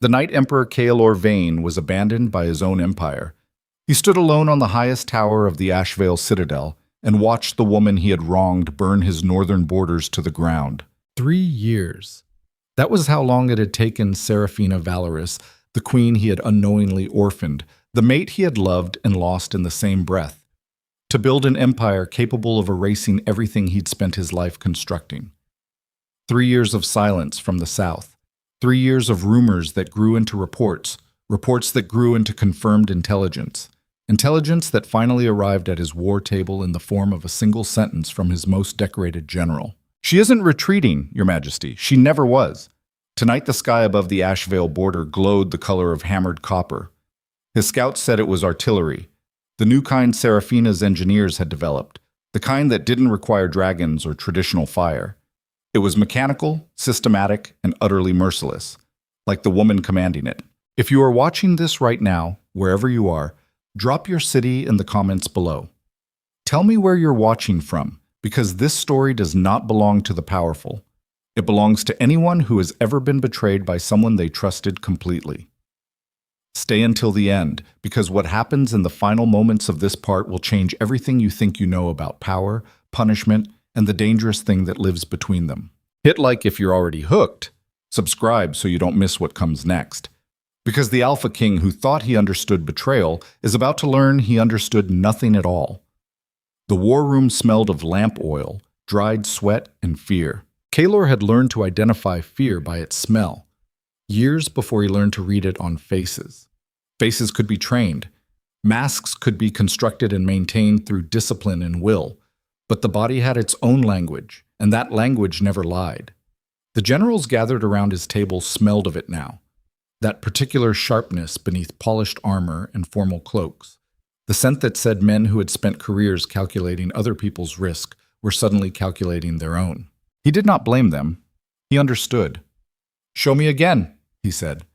The Night Emperor Kaelor Vane was abandoned by his own empire. He stood alone on the highest tower of the Ashvale Citadel and watched the woman he had wronged burn his northern borders to the ground. 3 years. That was how long it had taken Seraphina Valoris, the queen he had unknowingly orphaned, the mate he had loved and lost in the same breath, to build an empire capable of erasing everything he'd spent his life constructing. 3 years of silence from the south. 3 years of rumors that grew into reports, reports that grew into confirmed intelligence. Intelligence that finally arrived at his war table in the form of a single sentence from his most decorated general. "She isn't retreating, Your Majesty. She never was." Tonight the sky above the Ashvale border glowed the color of hammered copper. His scouts said it was artillery, the new kind Seraphina's engineers had developed, the kind that didn't require dragons or traditional fire. It was mechanical, systematic, and utterly merciless, like the woman commanding it. If you are watching this right now, wherever you are, drop your city in the comments below. Tell me where you're watching from, because this story does not belong to the powerful. It belongs to anyone who has ever been betrayed by someone they trusted completely. Stay until the end, because what happens in the final moments of this part will change everything you think you know about power, punishment, and the dangerous thing that lives between them. Hit like if you're already hooked. Subscribe so you don't miss what comes next. Because the Alpha King who thought he understood betrayal is about to learn he understood nothing at all. The war room smelled of lamp oil, dried sweat, and fear. Kaelor had learned to identify fear by its smell, years before he learned to read it on faces. Faces could be trained. Masks could be constructed and maintained through discipline and will. But the body had its own language, and that language never lied. The generals gathered around his table smelled of it now. That particular sharpness beneath polished armor and formal cloaks. The scent that said men who had spent careers calculating other people's risk were suddenly calculating their own. He did not blame them. He understood. "Show me again," he said.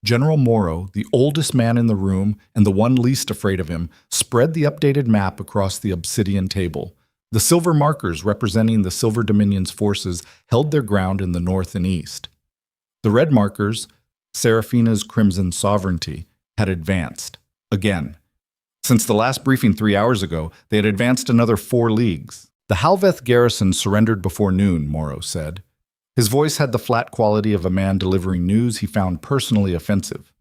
General Morrow, the oldest man in the room and the one least afraid of him, spread the updated map across the obsidian table. The silver markers representing the Silver Dominion's forces held their ground in the north and east. The red markers, Seraphina's crimson sovereignty, had advanced. Again. Since the last briefing 3 hours ago, they had advanced another 4 leagues. "The Halveth garrison surrendered before noon," Morrow said. His voice had the flat quality of a man delivering news he found personally offensive.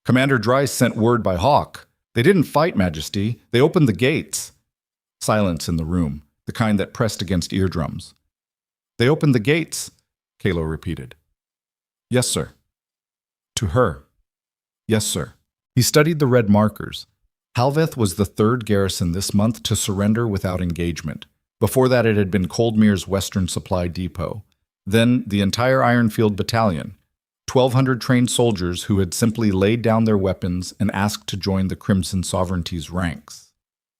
"Commander Dryce sent word by Hawk. They didn't fight, Majesty. They opened the gates." Silence in the room, the kind that pressed against eardrums. "They opened the gates," Kaelor repeated. "Yes, sir." "To her." "Yes, sir." He studied the red markers. Halveth was the 3rd garrison this month to surrender without engagement. Before that it had been Coldmere's Western Supply Depot. Then the entire Ironfield Battalion, 1,200 trained soldiers who had simply laid down their weapons and asked to join the Crimson Sovereignty's ranks.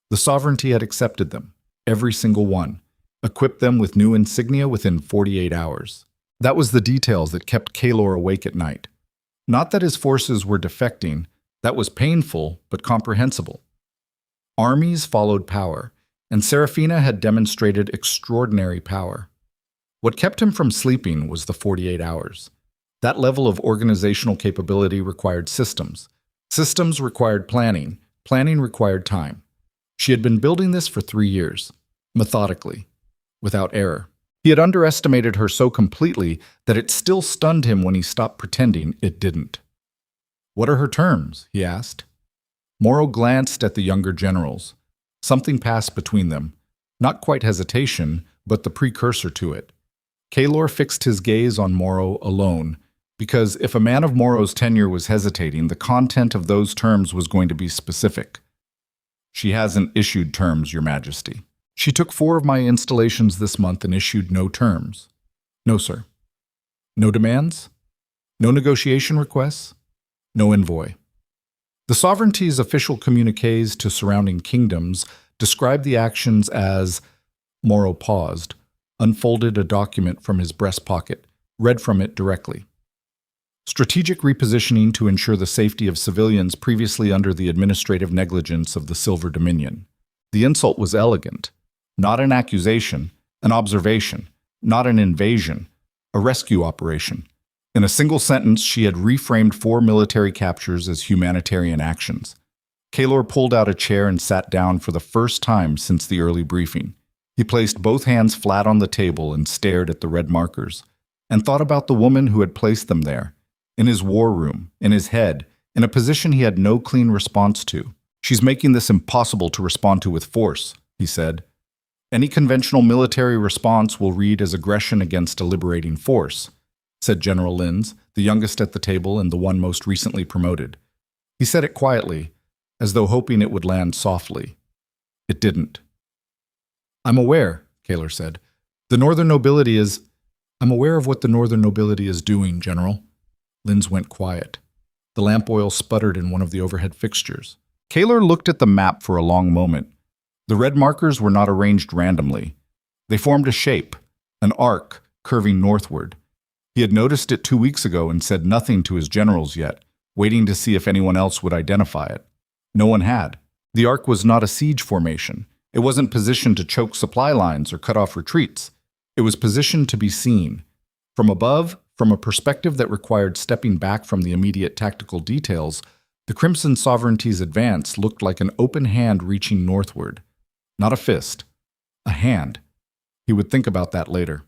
The Sovereignty had accepted them, every single one, equipped them with new insignia within 48 hours. That was the details that kept Kaelor awake at night. Not that his forces were defecting, that was painful but comprehensible. Armies followed power, and Seraphina had demonstrated extraordinary power. What kept him from sleeping was the 48 hours. That level of organizational capability required systems. Systems required planning. Planning required time. She had been building this for 3 years, methodically, without error. He had underestimated her so completely that it still stunned him when he stopped pretending it didn't. "What are her terms?" he asked. Morrow glanced at the younger generals. Something passed between them. Not quite hesitation, but the precursor to it. Kaelor fixed his gaze on Morrow alone, because if a man of Morrow's tenure was hesitating, the content of those terms was going to be specific. "She hasn't issued terms, Your Majesty. She took 4 of my installations this month and issued no terms." "No, sir." "No demands? No negotiation requests? No envoy?" The Sovereignty's official communiques to surrounding kingdoms described the actions as— Morrow paused, unfolded a document from his breast pocket, read from it directly. "Strategic repositioning to ensure the safety of civilians previously under the administrative negligence of the Silver Dominion." The insult was elegant. Not an accusation, an observation. Not an invasion, a rescue operation. In a single sentence, she had reframed 4 military captures as humanitarian actions. Kaylor pulled out a chair and sat down for the first time since the early briefing. He placed both hands flat on the table and stared at the red markers, and thought about the woman who had placed them there, in his war room, in his head, in a position he had no clean response to. "She's making this impossible to respond to with force," he said. "Any conventional military response will read as aggression against a liberating force," said General Linz, the youngest at the table and the one most recently promoted. He said it quietly, as though hoping it would land softly. It didn't. "I'm aware," Kaylor said. "I'm aware of what the Northern nobility is doing, General." Linz went quiet. The lamp oil sputtered in one of the overhead fixtures. Kaylor looked at the map for a long moment. The red markers were not arranged randomly. They formed a shape, an arc, curving northward. He had noticed it 2 weeks ago and said nothing to his generals yet, waiting to see if anyone else would identify it. No one had. The arc was not a siege formation. It wasn't positioned to choke supply lines or cut off retreats. It was positioned to be seen. From above, from a perspective that required stepping back from the immediate tactical details, the Crimson Sovereignty's advance looked like an open hand reaching northward. Not a fist. A hand. He would think about that later.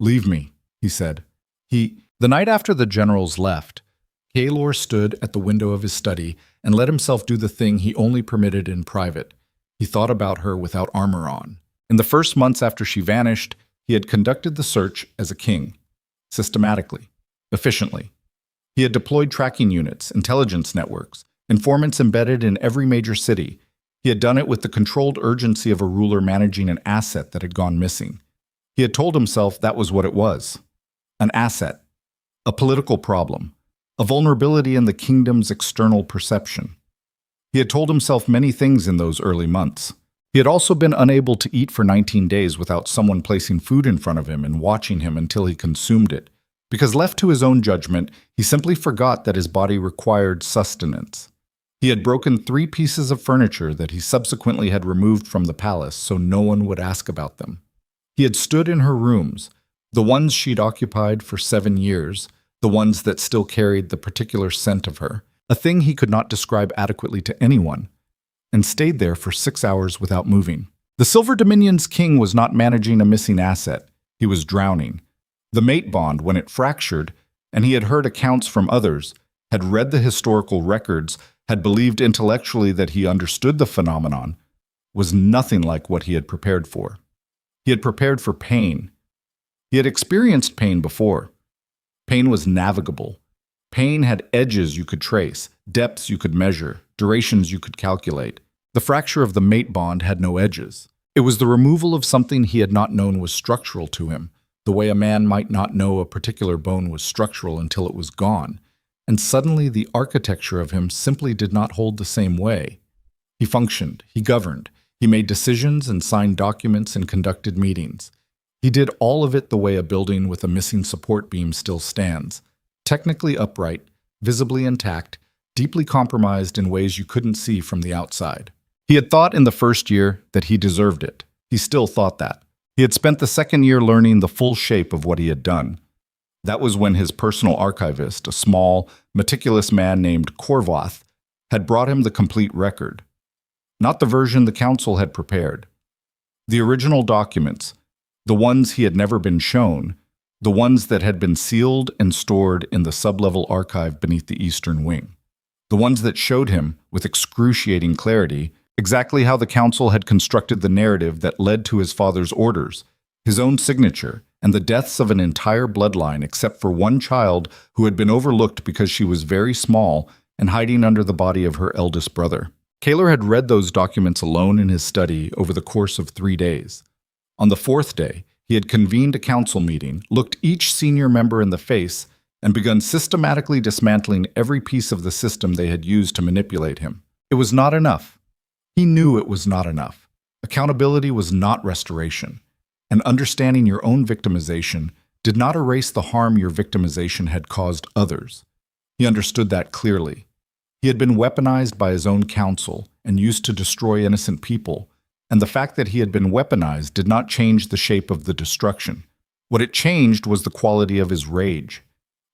"Leave me," he said. The night after the generals left, Kaylor stood at the window of his study and let himself do the thing he only permitted in private. He thought about her without armor on. In the first months after she vanished, he had conducted the search as a king. Systematically. Efficiently. He had deployed tracking units, intelligence networks, informants embedded in every major city. He had done it with the controlled urgency of a ruler managing an asset that had gone missing. He had told himself that was what it was. An asset. A political problem. A vulnerability in the kingdom's external perception. He had told himself many things in those early months. He had also been unable to eat for 19 days without someone placing food in front of him and watching him until he consumed it. Because left to his own judgment, he simply forgot that his body required sustenance. He had broken 3 pieces of furniture that he subsequently had removed from the palace so no one would ask about them. He had stood in her rooms, the ones she'd occupied for 7 years, the ones that still carried the particular scent of her, a thing he could not describe adequately to anyone, and stayed there for 6 hours without moving. The Silver Dominion's king was not managing a missing asset. He was drowning. The mate bond, when it fractured, and he had heard accounts from others, had read the historical records, had believed intellectually that he understood the phenomenon, was nothing like what he had prepared for. He had prepared for pain. He had experienced pain before. Pain was navigable. Pain had edges you could trace, depths you could measure, durations you could calculate. The fracture of the mate bond had no edges. It was the removal of something he had not known was structural to him, the way a man might not know a particular bone was structural until it was gone. And suddenly the architecture of him simply did not hold the same way. He functioned, he governed, he made decisions and signed documents and conducted meetings. He did all of it the way a building with a missing support beam still stands, technically upright, visibly intact, deeply compromised in ways you couldn't see from the outside. He had thought in the first year that he deserved it. He still thought that. He had spent the second year learning the full shape of what he had done. That was when his personal archivist, a small, meticulous man named Korvath, had brought him the complete record. Not the version the council had prepared. The original documents, the ones he had never been shown, the ones that had been sealed and stored in the sub-level archive beneath the Eastern Wing. The ones that showed him, with excruciating clarity, exactly how the council had constructed the narrative that led to his father's orders, his own signature, and the deaths of an entire bloodline except for one child who had been overlooked because she was very small and hiding under the body of her eldest brother. Kaylor had read those documents alone in his study over the course of 3 days. On the 4th day, he had convened a council meeting, looked each senior member in the face, and begun systematically dismantling every piece of the system they had used to manipulate him. It was not enough. He knew it was not enough. Accountability was not restoration, and understanding your own victimization did not erase the harm your victimization had caused others. He understood that clearly. He had been weaponized by his own council and used to destroy innocent people, and the fact that he had been weaponized did not change the shape of the destruction. What it changed was the quality of his rage.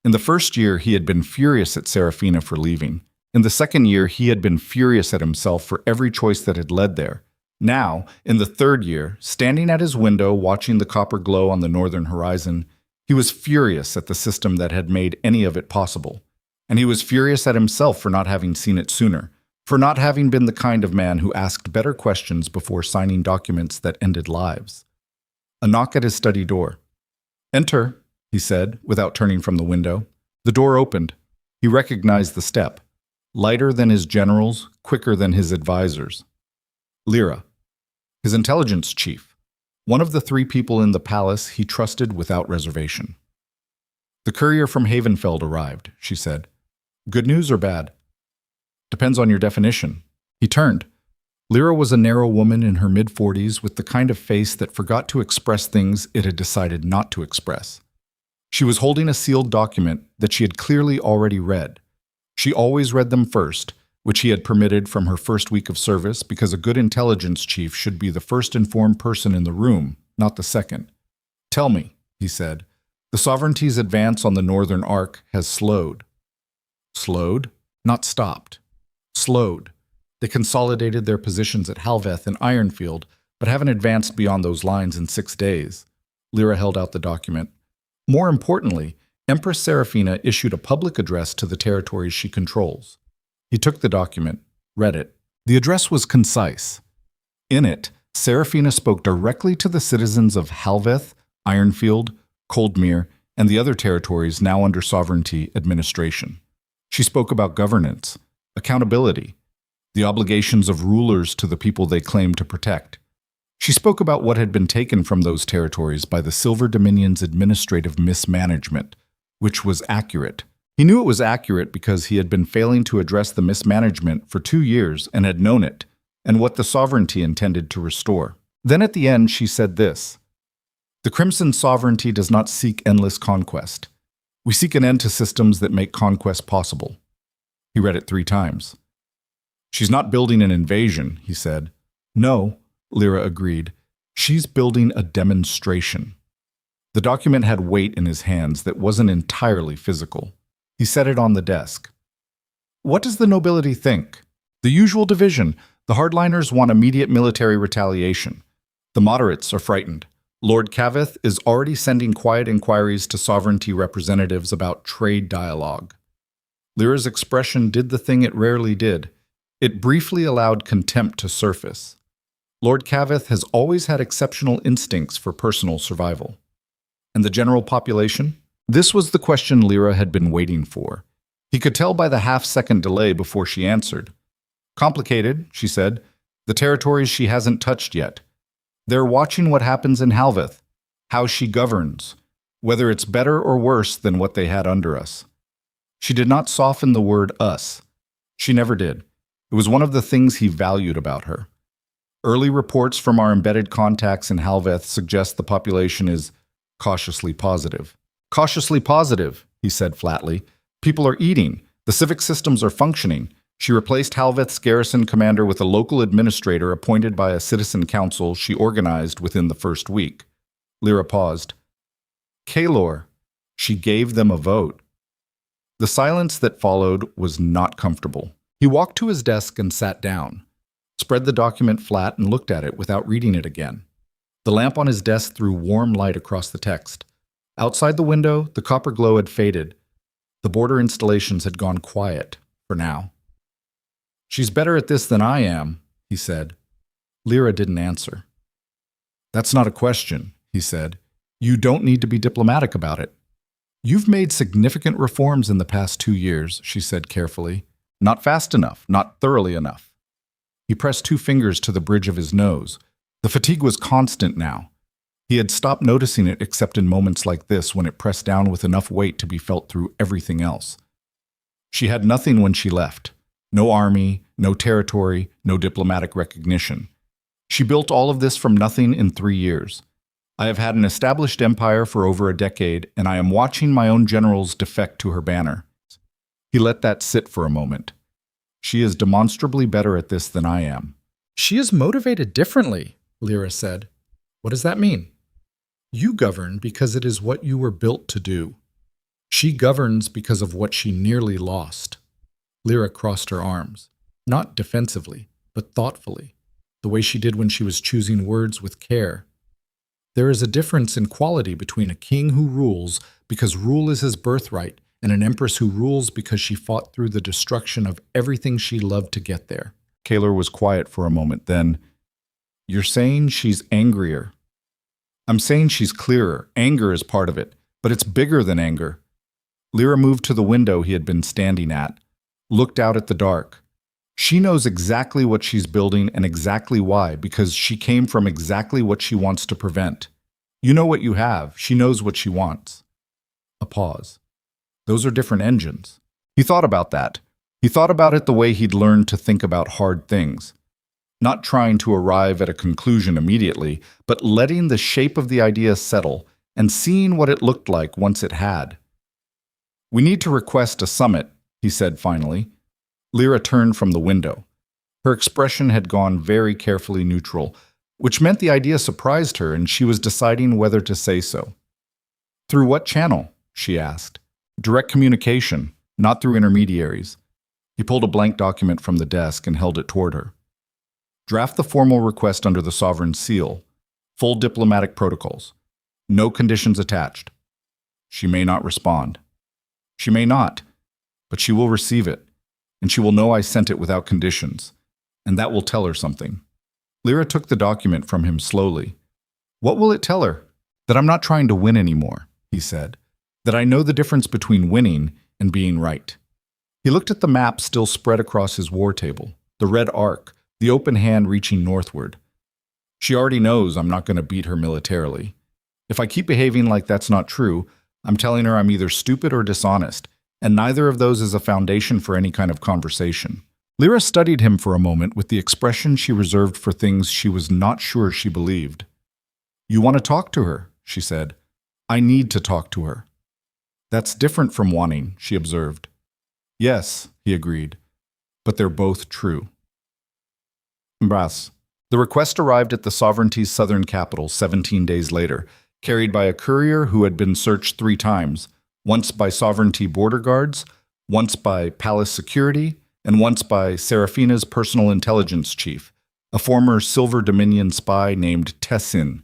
In the first year, he had been furious at Serafina for leaving. In the second year, he had been furious at himself for every choice that had led there. Now, in the third year, standing at his window watching the copper glow on the northern horizon, he was furious at the system that had made any of it possible. And he was furious at himself for not having seen it sooner, for not having been the kind of man who asked better questions before signing documents that ended lives. A knock at his study door. "Enter," he said, without turning from the window. The door opened. He recognized the step. Lighter than his generals, quicker than his advisors. Lyra, his intelligence chief, one of the 3 people in the palace he trusted without reservation. "The courier from Havenfeld arrived," she said. "Good news or bad?" "Depends on your definition." He turned. Lyra was a narrow woman in her mid-40s with the kind of face that forgot to express things it had decided not to express. She was holding a sealed document that she had clearly already read. She always read them first, which he had permitted from her first week of service because a good intelligence chief should be the first informed person in the room, not the second. "Tell me," he said, "the sovereignty's advance on the northern arc has slowed." Slowed? Not stopped. Slowed. They consolidated their positions at Halveth and Ironfield, but haven't advanced beyond those lines in 6 days. Lyra held out the document. More importantly, Empress Serafina issued a public address to the territories she controls. He took the document, read it. The address was concise. In it, Serafina spoke directly to the citizens of Halveth, Ironfield, Coldmere, and the other territories now under sovereignty administration. She spoke about governance, accountability, the obligations of rulers to the people they claim to protect. She spoke about what had been taken from those territories by the Silver Dominion's administrative mismanagement, which was accurate. He knew it was accurate because he had been failing to address the mismanagement for 2 years and had known it, and what the sovereignty intended to restore. Then at the end she said this: "The Crimson Sovereignty does not seek endless conquest. We seek an end to systems that make conquest possible." He read it 3 times. "She's not building an invasion," he said. "No," Lyra agreed. "She's building a demonstration." The document had weight in his hands that wasn't entirely physical. He set it on the desk. "What does the nobility think?" "The usual division. The hardliners want immediate military retaliation. The moderates are frightened. Lord Caveth is already sending quiet inquiries to sovereignty representatives about trade dialogue." Lyra's expression did the thing it rarely did. It briefly allowed contempt to surface. Lord Caveth has always had exceptional instincts for personal survival. And the general population? This was the question Lyra had been waiting for. He could tell by the half-second delay before she answered. "Complicated," she said. "The territories she hasn't touched yet. They're watching what happens in Halveth, how she governs, whether it's better or worse than what they had under us." She did not soften the word us. She never did. It was one of the things he valued about her. "Early reports from our embedded contacts in Halveth suggest the population is cautiously positive." "Cautiously positive," he said flatly. "People are eating. The civic systems are functioning." She replaced Halveth's garrison commander with a local administrator appointed by a citizen council she organized within the first week. Lyra paused. "Kalor, she gave them a vote." The silence that followed was not comfortable. He walked to his desk and sat down, spread the document flat and looked at it without reading it again. The lamp on his desk threw warm light across the text. Outside the window, the copper glow had faded. The border installations had gone quiet, for now. "She's better at this than I am," he said. Lyra didn't answer. "That's not a question," he said. "You don't need to be diplomatic about it." "You've made significant reforms in the past 2 years," she said carefully. "Not fast enough, not thoroughly enough." He pressed 2 fingers to the bridge of his nose. The fatigue was constant now. He had stopped noticing it except in moments like this when it pressed down with enough weight to be felt through everything else. She had nothing when she left. No army, no territory, no diplomatic recognition. She built all of this from nothing in 3 years. I have had an established empire for over a decade, and I am watching my own generals defect to her banner. He let that sit for a moment. She is demonstrably better at this than I am. "She is motivated differently," Lyra said. "What does that mean?" "You govern because it is what you were built to do." She governs because of what she nearly lost. Lyra crossed her arms, not defensively, but thoughtfully, the way she did when she was choosing words with care. There is a difference in quality between a king who rules because rule is his birthright and an empress who rules because she fought through the destruction of everything she loved to get there. Kaler was quiet for a moment, then, "You're saying she's angrier." "I'm saying she's clearer. Anger is part of it, but it's bigger than anger." Lyra moved to the window he had been standing at, looked out at the dark. She knows exactly what she's building and exactly why, because she came from exactly what she wants to prevent. You know what you have. She knows what she wants. A pause. Those are different engines. He thought about that. He thought about it the way he'd learned to think about hard things. Not trying to arrive at a conclusion immediately, but letting the shape of the idea settle and seeing what it looked like once it had. "We need to request a summit," he said finally. Lyra turned from the window. Her expression had gone very carefully neutral, which meant the idea surprised her and she was deciding whether to say so. "Through what channel?" she asked. "Direct communication, not through intermediaries." He pulled a blank document from the desk and held it toward her. "Draft the formal request under the sovereign seal. Full diplomatic protocols. No conditions attached." She may not respond. She may not, but she will receive it, and she will know I sent it without conditions, and that will tell her something. Lyra took the document from him slowly. "What will it tell her?" "That I'm not trying to win anymore," he said. "That I know the difference between winning and being right." He looked at the map still spread across his war table, the red arc, the open hand reaching northward. "She already knows I'm not going to beat her militarily. If I keep behaving like that's not true, I'm telling her I'm either stupid or dishonest, and neither of those is a foundation for any kind of conversation." Lyra studied him for a moment with the expression she reserved for things she was not sure she believed. "You want to talk to her," she said. "I need to talk to her." "That's different from wanting," she observed. "Yes," he agreed, "but they're both true." Embrace. The request arrived at the sovereignty's southern capital 17 days later, carried by a courier who had been searched 3 times, once by sovereignty border guards, once by palace security, and once by Serafina's personal intelligence chief, a former Silver Dominion spy named Tessin,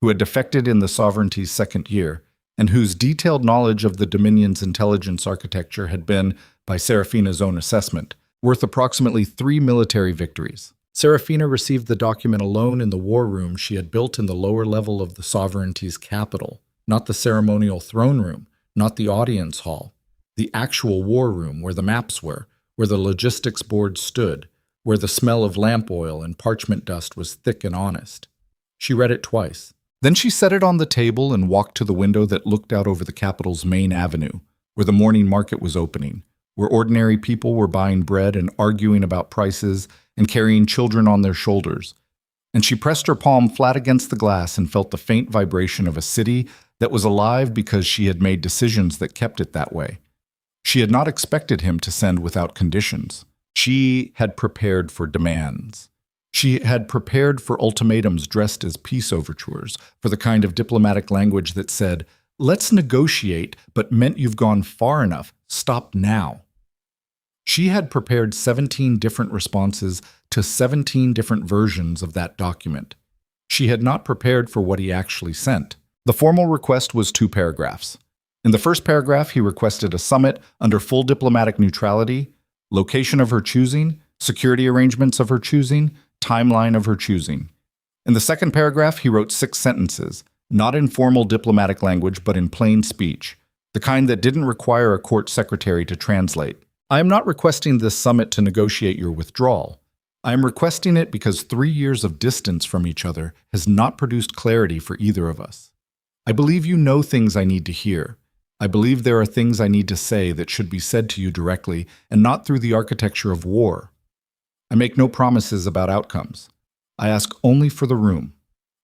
who had defected in the sovereignty's second year, and whose detailed knowledge of the Dominion's intelligence architecture had been, by Serafina's own assessment, worth approximately 3 military victories. Serafina received the document alone in the war room she had built in the lower level of the sovereignty's capital, not the ceremonial throne room, not the audience hall, the actual war room where the maps were, where the logistics board stood, where the smell of lamp oil and parchment dust was thick and honest. She read it twice. Then she set it on the table and walked to the window that looked out over the capital's main avenue, where the morning market was opening, where ordinary people were buying bread and arguing about prices and carrying children on their shoulders. And she pressed her palm flat against the glass and felt the faint vibration of a city that was alive because she had made decisions that kept it that way. She had not expected him to send without conditions. She had prepared for demands. She had prepared for ultimatums dressed as peace overtures, for the kind of diplomatic language that said, "Let's negotiate, but meant you've gone far enough. Stop now." She had prepared 17 different responses to 17 different versions of that document. She had not prepared for what he actually sent. The formal request was 2 paragraphs. In the first paragraph, he requested a summit under full diplomatic neutrality, location of her choosing, security arrangements of her choosing, timeline of her choosing. In the second paragraph, he wrote 6 sentences, not in formal diplomatic language, but in plain speech, the kind that didn't require a court secretary to translate. "I am not requesting this summit to negotiate your withdrawal. I am requesting it because 3 years of distance from each other has not produced clarity for either of us. I believe you know things I need to hear. I believe there are things I need to say that should be said to you directly and not through the architecture of war. I make no promises about outcomes. I ask only for the room."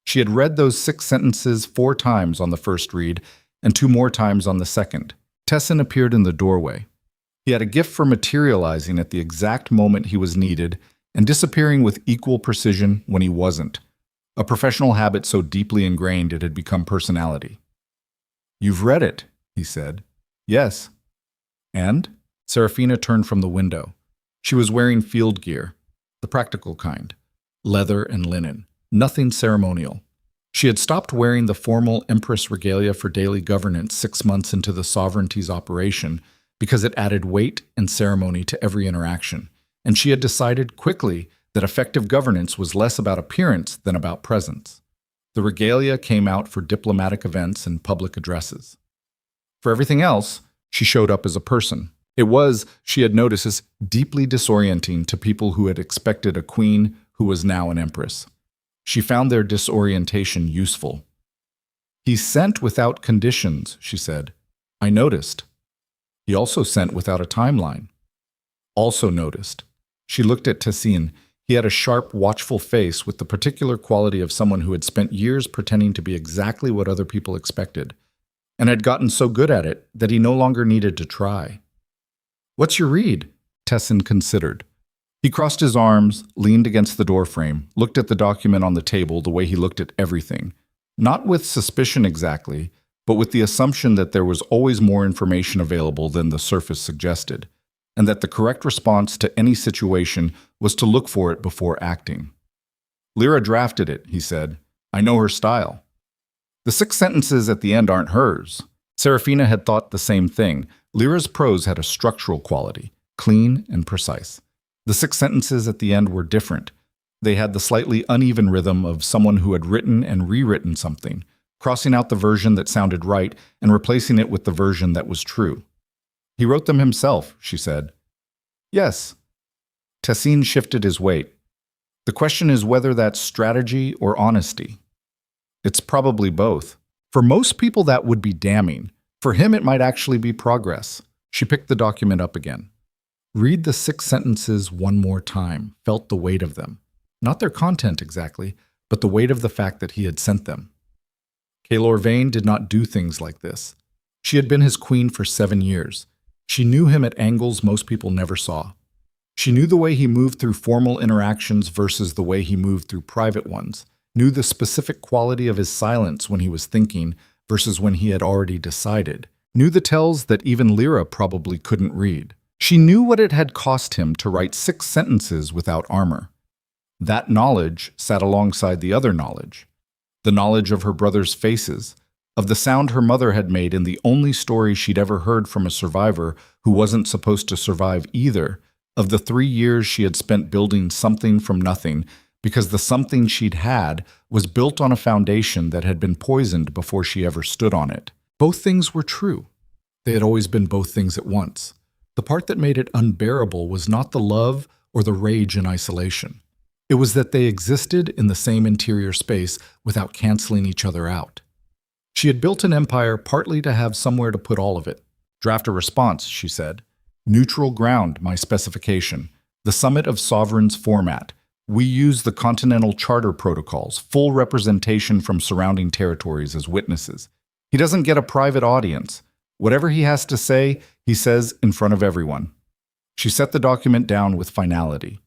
She had read those 6 sentences 4 times on the first read and 2 more times on the second. Tessin appeared in the doorway. He had a gift for materializing at the exact moment he was needed and disappearing with equal precision when he wasn't, a professional habit so deeply ingrained it had become personality. "You've read it," he said. Yes. And? Serafina turned from the window. She was wearing field gear, the practical kind, leather and linen, nothing ceremonial. She had stopped wearing the formal Empress regalia for daily governance 6 months into the sovereignty's operation because it added weight and ceremony to every interaction, and she had decided quickly that effective governance was less about appearance than about presence. The regalia came out for diplomatic events and public addresses. For everything else, she showed up as a person. It was, she had noticed, deeply disorienting to people who had expected a queen who was now an empress. She found their disorientation useful. He sent without conditions, she said. I noticed. He also sent without a timeline. Also noticed. She looked at Tessin. He had a sharp, watchful face with the particular quality of someone who had spent years pretending to be exactly what other people expected, and had gotten so good at it that he no longer needed to try. What's your read? Tessin considered. He crossed his arms, leaned against the doorframe, looked at the document on the table the way he looked at everything, not with suspicion exactly, but with the assumption that there was always more information available than the surface suggested, and that the correct response to any situation was to look for it before acting. Lyra drafted it, he said. I know her style. The 6 sentences at the end aren't hers. Serafina had thought the same thing. Lyra's prose had a structural quality, clean and precise. The 6 sentences at the end were different. They had the slightly uneven rhythm of someone who had written and rewritten something, crossing out the version that sounded right and replacing it with the version that was true. He wrote them himself, she said. Yes. Tessin shifted his weight. The question is whether that's strategy or honesty. It's probably both. For most people that would be damning. For him it might actually be progress. She picked the document up again. Read the 6 sentences one more time, felt the weight of them. Not their content exactly, but the weight of the fact that he had sent them. Kaelor Vane did not do things like this. She had been his queen for 7 years. She knew him at angles most people never saw. She knew the way he moved through formal interactions versus the way he moved through private ones, knew the specific quality of his silence when he was thinking versus when he had already decided, knew the tells that even Lyra probably couldn't read. She knew what it had cost him to write 6 sentences without armor. That knowledge sat alongside the other knowledge, the knowledge of her brothers' faces, of the sound her mother had made in the only story she'd ever heard from a survivor who wasn't supposed to survive either, of the 3 years she had spent building something from nothing because the something she'd had was built on a foundation that had been poisoned before she ever stood on it. Both things were true. They had always been both things at once. The part that made it unbearable was not the love or the rage in isolation. It was that they existed in the same interior space without canceling each other out. She had built an empire partly to have somewhere to put all of it. Draft a response, she said. Neutral ground, my specification. The Summit of Sovereigns format. We use the Continental Charter protocols, full representation from surrounding territories as witnesses. He doesn't get a private audience. Whatever he has to say, he says in front of everyone. She set the document down with finality.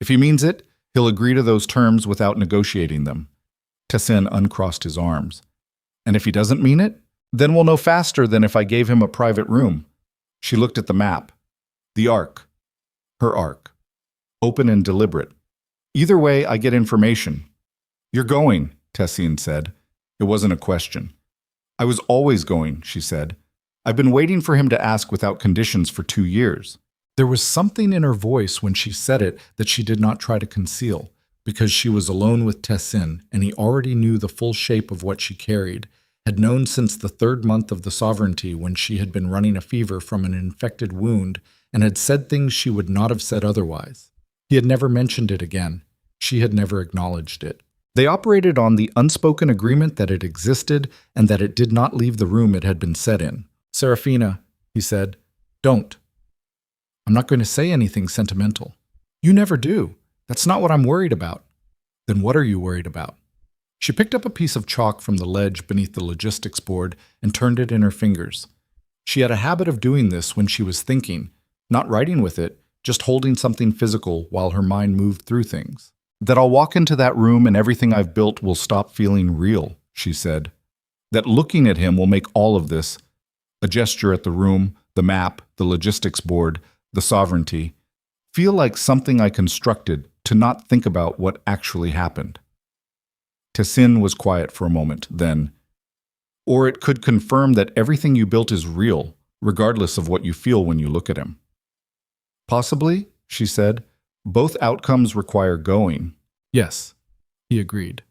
If he means it, he'll agree to those terms without negotiating them. Tessin uncrossed his arms. And if he doesn't mean it, then we'll know faster than if I gave him a private room. She looked at the map. The arc. Her arc. Open and deliberate. Either way, I get information. You're going, Tessin said. It wasn't a question. I was always going, she said. I've been waiting for him to ask without conditions for 2 years. There was something in her voice when she said it that she did not try to conceal, because she was alone with Tessin, and he already knew the full shape of what she carried, had known since the 3rd month of the sovereignty when she had been running a fever from an infected wound and had said things she would not have said otherwise. He had never mentioned it again. She had never acknowledged it. They operated on the unspoken agreement that it existed and that it did not leave the room it had been set in. Serafina, he said, don't. I'm not going to say anything sentimental. You never do. That's not what I'm worried about. Then what are you worried about? She picked up a piece of chalk from the ledge beneath the logistics board and turned it in her fingers. She had a habit of doing this when she was thinking, not writing with it, just holding something physical while her mind moved through things. That I'll walk into that room and everything I've built will stop feeling real, she said. That looking at him will make all of this, a gesture at the room, the map, the logistics board, the sovereignty, feel like something I constructed to not think about what actually happened. Tessin was quiet for a moment, then, or it could confirm that everything you built is real, regardless of what you feel when you look at him. Possibly, she said, both outcomes require going. Yes, he agreed.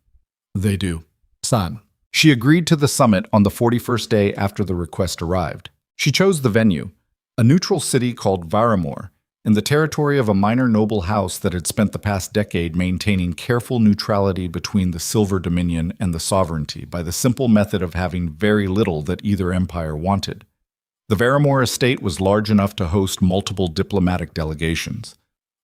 They do. San. She agreed to the summit on the 41st day after the request arrived. She chose the venue, a neutral city called Varamor, in the territory of a minor noble house that had spent the past decade maintaining careful neutrality between the Silver Dominion and the sovereignty by the simple method of having very little that either empire wanted. The Varamor estate was large enough to host multiple diplomatic delegations,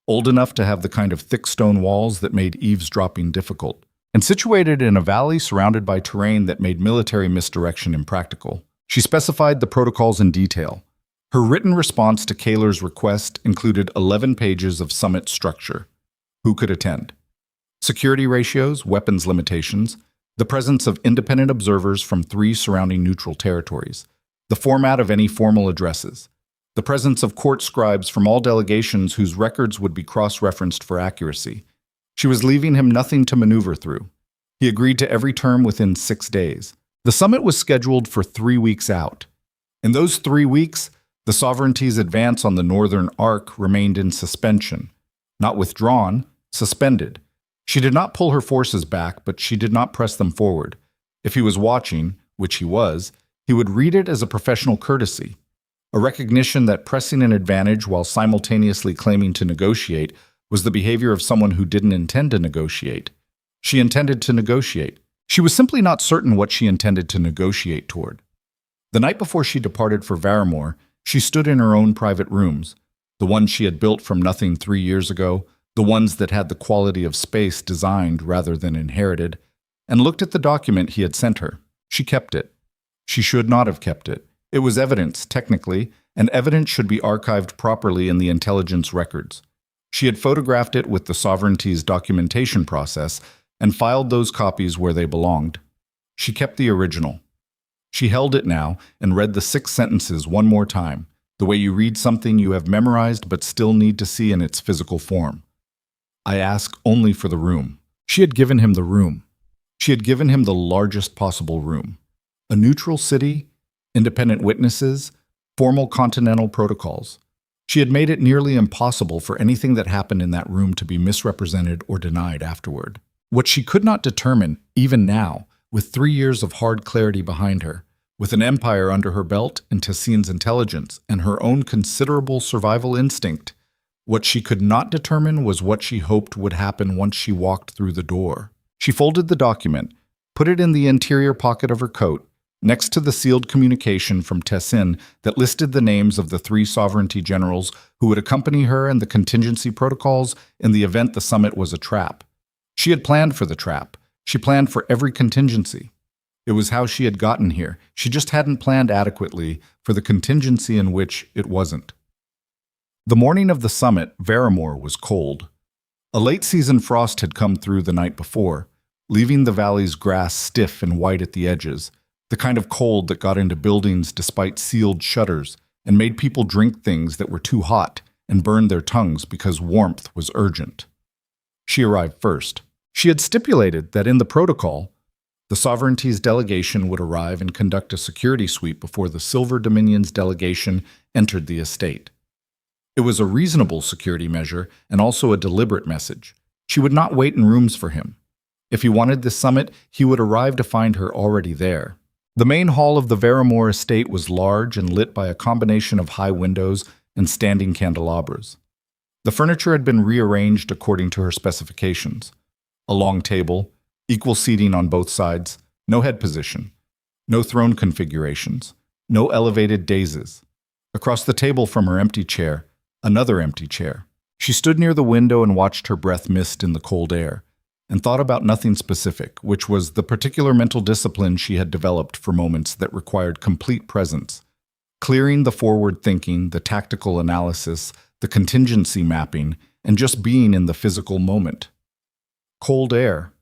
old enough to have the kind of thick stone walls that made eavesdropping difficult, and situated in a valley surrounded by terrain that made military misdirection impractical. She specified the protocols in detail. Her written response to Kaler's request included 11 pages of summit structure. Who could attend? Security ratios, weapons limitations, the presence of independent observers from 3 surrounding neutral territories, the format of any formal addresses, the presence of court scribes from all delegations whose records would be cross-referenced for accuracy. She was leaving him nothing to maneuver through. He agreed to every term within 6 days. The summit was scheduled for 3 weeks out. In those 3 weeks, the sovereignty's advance on the northern arc remained in suspension. Not withdrawn, suspended. She did not pull her forces back, but she did not press them forward. If he was watching, which he was, he would read it as a professional courtesy, a recognition that pressing an advantage while simultaneously claiming to negotiate was the behavior of someone who didn't intend to negotiate. She intended to negotiate. She was simply not certain what she intended to negotiate toward. The night before she departed for Varamor, she stood in her own private rooms, the ones she had built from nothing 3 years ago, the ones that had the quality of space designed rather than inherited, and looked at the document he had sent her. She kept it. She should not have kept it. It was evidence, technically, and evidence should be archived properly in the intelligence records. She had photographed it with the sovereignty's documentation process and filed those copies where they belonged. She kept the original. She held it now and read the 6 sentences one more time, the way you read something you have memorized but still need to see in its physical form. I ask only for the room. She had given him the room. She had given him the largest possible room. A neutral city, independent witnesses, formal continental protocols. She had made it nearly impossible for anything that happened in that room to be misrepresented or denied afterward. What she could not determine, even now, with 3 years of hard clarity behind her, with an empire under her belt and Tessin's intelligence and her own considerable survival instinct, what she could not determine was what she hoped would happen once she walked through the door. She folded the document, put it in the interior pocket of her coat, next to the sealed communication from Tessin that listed the names of the 3 sovereignty generals who would accompany her and the contingency protocols in the event the summit was a trap. She had planned for the trap. She planned for every contingency. It was how she had gotten here. She just hadn't planned adequately for the contingency in which it wasn't. The morning of the summit, Varamor was cold. A late-season frost had come through the night before, leaving the valley's grass stiff and white at the edges, the kind of cold that got into buildings despite sealed shutters and made people drink things that were too hot and burned their tongues because warmth was urgent. She arrived first. She had stipulated that in the protocol, the sovereignty's delegation would arrive and conduct a security sweep before the Silver Dominion's delegation entered the estate. It was a reasonable security measure and also a deliberate message. She would not wait in rooms for him. If he wanted this summit, he would arrive to find her already there. The main hall of the Varamor estate was large and lit by a combination of high windows and standing candelabras. The furniture had been rearranged according to her specifications. A long table, equal seating on both sides, no head position, no throne configurations, no elevated daises. Across the table from her empty chair, another empty chair. She stood near the window and watched her breath mist in the cold air, and thought about nothing specific, which was the particular mental discipline she had developed for moments that required complete presence, clearing the forward thinking, the tactical analysis, the contingency mapping, and just being in the physical moment. Cold air,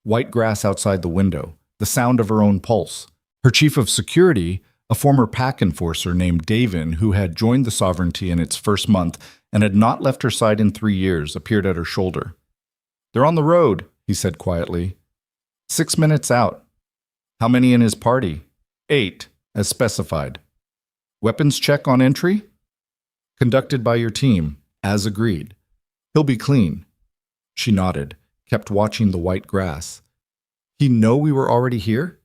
white grass outside the window, the sound of her own pulse. Her chief of security, A former pack enforcer named Davin, who had joined the Sovereignty in its first month and had not left her side in 3 years, appeared at her shoulder. "They're on the road," he said quietly. 6 minutes out. "How many in his party?" 8, as specified. "Weapons check on entry?" "Conducted by your team, as agreed. He'll be clean." She nodded, kept watching the white grass. "He'd know we were already here?"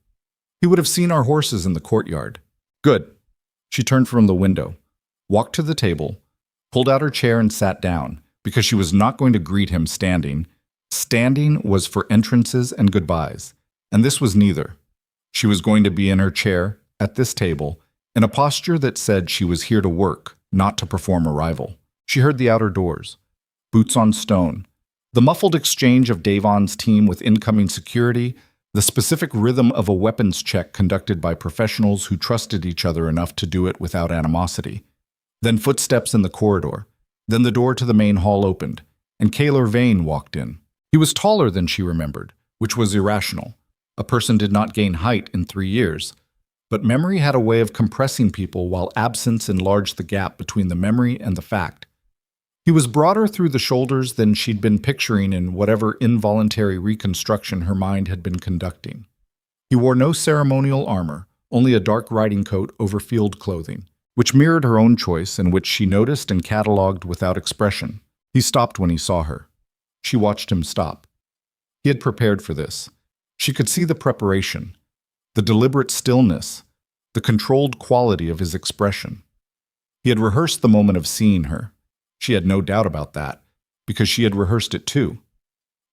"He would have seen our horses in the courtyard." "Good." She turned from the window, walked to the table, pulled out her chair and sat down, because she was not going to greet him standing. Standing was for entrances and goodbyes, and this was neither. She was going to be in her chair, at this table, in a posture that said she was here to work, not to perform arrival. She heard the outer doors, boots on stone, the muffled exchange of Davon's team with incoming security, the specific rhythm of a weapons check conducted by professionals who trusted each other enough to do it without animosity. Then footsteps in the corridor. Then the door to the main hall opened, and Kaylor Vane walked in. He was taller than she remembered, which was irrational. A person did not gain height in 3 years. But memory had a way of compressing people while absence enlarged the gap between the memory and the fact. He was broader through the shoulders than she'd been picturing in whatever involuntary reconstruction her mind had been conducting. He wore no ceremonial armor, only a dark riding coat over field clothing, which mirrored her own choice and which she noticed and catalogued without expression. He stopped when he saw her. She watched him stop. He had prepared for this. She could see the preparation, the deliberate stillness, the controlled quality of his expression. He had rehearsed the moment of seeing her. She had no doubt about that, because she had rehearsed it too.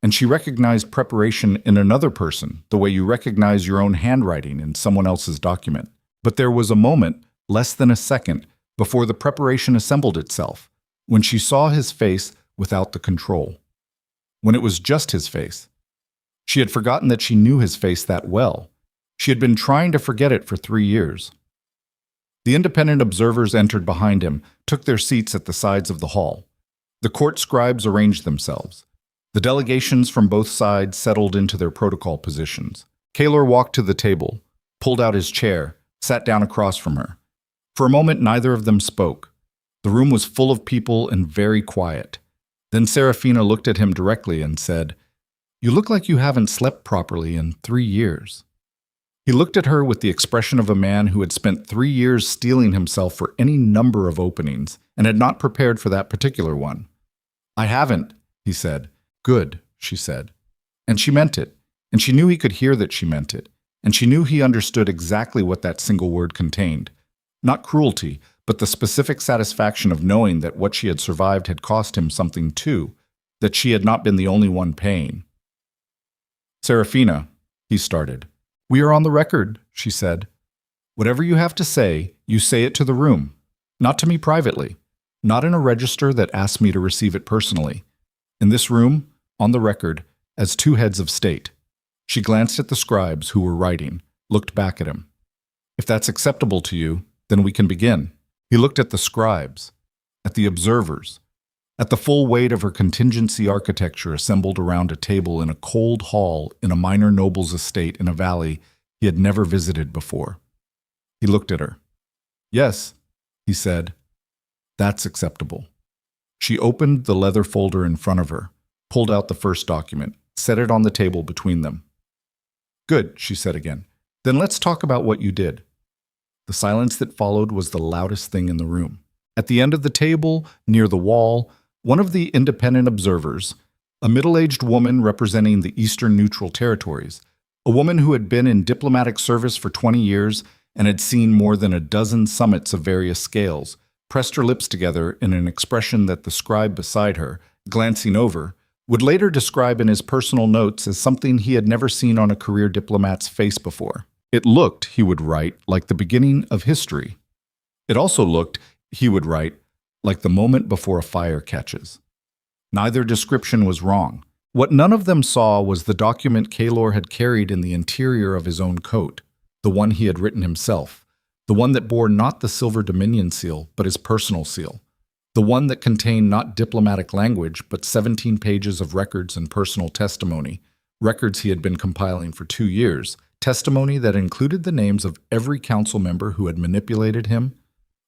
And she recognized preparation in another person, the way you recognize your own handwriting in someone else's document. But there was a moment, less than a second, before the preparation assembled itself, when she saw his face without the control. When it was just his face. She had forgotten that she knew his face that well. She had been trying to forget it for 3 years. The independent observers entered behind him, took their seats at the sides of the hall. The court scribes arranged themselves. The delegations from both sides settled into their protocol positions. Kaylor walked to the table, pulled out his chair, sat down across from her. For a moment, neither of them spoke. The room was full of people and very quiet. Then Serafina looked at him directly and said, "You look like you haven't slept properly in 3 years." He looked at her with the expression of a man who had spent 3 years steeling himself for any number of openings and had not prepared for that particular one. "I haven't," he said. "Good," she said. And she meant it, and she knew he could hear that she meant it, and she knew he understood exactly what that single word contained. Not cruelty, but the specific satisfaction of knowing that what she had survived had cost him something too, that she had not been the only one paying. "Serafina," he started. "We are on the record," she said. "Whatever you have to say, you say it to the room, not to me privately, not in a register that asks me to receive it personally. In this room, on the record, as 2 heads of state." She glanced at the scribes who were writing, looked back at him. "If that's acceptable to you, then we can begin." He looked at the scribes, at the observers, at the full weight of her contingency architecture assembled around a table in a cold hall in a minor noble's estate in a valley he had never visited before. He looked at her. "Yes," he said. "That's acceptable." She opened the leather folder in front of her, pulled out the first document, set it on the table between them. "Good," she said again. "Then let's talk about what you did." The silence that followed was the loudest thing in the room. At the end of the table, near the wall, one of the independent observers, a middle-aged woman representing the Eastern Neutral Territories, a woman who had been in diplomatic service for 20 years and had seen more than a dozen summits of various scales, pressed her lips together in an expression that the scribe beside her, glancing over, would later describe in his personal notes as something he had never seen on a career diplomat's face before. It looked, he would write, like the beginning of history. It also looked, he would write, like the moment before a fire catches. Neither description was wrong. What none of them saw was the document Kaylor had carried in the interior of his own coat, the one he had written himself, the one that bore not the Silver Dominion seal, but his personal seal, the one that contained not diplomatic language, but 17 pages of records and personal testimony, records he had been compiling for 2 years, testimony that included the names of every council member who had manipulated him,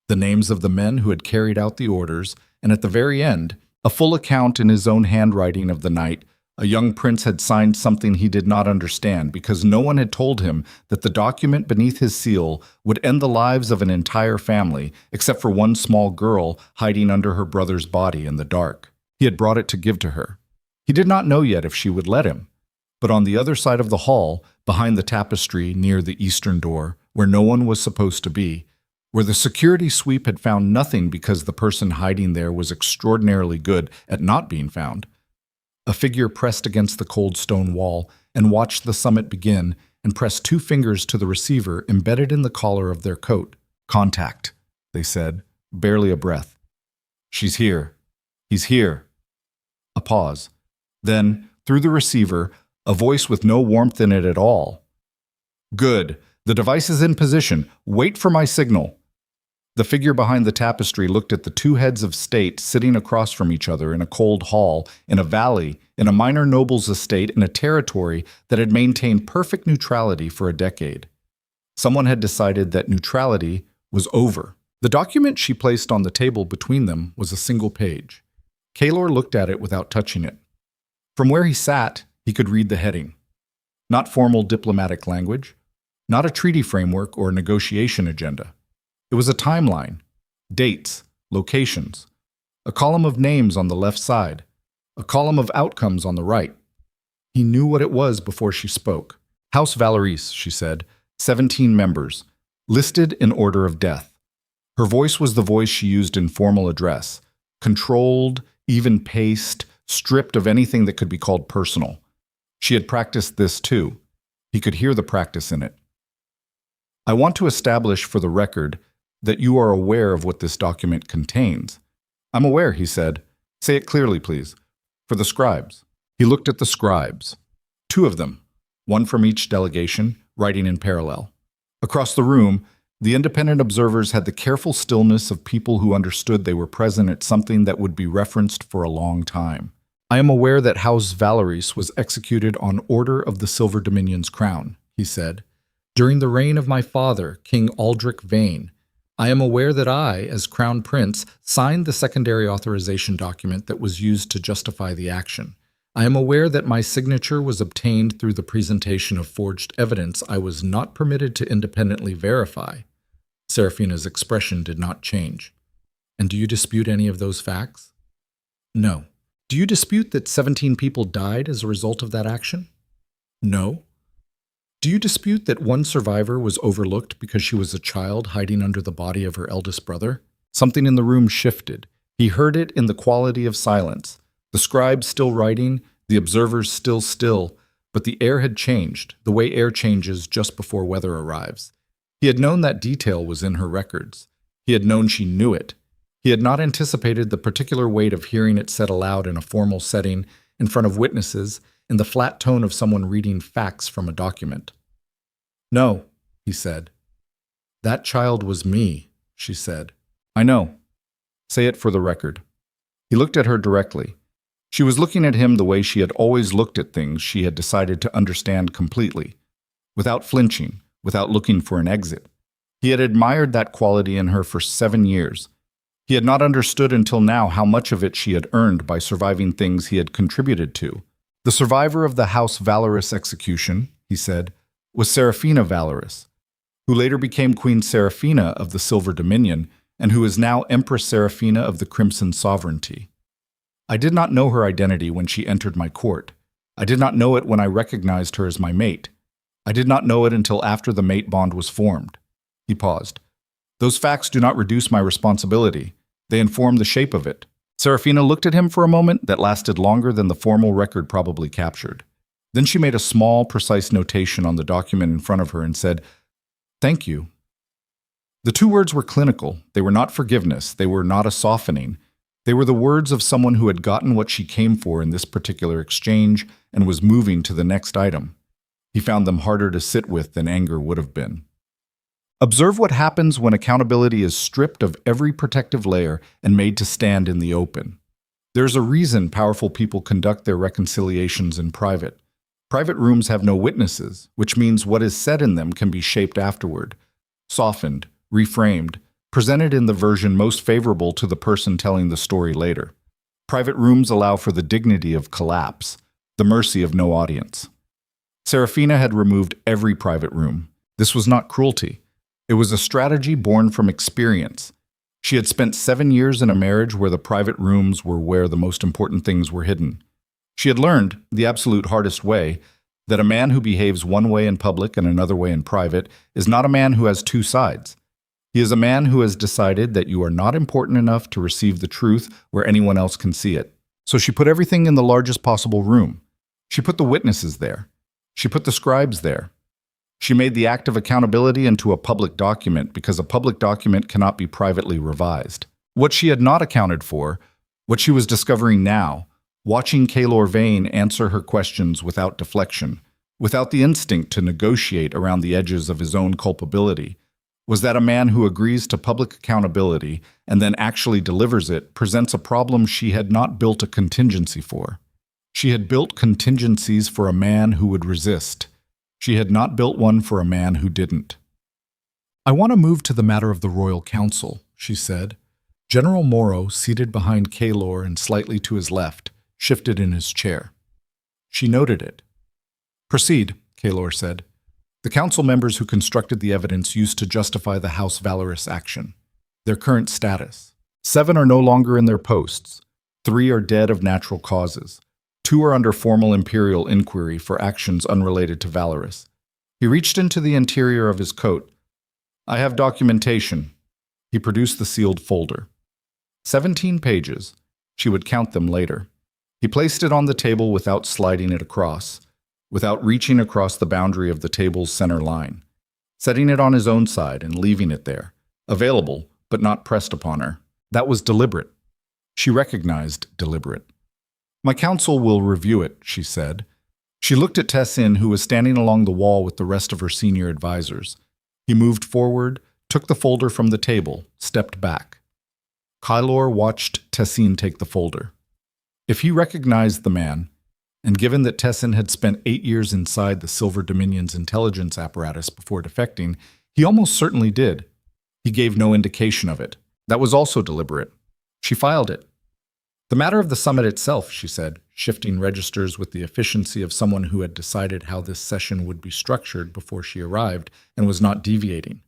the names of the men who had carried out the orders, and at the very end, a full account in his own handwriting of the night a young prince had signed something he did not understand because no one had told him that the document beneath his seal would end the lives of an entire family, except for one small girl hiding under her brother's body in the dark. He had brought it to give to her. He did not know yet if she would let him. But on the other side of the hall, behind the tapestry near the eastern door, where no one was supposed to be, where the security sweep had found nothing because the person hiding there was extraordinarily good at not being found, a figure pressed against the cold stone wall and watched the summit begin and pressed 2 fingers to the receiver embedded in the collar of their coat. "Contact," they said, barely a breath. "She's here. He's here." A pause. Then, through the receiver, a voice with no warmth in it at all. "Good. The device is in position. Wait for my signal." The figure behind the tapestry looked at the 2 heads of state sitting across from each other in a cold hall, in a valley, in a minor noble's estate, in a territory that had maintained perfect neutrality for a decade. Someone had decided that neutrality was over. The document she placed on the table between them was a single page. Kaylor looked at it without touching it. From where he sat, he could read the heading. Not formal diplomatic language, not a treaty framework or a negotiation agenda. It was a timeline, dates, locations, a column of names on the left side, a column of outcomes on the right. He knew what it was before she spoke. House Valoris, she said, 17 members, listed in order of death. Her voice was the voice she used in formal address, controlled, even-paced, stripped of anything that could be called personal. She had practiced this too. He could hear the practice in it. "I want to establish for the record that you are aware of what this document contains." "I'm aware," he said. "Say it clearly, please." "For the scribes." He looked at the scribes. 2 of them, one from each delegation, writing in parallel. Across the room, the independent observers had the careful stillness of people who understood they were present at something that would be referenced for a long time. "I am aware that House Valoris was executed on order of the Silver Dominion's crown," he said, "during the reign of my father, King Aldrich Vane. I am aware that I, as Crown Prince, signed the secondary authorization document that was used to justify the action. I am aware that my signature was obtained through the presentation of forged evidence I was not permitted to independently verify." Serafina's expression did not change. "And do you dispute any of those facts?" "No." "Do you dispute that 17 people died as a result of that action?" "No." "Do you dispute that one survivor was overlooked because she was a child hiding under the body of her eldest brother?" Something in the room shifted. He heard it in the quality of silence. The scribe still writing, the observers still still, but the air had changed, the way air changes just before weather arrives. He had known that detail was in her records. He had known she knew it. He had not anticipated the particular weight of hearing it said aloud in a formal setting, in front of witnesses, in the flat tone of someone reading facts from a document. "No," he said. "That child was me," she said. "I know. Say it for the record." He looked at her directly. She was looking at him the way she had always looked at things she had decided to understand completely, without flinching, without looking for an exit. He had admired that quality in her for 7 years. He had not understood until now how much of it she had earned by surviving things he had contributed to. "The survivor of the House Valoris execution," he said, "was Serafina Valoris, who later became Queen Serafina of the Silver Dominion and who is now Empress Serafina of the Crimson Sovereignty. I did not know her identity when she entered my court. I did not know it when I recognized her as my mate. I did not know it until after the mate bond was formed." He paused. "Those facts do not reduce my responsibility. They inform the shape of it." Serafina looked at him for a moment that lasted longer than the formal record probably captured. Then she made a small, precise notation on the document in front of her and said, "Thank you." The 2 words were clinical. They were not forgiveness. They were not a softening. They were the words of someone who had gotten what she came for in this particular exchange and was moving to the next item. He found them harder to sit with than anger would have been. Observe what happens when accountability is stripped of every protective layer and made to stand in the open. There's a reason powerful people conduct their reconciliations in private. Private rooms have no witnesses, which means what is said in them can be shaped afterward, softened, reframed, presented in the version most favorable to the person telling the story later. Private rooms allow for the dignity of collapse, the mercy of no audience. Serafina had removed every private room. This was not cruelty. It was a strategy born from experience. She had spent 7 years in a marriage where the private rooms were where the most important things were hidden. She had learned, the absolute hardest way, that a man who behaves one way in public and another way in private is not a man who has two sides. He is a man who has decided that you are not important enough to receive the truth where anyone else can see it. So she put everything in the largest possible room. She put the witnesses there. She put the scribes there. She made the act of accountability into a public document because a public document cannot be privately revised. What she had not accounted for, what she was discovering now, watching Kaylor Vane answer her questions without deflection, without the instinct to negotiate around the edges of his own culpability, was that a man who agrees to public accountability and then actually delivers it presents a problem she had not built a contingency for. She had built contingencies for a man who would resist. She had not built one for a man who didn't. I want to move to the matter of the Royal Council, she said. General Morrow, seated behind Kaylor and slightly to his left, shifted in his chair. She noted it. Proceed, Kaylor said. The council members who constructed the evidence used to justify the House Valorous action. Their current status. 7 are no longer in their posts. 3 are dead of natural causes. 2 are under formal imperial inquiry for actions unrelated to Valorous. He reached into the interior of his coat. I have documentation. He produced the sealed folder. 17 pages. She would count them later. He placed it on the table without sliding it across, without reaching across the boundary of the table's center line, setting it on his own side and leaving it there, available but not pressed upon her. That was deliberate. She recognized deliberate. My counsel will review it, she said. She looked at Tessin, who was standing along the wall with the rest of her senior advisors. He moved forward, took the folder from the table, stepped back. Kaylor watched Tessin take the folder. If he recognized the man, and given that Tessin had spent 8 years inside the Silver Dominion's intelligence apparatus before defecting, he almost certainly did. He gave no indication of it. That was also deliberate. She filed it. The matter of the summit itself, she said, shifting registers with the efficiency of someone who had decided how this session would be structured before she arrived and was not deviating.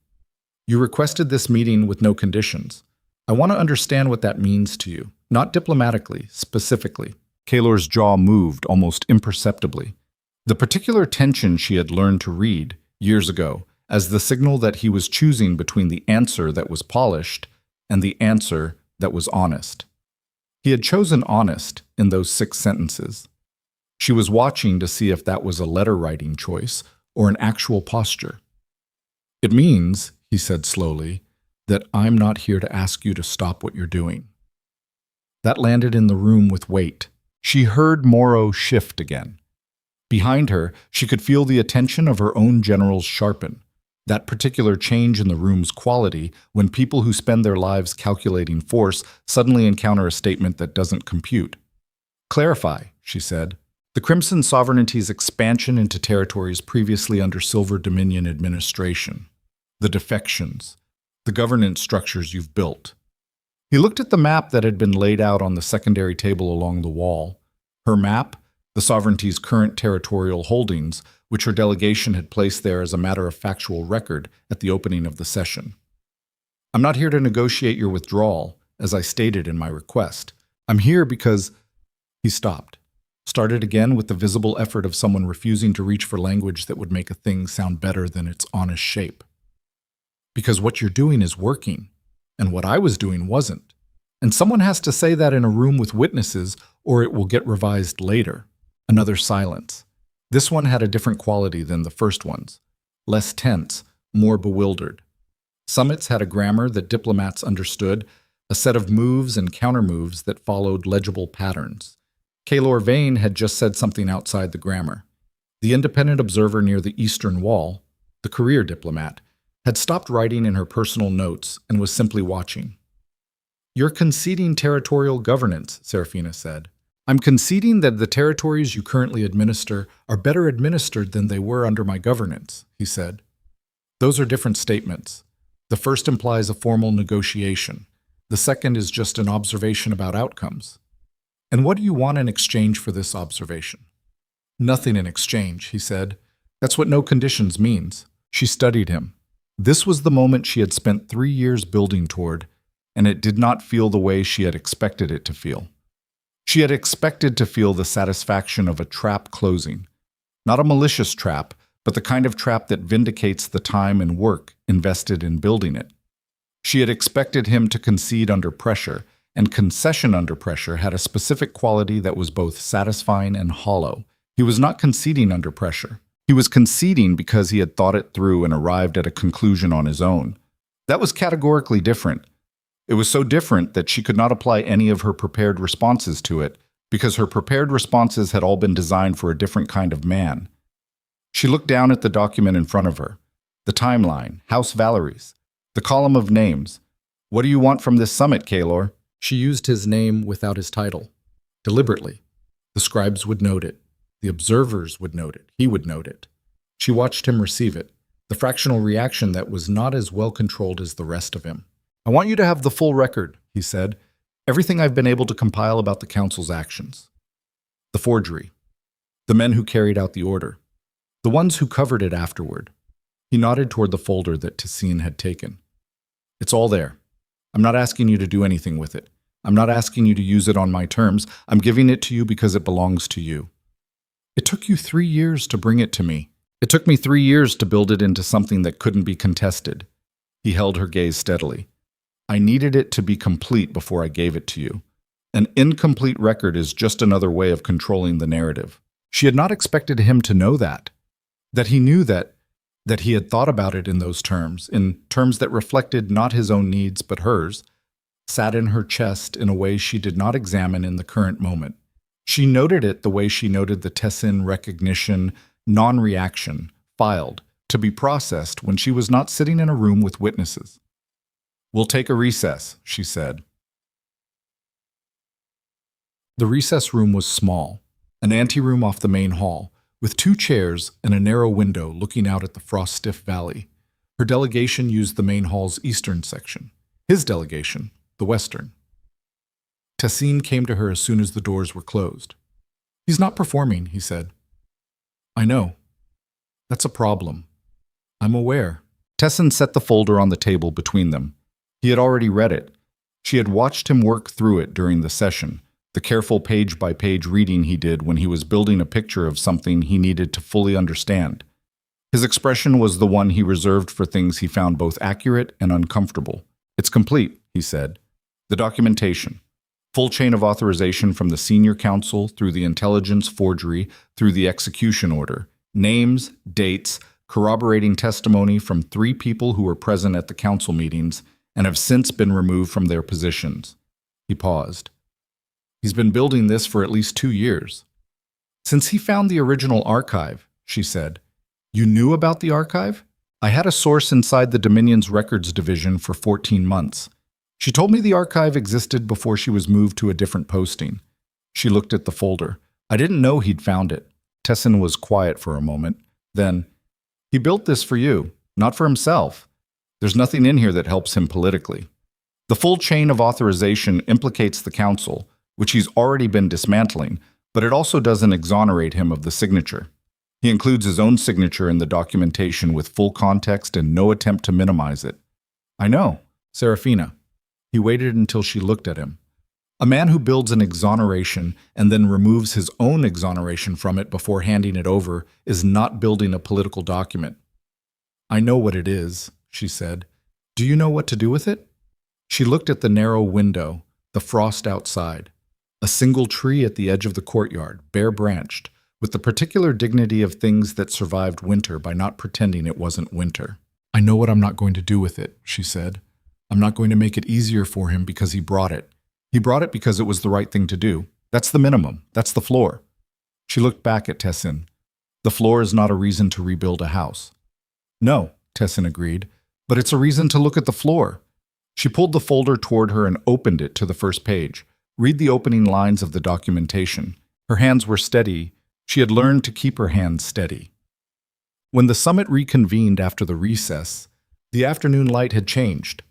You requested this meeting with no conditions. I want to understand what that means to you, not diplomatically, specifically. Kaylor's jaw moved almost imperceptibly. The particular tension she had learned to read, years ago, as the signal that he was choosing between the answer that was polished and the answer that was honest. He had chosen honest in those 6 sentences. She was watching to see if that was a letter-writing choice or an actual posture. It means, he said slowly, that I'm not here to ask you to stop what you're doing. That landed in the room with weight. She heard Morrow shift again. Behind her, she could feel the attention of her own generals sharpen, that particular change in the room's quality when people who spend their lives calculating force suddenly encounter a statement that doesn't compute. Clarify, she said. The Crimson Sovereignty's expansion into territories previously under Silver Dominion administration. The defections. The governance structures you've built. He looked at the map that had been laid out on the secondary table along the wall. Her map, the Sovereignty's current territorial holdings, which her delegation had placed there as a matter of factual record at the opening of the session. I'm not here to negotiate your withdrawal, as I stated in my request. I'm here because... He stopped, started again with the visible effort of someone refusing to reach for language that would make a thing sound better than its honest shape. Because what you're doing is working, and what I was doing wasn't. And someone has to say that in a room with witnesses, or it will get revised later. Another silence. This one had a different quality than the first ones. Less tense, more bewildered. Summits had a grammar that diplomats understood, a set of moves and countermoves that followed legible patterns. Kaylor Vane had just said something outside the grammar. The independent observer near the eastern wall, the career diplomat, had stopped writing in her personal notes and was simply watching. You're conceding territorial governance, Serafina said. I'm conceding that the territories you currently administer are better administered than they were under my governance, he said. Those are different statements. The first implies a formal negotiation. The second is just an observation about outcomes. And what do you want in exchange for this observation? Nothing in exchange, he said. That's what no conditions means. She studied him. This was the moment she had spent 3 years building toward, and it did not feel the way she had expected it to feel. She had expected to feel the satisfaction of a trap closing. Not a malicious trap, but the kind of trap that vindicates the time and work invested in building it. She had expected him to concede under pressure, and concession under pressure had a specific quality that was both satisfying and hollow. He was not conceding under pressure. He was conceding because he had thought it through and arrived at a conclusion on his own. That was categorically different. It was so different that she could not apply any of her prepared responses to it, because her prepared responses had all been designed for a different kind of man. She looked down at the document in front of her. The timeline, House Valerie's, the column of names. What do you want from this summit, Kaylor? She used his name without his title. Deliberately. The scribes would note it. The observers would note it. He would note it. She watched him receive it, the fractional reaction that was not as well controlled as the rest of him. I want you to have the full record, he said. Everything I've been able to compile about the council's actions. The forgery. The men who carried out the order. The ones who covered it afterward. He nodded toward the folder that Tessine had taken. It's all there. I'm not asking you to do anything with it. I'm not asking you to use it on my terms. I'm giving it to you because it belongs to you. It took you 3 years to bring it to me. It took me 3 years to build it into something that couldn't be contested. He held her gaze steadily. I needed it to be complete before I gave it to you. An incomplete record is just another way of controlling the narrative. She had not expected him to know that he knew that he had thought about it in those terms, in terms that reflected not his own needs but hers, sat in her chest in a way she did not examine in the current moment. She noted it the way she noted the Tessine recognition, non-reaction, filed, to be processed when she was not sitting in a room with witnesses. We'll take a recess, she said. The recess room was small, an anteroom off the main hall, with 2 chairs and a narrow window looking out at the frost-stiff valley. Her delegation used the main hall's eastern section. His delegation, the western. Tessine came to her as soon as the doors were closed. He's not performing, he said. I know. That's a problem. I'm aware. Tessine set the folder on the table between them. He had already read it. She had watched him work through it during the session, the careful page-by-page reading he did when he was building a picture of something he needed to fully understand. His expression was the one he reserved for things he found both accurate and uncomfortable. It's complete, he said. The documentation. Full chain of authorization from the senior counsel through the intelligence forgery through the execution order. Names, dates, corroborating testimony from 3 people who were present at the council meetings and have since been removed from their positions. He paused. He's been building this for at least 2 years. Since he found the original archive, she said. You knew about the archive? I had a source inside the Dominion's records division for 14 months. She told me the archive existed before she was moved to a different posting. She looked at the folder. I didn't know he'd found it. Tessine was quiet for a moment. Then, he built this for you, not for himself. There's nothing in here that helps him politically. The full chain of authorization implicates the council, which he's already been dismantling, but it also doesn't exonerate him of the signature. He includes his own signature in the documentation with full context and no attempt to minimize it. I know, Serafina. He waited until she looked at him. A man who builds an exoneration and then removes his own exoneration from it before handing it over is not building a political document. I know what it is, she said. Do you know what to do with it? She looked at the narrow window, the frost outside. A single tree at the edge of the courtyard, bare-branched, with the particular dignity of things that survived winter by not pretending it wasn't winter. I know what I'm not going to do with it, she said. I'm not going to make it easier for him because he brought it. He brought it because it was the right thing to do. That's the minimum. That's the floor. She looked back at Tessine. The floor is not a reason to rebuild a house. No, Tessine agreed, but it's a reason to look at the floor. She pulled the folder toward her and opened it to the first page, Read the opening lines of the documentation. Her hands were steady. She had learned to keep her hands steady. When the summit reconvened after the recess, the afternoon light had changed.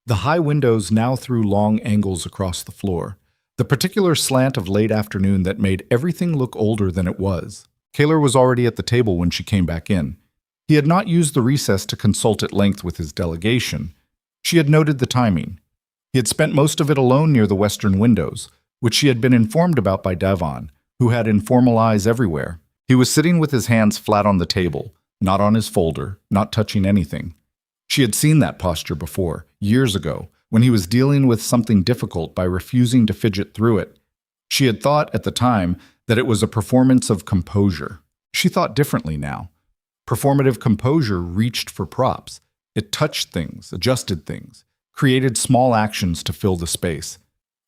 The high windows now threw long angles across the floor, the particular slant of late afternoon that made everything look older than it was. Kaler was already at the table when she came back in. He had not used the recess to consult at length with his delegation. She had noted the timing. He had spent most of it alone near the western windows, which she had been informed about by Davon, who had informal eyes everywhere. He was sitting with his hands flat on the table, not on his folder, not touching anything. She had seen that posture before, years ago, when he was dealing with something difficult by refusing to fidget through it. She had thought at the time that it was a performance of composure. She thought differently now. Performative composure reached for props. It touched things, adjusted things, created small actions to fill the space.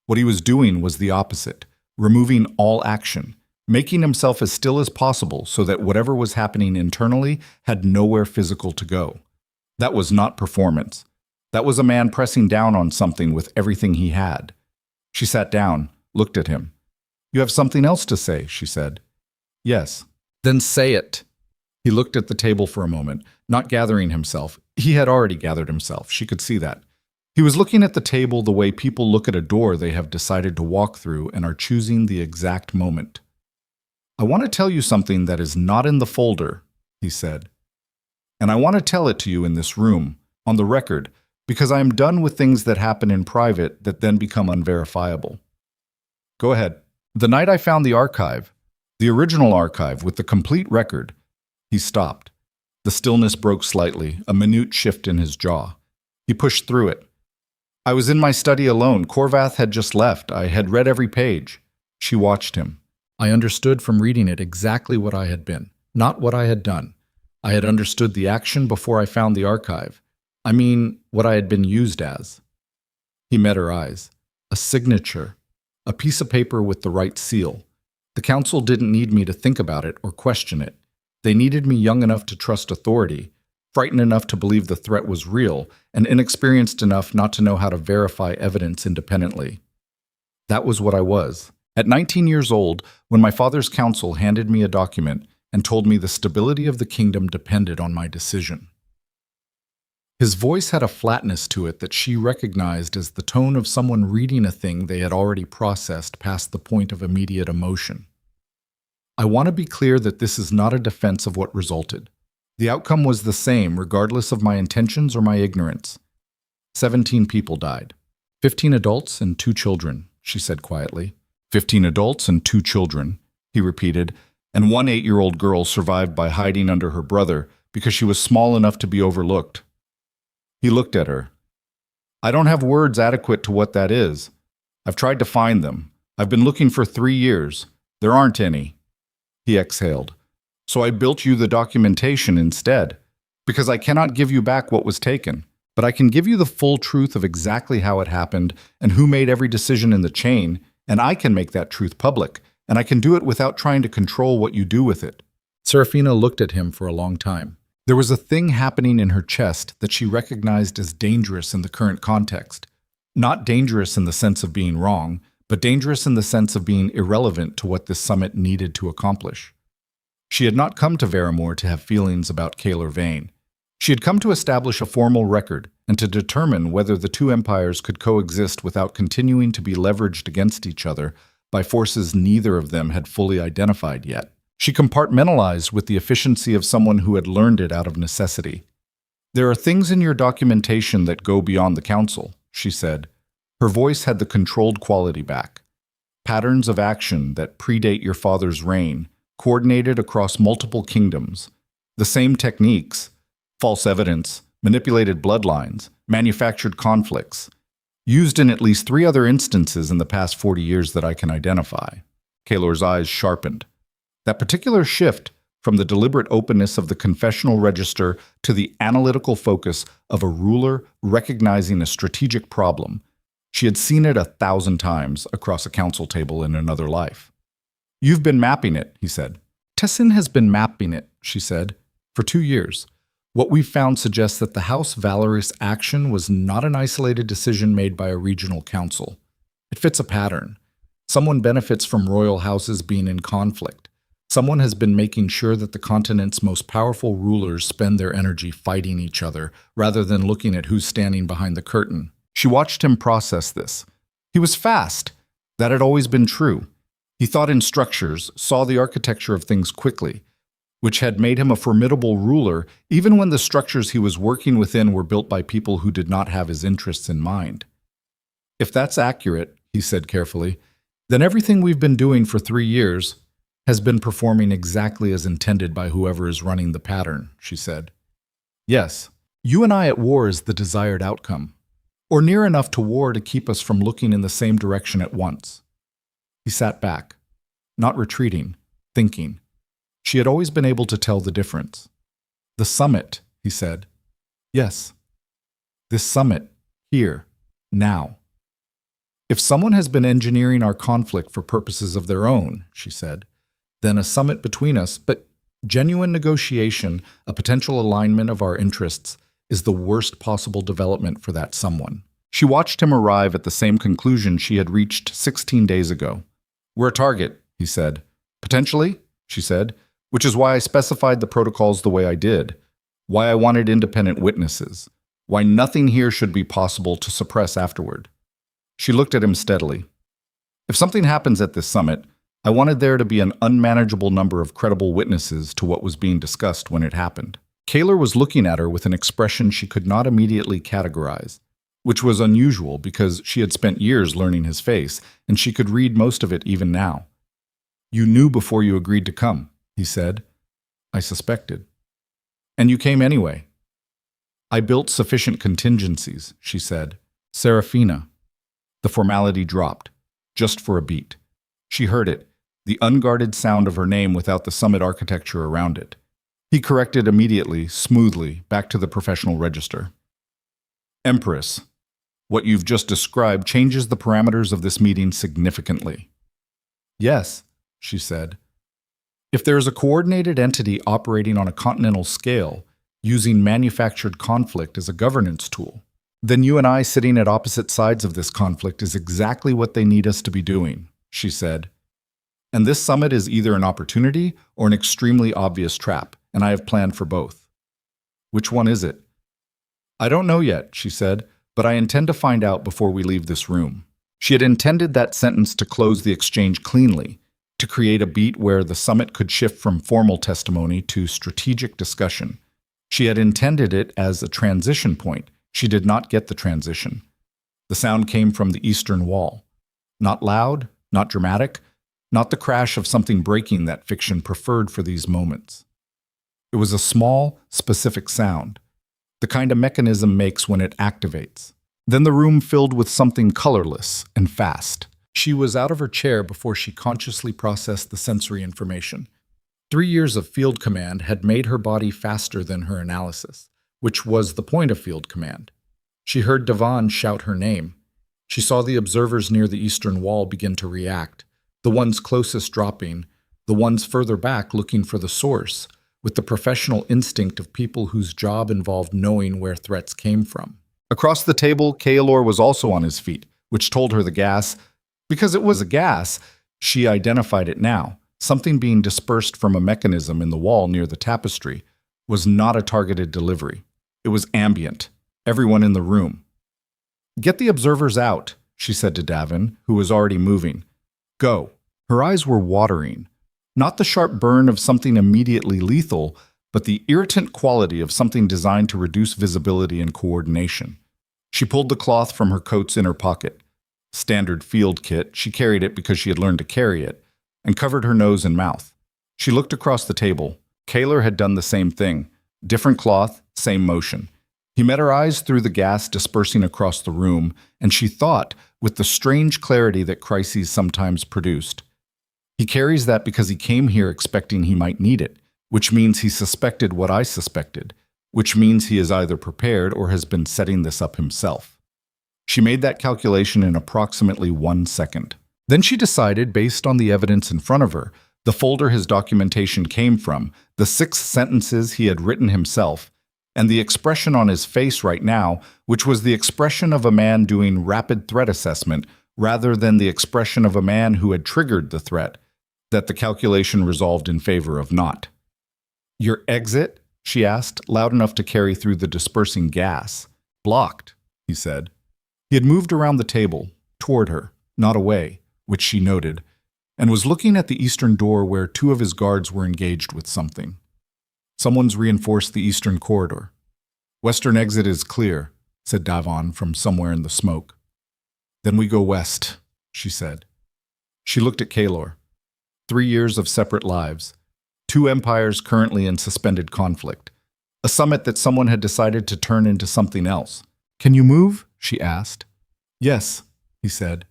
What he was doing was the opposite, removing all action, making himself as still as possible so that whatever was happening internally had nowhere physical to go. That was not performance. That was a man pressing down on something with everything he had. She sat down, looked at him. "You have something else to say," she said. "Yes." "Then say it." He looked at the table for a moment, not gathering himself. He had already gathered himself. She could see that. He was looking at the table the way people look at a door they have decided to walk through and are choosing the exact moment. "I want to tell you something that is not in the folder," he said. "And I want to tell it to you in this room, on the record, because I am done with things that happen in private that then become unverifiable." "Go ahead." "The night I found the archive, the original archive with the complete record," he stopped. The stillness broke slightly, a minute shift in his jaw. He pushed through it. "I was in my study alone. Korvath had just left. I had read every page." She watched him. "I understood from reading it exactly what I had been, not what I had done. I had understood the action before I found the archive. I mean, what I had been used as." He met her eyes. A signature. A piece of paper with the right seal. The council didn't need me to think about it or question it. They needed me young enough to trust authority, frightened enough to believe the threat was real, and inexperienced enough not to know how to verify evidence independently. That was what I was. At 19 years old, when my father's council handed me a document and told me the stability of the kingdom depended on my decision. His voice had a flatness to it that she recognized as the tone of someone reading a thing they had already processed past the point of immediate emotion. "I want to be clear that this is not a defense of what resulted. The outcome was the same regardless of my intentions or my ignorance. 17 people died. 15 adults and 2 children, she said quietly. 15 adults and 2 children, he repeated, and 1 8-year-old girl survived by hiding under her brother because she was small enough to be overlooked." He looked at her. "I don't have words adequate to what that is. I've tried to find them. I've been looking for 3 years. There aren't any." He exhaled. "So I built you the documentation instead, because I cannot give you back what was taken, but I can give you the full truth of exactly how it happened and who made every decision in the chain, and I can make that truth public, and I can do it without trying to control what you do with it." Serafina looked at him for a long time. There was a thing happening in her chest that she recognized as dangerous in the current context. Not dangerous in the sense of being wrong, but dangerous in the sense of being irrelevant to what this summit needed to accomplish. She had not come to Varamore to have feelings about Kaler Vane. She had come to establish a formal record and to determine whether the 2 empires could coexist without continuing to be leveraged against each other by forces neither of them had fully identified yet. She compartmentalized with the efficiency of someone who had learned it out of necessity. "There are things in your documentation that go beyond the council," she said. Her voice had the controlled quality back. "Patterns of action that predate your father's reign, coordinated across multiple kingdoms. The same techniques, false evidence, manipulated bloodlines, manufactured conflicts, used in at least 3 other instances in the past 40 years that I can identify." Kaler's eyes sharpened. That particular shift from the deliberate openness of the confessional register to the analytical focus of a ruler recognizing a strategic problem. She had seen it 1,000 times across a council table in another life. "You've been mapping it," he said. "Tessin has been mapping it," she said, "for 2 years. What we've found suggests that the House Valoris action was not an isolated decision made by a regional council. It fits a pattern. Someone benefits from royal houses being in conflict. Someone has been making sure that the continent's most powerful rulers spend their energy fighting each other rather than looking at who's standing behind the curtain. She watched him process this. He was fast. That had always been true. He thought in structures, saw the architecture of things quickly, which had made him a formidable ruler even when the structures he was working within were built by people who did not have his interests in mind. If that's accurate, he said carefully, then everything we've been doing for 3 years has been performing exactly as intended by whoever is running the pattern, she said. Yes, you and I at war is the desired outcome, or near enough to war to keep us from looking in the same direction at once. He sat back, not retreating, thinking. She had always been able to tell the difference. The summit, he said. Yes, this summit, here, now. If someone has been engineering our conflict for purposes of their own, she said, then a summit between us, but genuine negotiation, a potential alignment of our interests, is the worst possible development for that someone. She watched him arrive at the same conclusion she had reached 16 days ago. We're a target, he said. Potentially, she said, which is why I specified the protocols the way I did, why I wanted independent witnesses, why nothing here should be possible to suppress afterward. She looked at him steadily. If something happens at this summit, I wanted there to be an unmanageable number of credible witnesses to what was being discussed when it happened. Kaylor was looking at her with an expression she could not immediately categorize, which was unusual because she had spent years learning his face, and she could read most of it even now. You knew before you agreed to come, he said. I suspected. And you came anyway. I built sufficient contingencies, she said. Serafina. The formality dropped, just for a beat. She heard it, the unguarded sound of her name without the summit architecture around it. He corrected immediately, smoothly, back to the professional register. Empress, what you've just described changes the parameters of this meeting significantly. Yes, she said. If there is a coordinated entity operating on a continental scale, using manufactured conflict as a governance tool, then you and I sitting at opposite sides of this conflict is exactly what they need us to be doing, she said. And this summit is either an opportunity or an extremely obvious trap, and I have planned for both. Which one is it? I don't know yet, she said, but I intend to find out before we leave this room. She had intended that sentence to close the exchange cleanly, to create a beat where the summit could shift from formal testimony to strategic discussion. She had intended it as a transition point. She did not get the transition. The sound came from the eastern wall. Not loud, not dramatic, not the crash of something breaking that fiction preferred for these moments. It was a small, specific sound, the kind a mechanism makes when it activates. Then the room filled with something colorless and fast. She was out of her chair before she consciously processed the sensory information. 3 years of field command had made her body faster than her analysis, which was the point of field command. She heard Devon shout her name. She saw the observers near the eastern wall begin to react, the ones closest dropping, the ones further back looking for the source, with the professional instinct of people whose job involved knowing where threats came from. Across the table, Kaelor was also on his feet, which told her the gas, because it was a gas, she identified it now, something being dispersed from a mechanism in the wall near the tapestry, was not a targeted delivery. It was ambient, everyone in the room. Get the observers out, she said to Davin, who was already moving. Go. Her eyes were watering. Not the sharp burn of something immediately lethal, but the irritant quality of something designed to reduce visibility and coordination. She pulled the cloth from her coat's inner pocket. Standard field kit, she carried it because she had learned to carry it, and covered her nose and mouth. She looked across the table. Kaylor had done the same thing. Different cloth, same motion. He met her eyes through the gas dispersing across the room, and she thought, with the strange clarity that crises sometimes produced. He carries that because he came here expecting he might need it, which means he suspected what I suspected, which means he is either prepared or has been setting this up himself. She made that calculation in approximately 1 second. Then she decided, based on the evidence in front of her, the folder his documentation came from, the 6 sentences he had written himself, and the expression on his face right now, which was the expression of a man doing rapid threat assessment rather than the expression of a man who had triggered the threat, that the calculation resolved in favor of not. "Your exit?" she asked, loud enough to carry through the dispersing gas. "Blocked," he said. He had moved around the table, toward her, not away, which she noted, and was looking at the eastern door where two of his guards were engaged with something. "Someone's reinforced the eastern corridor. Western exit is clear," said Davon from somewhere in the smoke. "Then we go west," she said. She looked at Kaylor. 3 years of separate lives. 2 empires currently in suspended conflict. A summit that someone had decided to turn into something else. "Can you move?" she asked. "Yes," he said.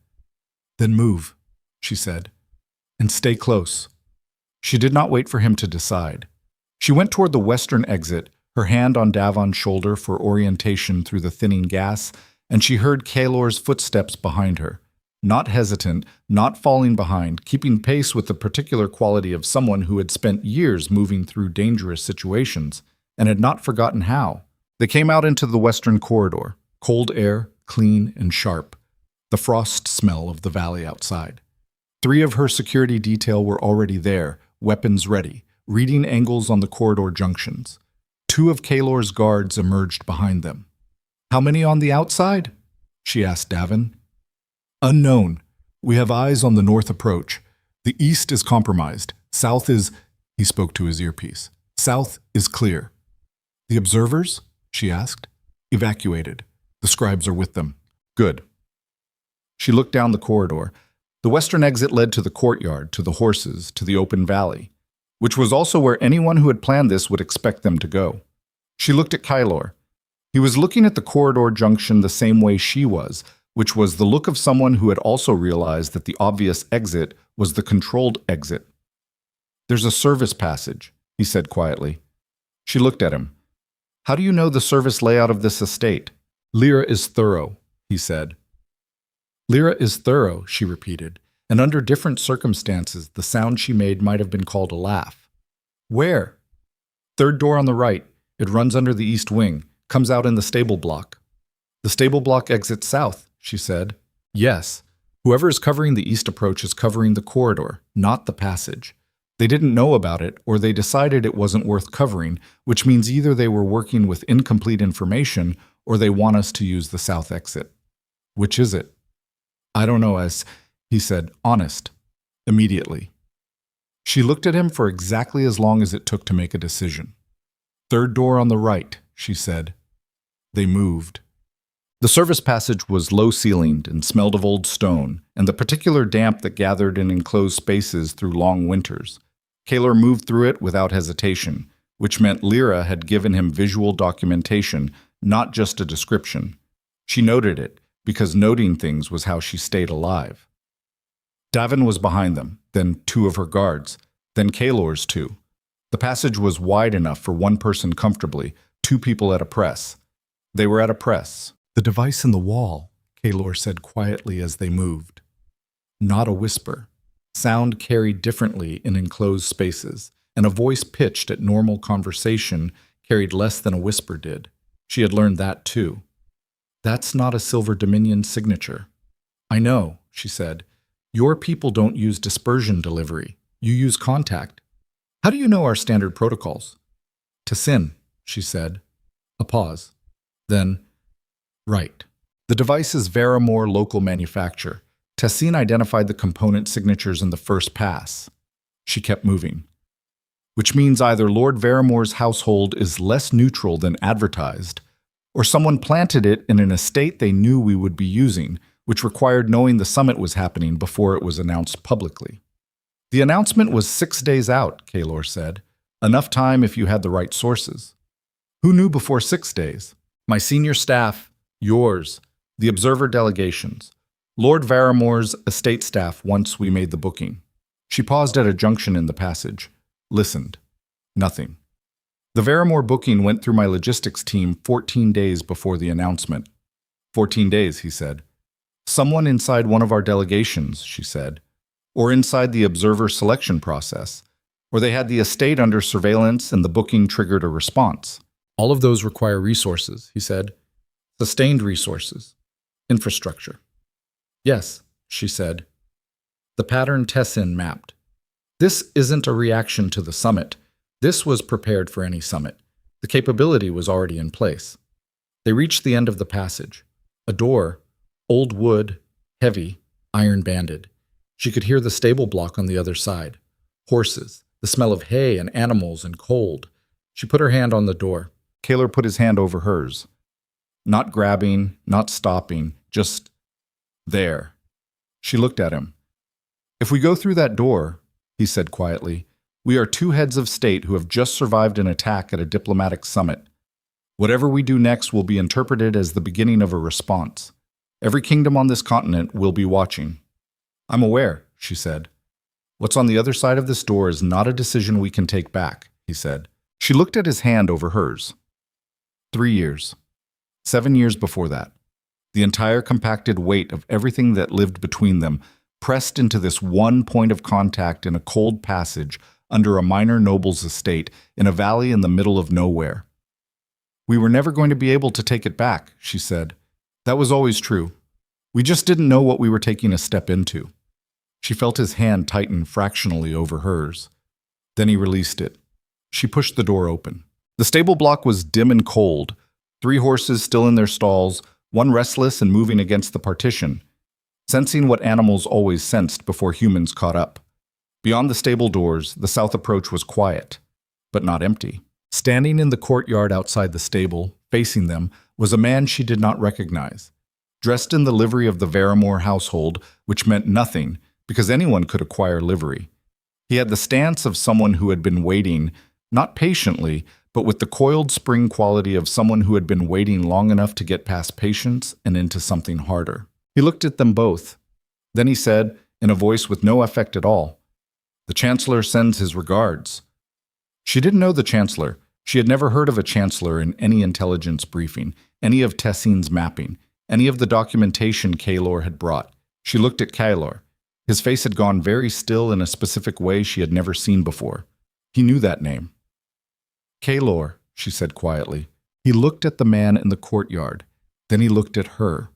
"Then move," she said. "And stay close." She did not wait for him to decide. She went toward the western exit, her hand on Davon's shoulder for orientation through the thinning gas, and she heard Kaylor's footsteps behind her. Not hesitant, not falling behind, keeping pace with the particular quality of someone who had spent years moving through dangerous situations and had not forgotten how. They came out into the western corridor, cold air, clean and sharp, the frost smell of the valley outside. 3 of her security detail were already there, weapons ready, reading angles on the corridor junctions. 2 of Kaylor's guards emerged behind them. "How many on the outside?" she asked Davon. "Unknown. We have eyes on the north approach. The east is compromised. South is—" He spoke to his earpiece. "South is clear." "The observers?" she asked. "Evacuated. The scribes are with them." "Good." She looked down the corridor. The western exit led to the courtyard, to the horses, to the open valley, which was also where anyone who had planned this would expect them to go. She looked at Kaylor. He was looking at the corridor junction the same way she was, which was the look of someone who had also realized that the obvious exit was the controlled exit. "There's a service passage," he said quietly. She looked at him. "How do you know the service layout of this estate?" "Lyra is thorough," he said. "Lyra is thorough," she repeated, and under different circumstances the sound she made might have been called a laugh. "Where?" "Third door on the right. It runs under the east wing, comes out in the stable block." "The stable block exits south," she said. "Yes. Whoever is covering the east approach is covering the corridor, not the passage. They didn't know about it, or they decided it wasn't worth covering, which means either they were working with incomplete information or they want us to use the south exit." "Which is it?" "I don't know," he said, honest, immediately. She looked at him for exactly as long as it took to make a decision. "Third door on the right," she said. They moved. The service passage was low-ceilinged and smelled of old stone, and the particular damp that gathered in enclosed spaces through long winters. Kaylor moved through it without hesitation, which meant Lyra had given him visual documentation, not just a description. She noted it, because noting things was how she stayed alive. Davon was behind them, then 2 of her guards, then Kaylor's 2. The passage was wide enough for 1 person comfortably, 2 people at a press. They were at a press. "The device in the wall," Kaylor said quietly as they moved. Not a whisper. Sound carried differently in enclosed spaces, and a voice pitched at normal conversation carried less than a whisper did. She had learned that too. "That's not a Silver Dominion signature." "I know," she said. "Your people don't use dispersion delivery. You use contact. How do you know our standard protocols?" "Tassin," she said. A pause. Then, "Right. The device is Veramore local manufacture. Tassin identified the component signatures in the first pass." She kept moving. "Which means either Lord Veramore's household is less neutral than advertised, or someone planted it in an estate they knew we would be using, which required knowing the summit was happening before it was announced publicly." "The announcement was 6 days out," Kaylor said. "Enough time if you had the right sources." "Who knew before 6 days?" "My senior staff, yours, the observer delegations, Lord Varamore's estate staff once we made the booking." She paused at a junction in the passage, listened. Nothing. "The Veramore booking went through my logistics team 14 days before the announcement." 14 days, he said. "Someone inside one of our delegations," she said, "or inside the observer selection process, or they had the estate under surveillance and the booking triggered a response." "All of those require resources," he said. "Sustained resources. Infrastructure." "Yes," she said. The pattern Tessin mapped. This isn't a reaction to the summit. This was prepared for any summit. The capability was already in place. They reached the end of the passage. A door, old wood, heavy, iron-banded. She could hear the stable block on the other side. Horses, the smell of hay and animals and cold. She put her hand on the door. Kaylor put his hand over hers. Not grabbing, not stopping, just there. She looked at him. If we go through that door, he said quietly, we are two heads of state who have just survived an attack at a diplomatic summit. Whatever we do next will be interpreted as the beginning of a response. Every kingdom on this continent will be watching. I'm aware, she said. What's on the other side of this door is not a decision we can take back, he said. She looked at his hand over hers. 3 years. 7 years before that. The entire compacted weight of everything that lived between them pressed into this one point of contact in a cold passage under a minor noble's estate in a valley in the middle of nowhere. We were never going to be able to take it back, she said. That was always true. We just didn't know what we were taking a step into. She felt his hand tighten fractionally over hers. Then he released it. She pushed the door open. The stable block was dim and cold, 3 horses still in their stalls, one restless and moving against the partition, sensing what animals always sensed before humans caught up. Beyond the stable doors, the south approach was quiet, but not empty. Standing in the courtyard outside the stable, facing them, was a man she did not recognize. Dressed in the livery of the Verramore household, which meant nothing, because anyone could acquire livery. He had the stance of someone who had been waiting, not patiently, but with the coiled spring quality of someone who had been waiting long enough to get past patience and into something harder. He looked at them both. Then he said, in a voice with no effect at all, "The Chancellor sends his regards." She didn't know the Chancellor. She had never heard of a Chancellor in any intelligence briefing, any of Tessin's mapping, any of the documentation Kaylor had brought. She looked at Kaylor. His face had gone very still in a specific way she had never seen before. He knew that name. Kaylor, she said quietly. He looked at the man in the courtyard. Then he looked at her.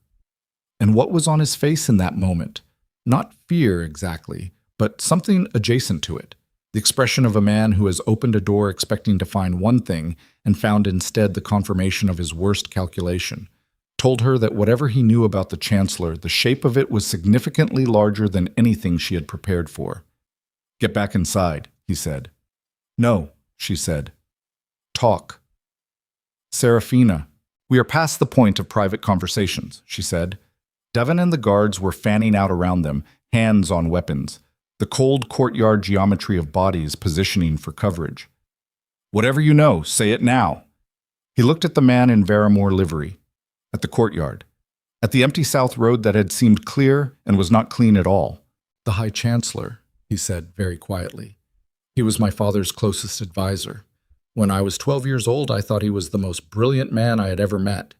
And what was on his face in that moment? Not fear exactly, but something adjacent to it. The expression of a man who has opened a door expecting to find one thing and found instead the confirmation of his worst calculation. Told her that whatever he knew about the Chancellor, the shape of it was significantly larger than anything she had prepared for. "Get back inside," he said. "No," she said. "Talk." "Serafina, we are past the point of private conversations," she said. Devon and the guards were fanning out around them, hands on weapons, the cold courtyard geometry of bodies positioning for coverage. "Whatever you know, say it now." He looked at the man in Verramore livery, at the courtyard, at the empty south road that had seemed clear and was not clean at all. "The High Chancellor," he said very quietly. "He was my father's closest advisor. When I was 12 years old, I thought he was the most brilliant man I had ever met."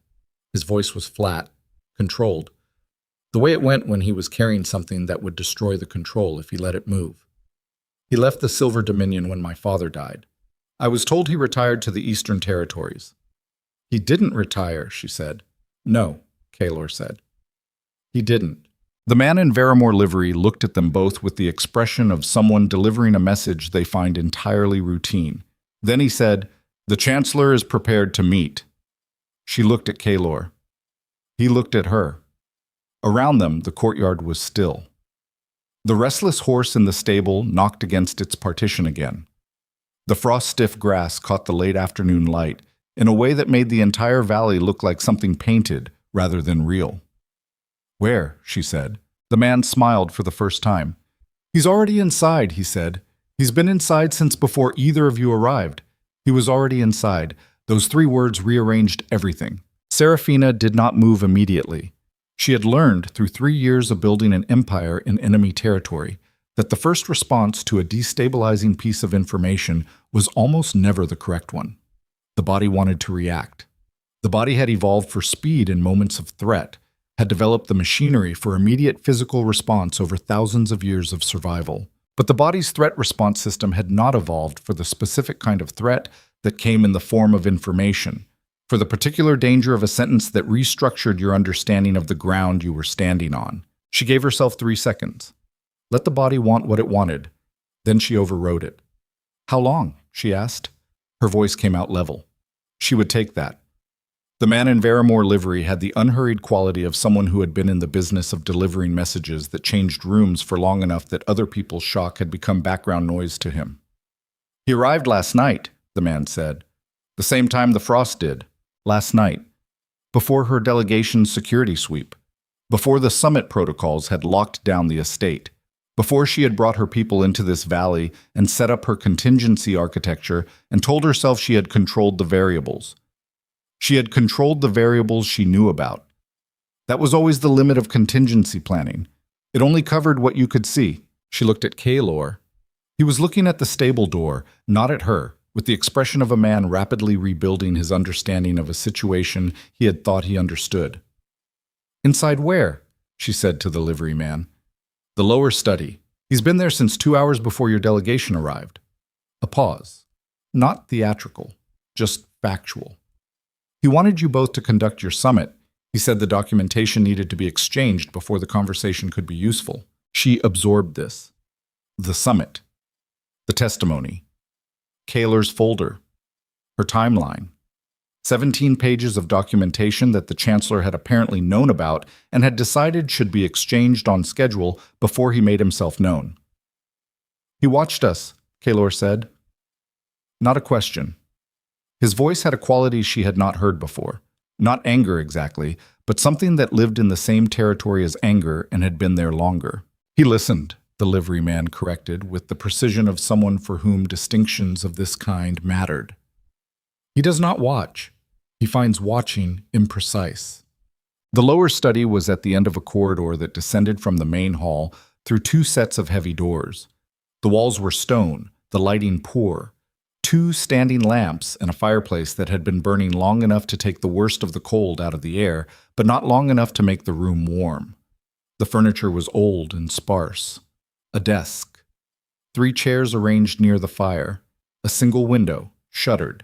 His voice was flat, controlled, the way it went when he was carrying something that would destroy the control if he let it move. "He left the Silver Dominion when my father died. I was told he retired to the Eastern Territories." "He didn't retire," she said. "No," Kaylor said. "He didn't." The man in Verramore livery looked at them both with the expression of someone delivering a message they find entirely routine. Then he said, "The Chancellor is prepared to meet." She looked at Kaylor. He looked at her. Around them, the courtyard was still. The restless horse in the stable knocked against its partition again. The frost-stiff grass caught the late afternoon light in a way that made the entire valley look like something painted rather than real. "Where?" she said. The man smiled for the first time. "He's already inside," he said. "He's been inside since before either of you arrived. He was already inside." Those 3 words rearranged everything. Serafina did not move immediately. She had learned through 3 years of building an empire in enemy territory that the first response to a destabilizing piece of information was almost never the correct one. The body wanted to react. The body had evolved for speed in moments of threat, had developed the machinery for immediate physical response over thousands of years of survival. But the body's threat response system had not evolved for the specific kind of threat that came in the form of information, for the particular danger of a sentence that restructured your understanding of the ground you were standing on. She gave herself 3 seconds. Let the body want what it wanted. Then she overrode it. How long? She asked. Her voice came out level. She would take that. The man in Verramore livery had the unhurried quality of someone who had been in the business of delivering messages that changed rooms for long enough that other people's shock had become background noise to him. He arrived last night, the man said. The same time the Frost did. Last night. Before her delegation's security sweep. Before the summit protocols had locked down the estate. Before she had brought her people into this valley and set up her contingency architecture and told herself she had controlled the variables. She had controlled the variables she knew about. That was always the limit of contingency planning. It only covered what you could see. She looked at Kaylor. He was looking at the stable door, not at her, with the expression of a man rapidly rebuilding his understanding of a situation he had thought he understood. Inside where? She said to the livery man. The lower study. He's been there since 2 hours before your delegation arrived. A pause. Not theatrical, just factual. He wanted you both to conduct your summit. He said the documentation needed to be exchanged before the conversation could be useful. She absorbed this. The summit. The testimony. Kaylor's folder. Her timeline. 17 pages of documentation that the Chancellor had apparently known about and had decided should be exchanged on schedule before he made himself known. He watched us, Kaylor said. Not a question. His voice had a quality she had not heard before. Not anger exactly, but something that lived in the same territory as anger and had been there longer. He listened, the liveryman corrected, with the precision of someone for whom distinctions of this kind mattered. He does not watch. He finds watching imprecise. The lower study was at the end of a corridor that descended from the main hall through 2 sets of heavy doors. The walls were stone, the lighting poor. 2 standing lamps and a fireplace that had been burning long enough to take the worst of the cold out of the air, but not long enough to make the room warm. The furniture was old and sparse. A desk. 3 chairs arranged near the fire. A single window, shuttered.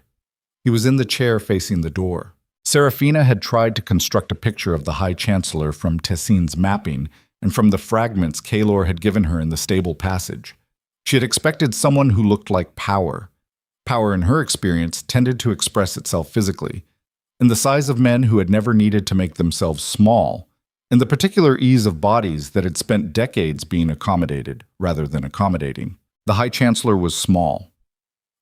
He was in the chair facing the door. Serafina had tried to construct a picture of the High Chancellor from Tessine's mapping and from the fragments Kaylor had given her in the stable passage. She had expected someone who looked like power. Power, in her experience, tended to express itself physically, in the size of men who had never needed to make themselves small, in the particular ease of bodies that had spent decades being accommodated rather than accommodating. The High Chancellor was small,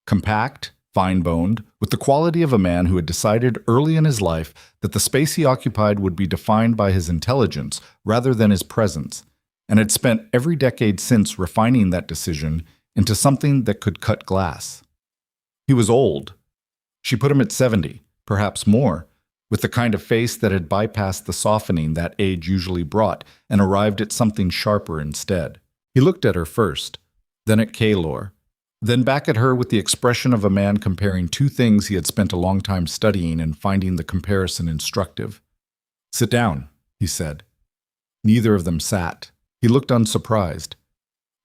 compact, fine-boned, with the quality of a man who had decided early in his life that the space he occupied would be defined by his intelligence rather than his presence, and had spent every decade since refining that decision into something that could cut glass. He was old. She put him at 70, perhaps more, with the kind of face that had bypassed the softening that age usually brought and arrived at something sharper instead. He looked at her first, then at Kaylor, then back at her with the expression of a man comparing 2 things he had spent a long time studying and finding the comparison instructive. Sit down, he said. Neither of them sat. He looked unsurprised.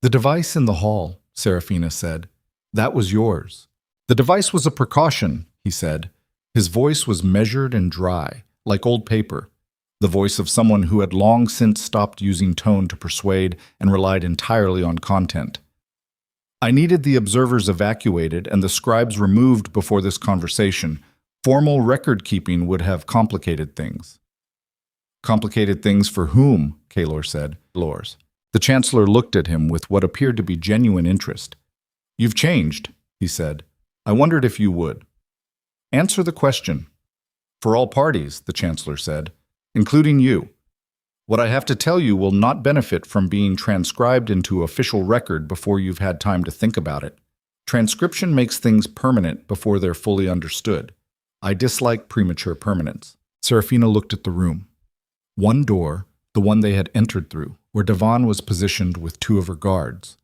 The device in the hall, Serafina said. That was yours. The device was a precaution, he said. His voice was measured and dry, like old paper, the voice of someone who had long since stopped using tone to persuade and relied entirely on content. I needed the observers evacuated and the scribes removed before this conversation. Formal record-keeping would have complicated things. Complicated things for whom? Kaylor said. Lors. The Chancellor looked at him with what appeared to be genuine interest. You've changed, he said. I wondered if you would. Answer the question. For all parties, the Chancellor said, including you. What I have to tell you will not benefit from being transcribed into official record before you've had time to think about it. Transcription makes things permanent before they're fully understood. I dislike premature permanence. Serafina looked at the room. One door, the one they had entered through, where Devon was positioned with 2 of her guards.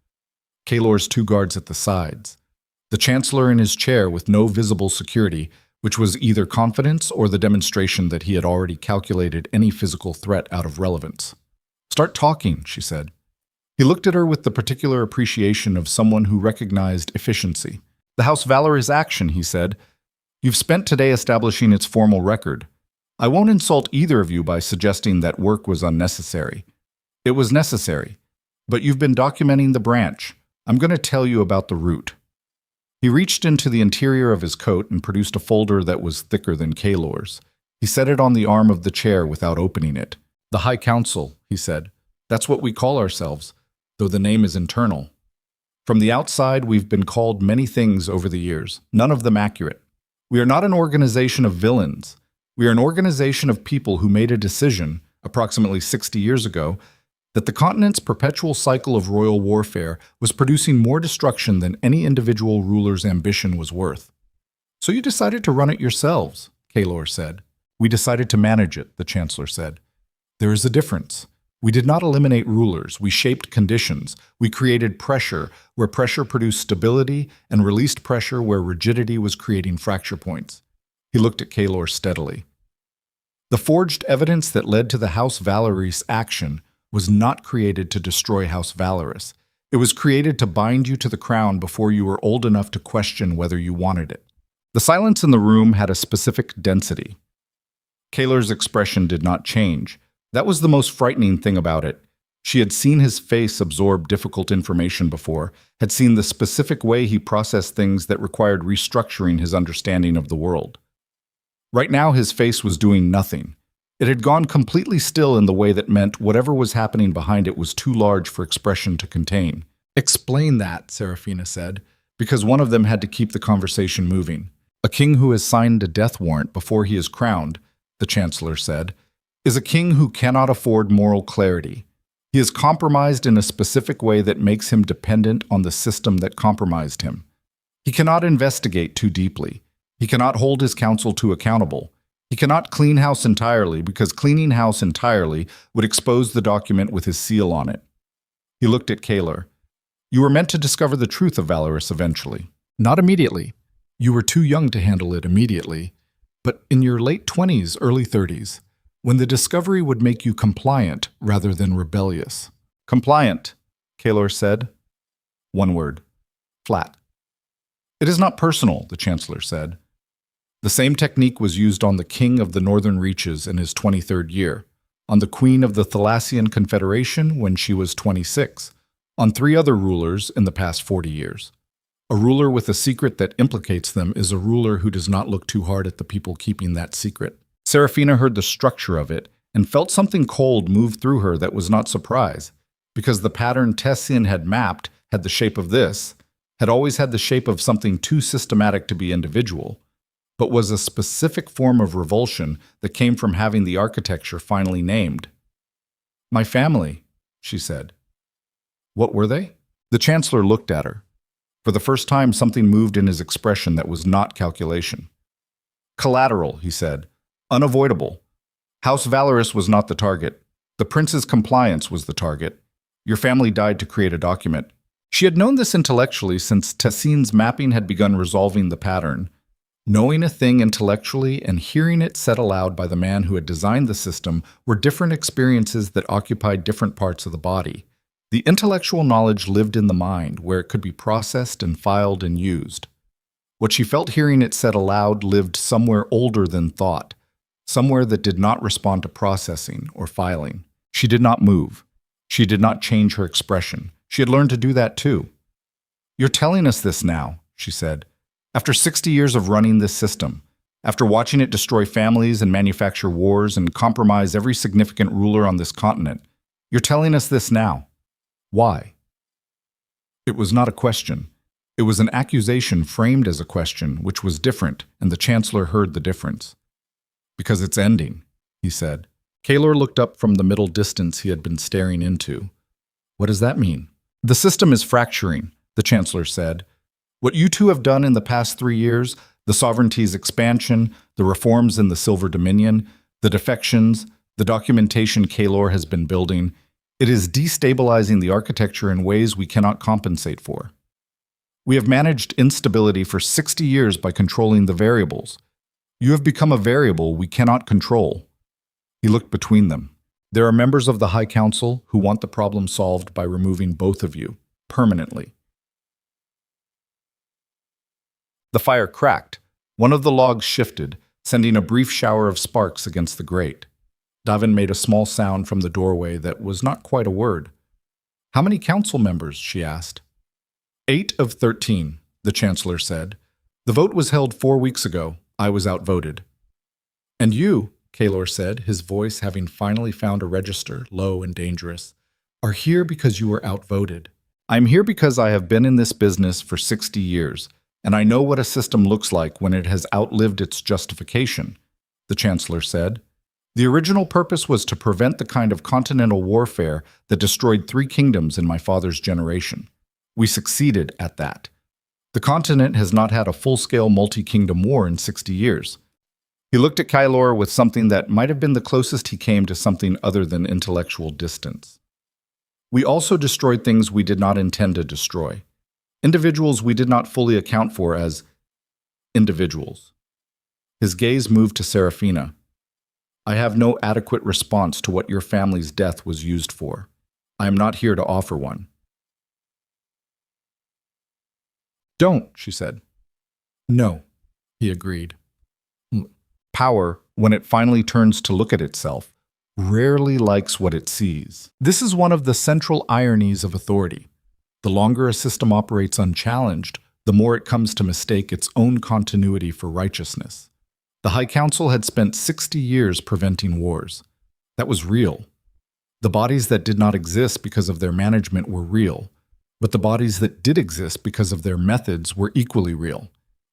Kaylor's 2 guards at the sides. The Chancellor in his chair with no visible security, which was either confidence or the demonstration that he had already calculated any physical threat out of relevance. Start talking, she said. He looked at her with the particular appreciation of someone who recognized efficiency. The House Valor's action, he said. You've spent today establishing its formal record. I won't insult either of you by suggesting that work was unnecessary. It was necessary. But you've been documenting the branch. I'm going to tell you about the root. He reached into the interior of his coat and produced a folder that was thicker than Kaylor's. He set it on the arm of the chair without opening it. The High Council, he said. That's what we call ourselves, though the name is internal. From the outside, we've been called many things over the years, none of them accurate. We are not an organization of villains. We are an organization of people who made a decision, approximately 60 years ago, that the continent's perpetual cycle of royal warfare was producing more destruction than any individual ruler's ambition was worth. So you decided to run it yourselves, Kaylor said. We decided to manage it, the Chancellor said. There is a difference. We did not eliminate rulers. We shaped conditions. We created pressure where pressure produced stability and released pressure where rigidity was creating fracture points. He looked at Kaylor steadily. The forged evidence that led to the House Valorous action was not created to destroy House Valorous. It was created to bind you to the crown before you were old enough to question whether you wanted it. The silence in the room had a specific density. Kaylor's expression did not change. That was the most frightening thing about it. She had seen his face absorb difficult information before, had seen the specific way he processed things that required restructuring his understanding of the world. Right now, his face was doing nothing. It had gone completely still in the way that meant whatever was happening behind it was too large for expression to contain. Explain that, Serafina said, because one of them had to keep the conversation moving. A king who has signed a death warrant before he is crowned, the Chancellor said, is a king who cannot afford moral clarity. He is compromised in a specific way that makes him dependent on the system that compromised him. He cannot investigate too deeply. He cannot hold his council too accountable. He cannot clean house entirely because cleaning house entirely would expose the document with his seal on it. He looked at Kaylor. You were meant to discover the truth of Valorous eventually. Not immediately. You were too young to handle it immediately. But in your late 20s, early 30s, when the discovery would make you compliant rather than rebellious. Compliant, Kaylor said. One word. Flat. It is not personal, the Chancellor said. The same technique was used on the King of the Northern Reaches in his 23rd year, on the Queen of the Thalassian Confederation when she was 26, on 3 other rulers in the past 40 years. A ruler with a secret that implicates them is a ruler who does not look too hard at the people keeping that secret. Serafina heard the structure of it and felt something cold move through her that was not surprise, because the pattern Tessin had mapped had the shape of this, had always had the shape of something too systematic to be individual, but was a specific form of revulsion that came from having the architecture finally named. My family, she said. What were they? The Chancellor looked at her. For the first time, something moved in his expression that was not calculation. Collateral, he said. Unavoidable. House Valorous was not the target. The prince's compliance was the target. Your family died to create a document. She had known this intellectually since Tessin's mapping had begun resolving the pattern. Knowing a thing intellectually and hearing it said aloud by the man who had designed the system were different experiences that occupied different parts of the body. The intellectual knowledge lived in the mind, where it could be processed and filed and used. What she felt hearing it said aloud lived somewhere older than thought, somewhere that did not respond to processing or filing. She did not move. She did not change her expression. She had learned to do that too. You're telling us this now, she said. After 60 years of running this system, after watching it destroy families and manufacture wars and compromise every significant ruler on this continent, you're telling us this now. Why? It was not a question. It was an accusation framed as a question, which was different, and the Chancellor heard the difference. Because it's ending, he said. Kaylor looked up from the middle distance he had been staring into. What does that mean? The system is fracturing, the Chancellor said. What you two have done in the past 3 years, the sovereignty's expansion, the reforms in the Silver Dominion, the defections, the documentation Kaylor has been building, it is destabilizing the architecture in ways we cannot compensate for. We have managed instability for 60 years by controlling the variables. You have become a variable we cannot control. He looked between them. There are members of the High Council who want the problem solved by removing both of you, permanently. The fire cracked. One of the logs shifted, sending a brief shower of sparks against the grate. Davin made a small sound from the doorway that was not quite a word. How many council members? She asked. 8 of 13, the Chancellor said. The vote was held 4 weeks ago. I was outvoted. And you, Kaylor said, his voice having finally found a register, low and dangerous, are here because you were outvoted. I'm here because I have been in this business for 60 years, and I know what a system looks like when it has outlived its justification, the Chancellor said. The original purpose was to prevent the kind of continental warfare that destroyed 3 kingdoms in my father's generation. We succeeded at that. The continent has not had a full-scale multi-kingdom war in 60 years. He looked at Kaylor with something that might have been the closest he came to something other than intellectual distance. We also destroyed things we did not intend to destroy. Individuals we did not fully account for as individuals. His gaze moved to Serafina. I have no adequate response to what your family's death was used for. I am not here to offer one. Don't, she said. No, he agreed. Power, when it finally turns to look at itself, rarely likes what it sees. This is one of the central ironies of authority. The longer a system operates unchallenged, the more it comes to mistake its own continuity for righteousness. The High Council had spent 60 years preventing wars. That was real. The bodies that did not exist because of their management were real, but the bodies that did exist because of their methods were equally real.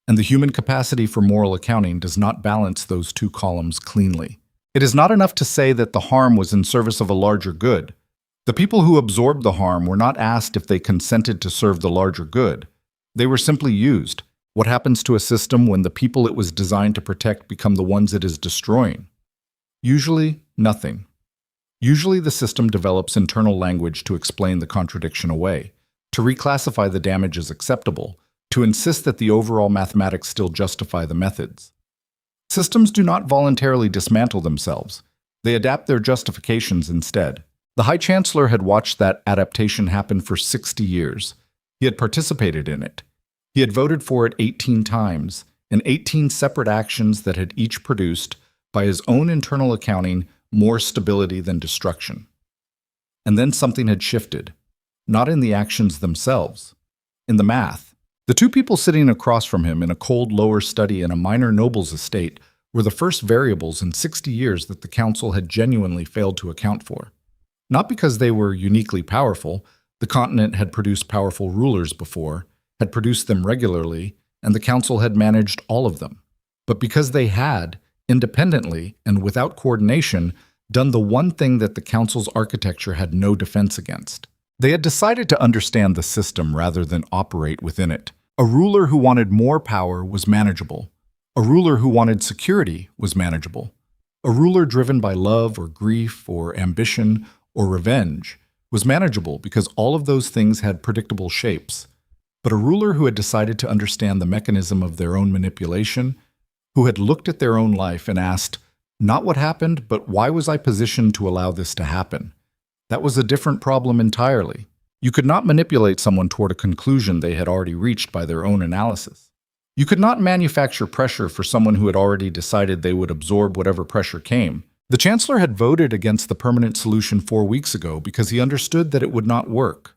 And the human capacity for moral accounting does not balance those 2 columns cleanly. It is not enough to say that the harm was in service of a larger good. The people who absorbed the harm were not asked if they consented to serve the larger good. They were simply used. What happens to a system when the people it was designed to protect become the ones it is destroying? Usually, nothing. Usually the system develops internal language to explain the contradiction away, to reclassify the damage as acceptable, to insist that the overall mathematics still justify the methods. Systems do not voluntarily dismantle themselves. They adapt their justifications instead. The High Chancellor had watched that adaptation happen for 60 years. He had participated in it. He had voted for it 18 times, in 18 separate actions that had each produced, by his own internal accounting, more stability than destruction. And then something had shifted, not in the actions themselves, in the math. The 2 people sitting across from him in a cold lower study in a minor noble's estate were the first variables in 60 years that the council had genuinely failed to account for. Not because they were uniquely powerful, the continent had produced powerful rulers before, had produced them regularly, and the council had managed all of them, but because they had, independently and without coordination, done the one thing that the council's architecture had no defense against. They had decided to understand the system rather than operate within it. A ruler who wanted more power was manageable. A ruler who wanted security was manageable. A ruler driven by love or grief or ambition or revenge was manageable because all of those things had predictable shapes. But a ruler who had decided to understand the mechanism of their own manipulation, who had looked at their own life and asked, not what happened, but why was I positioned to allow this to happen? That was a different problem entirely. You could not manipulate someone toward a conclusion they had already reached by their own analysis. You could not manufacture pressure for someone who had already decided they would absorb whatever pressure came. The Chancellor had voted against the permanent solution 4 weeks ago because he understood that it would not work.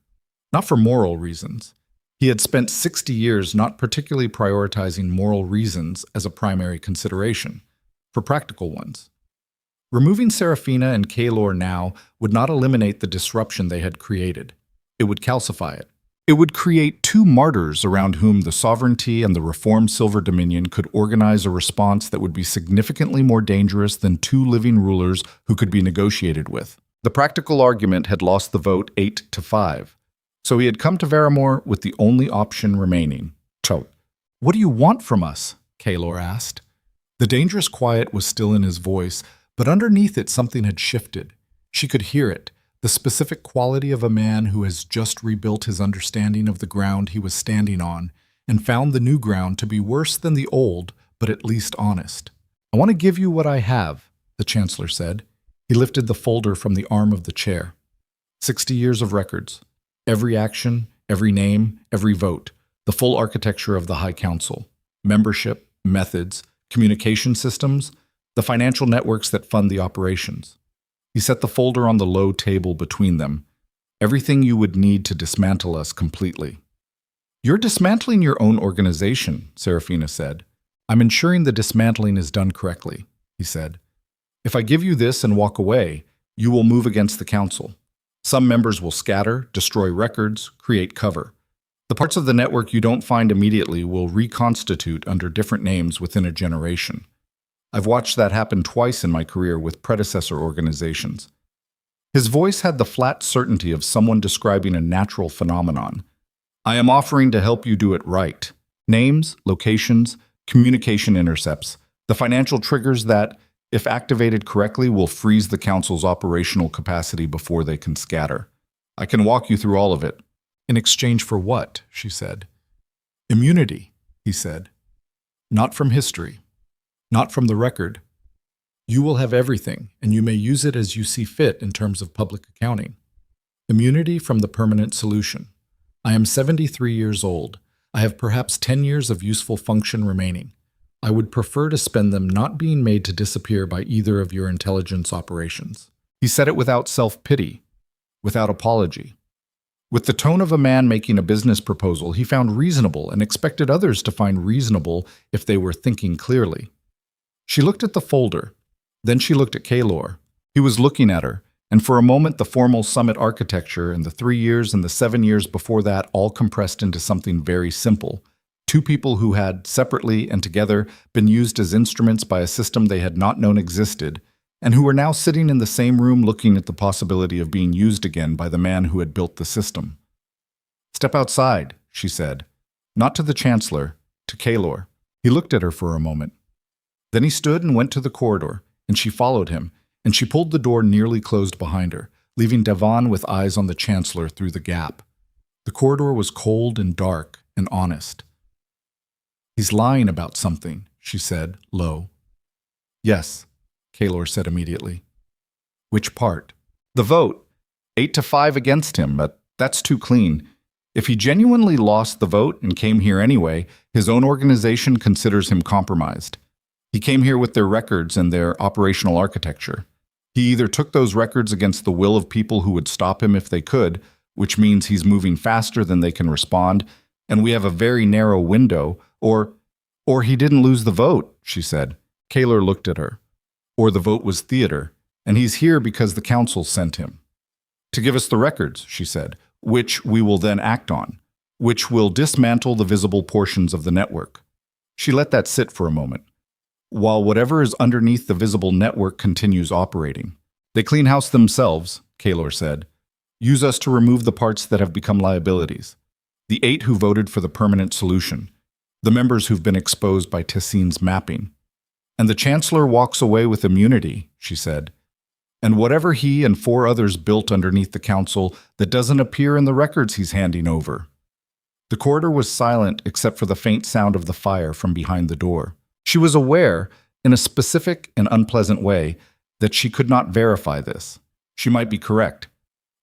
Not for moral reasons. He had spent 60 years not particularly prioritizing moral reasons as a primary consideration, for practical ones. Removing Serafina and Kaylor now would not eliminate the disruption they had created. It would calcify it. It would create 2 martyrs around whom the sovereignty and the reformed Silver Dominion could organize a response that would be significantly more dangerous than 2 living rulers who could be negotiated with. The practical argument had lost the vote 8-5. So he had come to Varamore with the only option remaining. So, what do you want from us? Kaylor asked. The dangerous quiet was still in his voice, but underneath it something had shifted. She could hear it, the specific quality of a man who has just rebuilt his understanding of the ground he was standing on and found the new ground to be worse than the old, but at least honest. I want to give you what I have, the Chancellor said. He lifted the folder from the arm of the chair. 60 years of records. Every action, every name, every vote, the full architecture of the High Council, membership, methods, communication systems, the financial networks that fund the operations. He set the folder on the low table between them. Everything you would need to dismantle us completely. You're dismantling your own organization, Serafina said. I'm ensuring the dismantling is done correctly, he said. If I give you this and walk away, you will move against the council. Some members will scatter, destroy records, create cover. The parts of the network you don't find immediately will reconstitute under different names within a generation. I've watched that happen twice in my career with predecessor organizations. His voice had the flat certainty of someone describing a natural phenomenon. I am offering to help you do it right. Names, locations, communication intercepts, the financial triggers that, if activated correctly, will freeze the council's operational capacity before they can scatter. I can walk you through all of it. In exchange for what? She said. Immunity, he said. Not from history. Not from the record. You will have everything, and you may use it as you see fit in terms of public accounting. Immunity from the permanent solution. I am 73 years old. I have perhaps 10 years of useful function remaining. I would prefer to spend them not being made to disappear by either of your intelligence operations. He said it without self-pity, without apology. With the tone of a man making a business proposal he found reasonable and expected others to find reasonable if they were thinking clearly. She looked at the folder. Then she looked at Kaylor. He was looking at her, and for a moment the formal summit architecture and the 3 years and the 7 years before that all compressed into something very simple. Two people who had, separately and together, been used as instruments by a system they had not known existed, and who were now sitting in the same room looking at the possibility of being used again by the man who had built the system. "Step outside," she said. Not to the Chancellor, to Kaylor. He looked at her for a moment. Then he stood and went to the corridor, and she followed him, and she pulled the door nearly closed behind her, leaving Devon with eyes on the Chancellor through the gap. The corridor was cold and dark and honest. "He's lying about something," she said, low. "Yes," Kaylor said immediately. "Which part?" "The vote. 8-5 against him, but that's too clean. If he genuinely lost the vote and came here anyway, his own organization considers him compromised. He came here with their records and their operational architecture. He either took those records against the will of people who would stop him if they could, which means he's moving faster than they can respond, and we have a very narrow window, or he didn't lose the vote," she said. Kaylor looked at her. "Or the vote was theater, and he's here because the council sent him. To give us the records," she said, "which we will then act on, which will dismantle the visible portions of the network." She let that sit for a moment. "While whatever is underneath the visible network continues operating. They clean house themselves," Kaylor said. "Use us to remove the parts that have become liabilities. The 8 who voted for the permanent solution. The members who've been exposed by Tessine's mapping. And the Chancellor walks away with immunity," she said. "And whatever he and 4 others built underneath the council that doesn't appear in the records he's handing over." The corridor was silent except for the faint sound of the fire from behind the door. She was aware, in a specific and unpleasant way, that she could not verify this. She might be correct.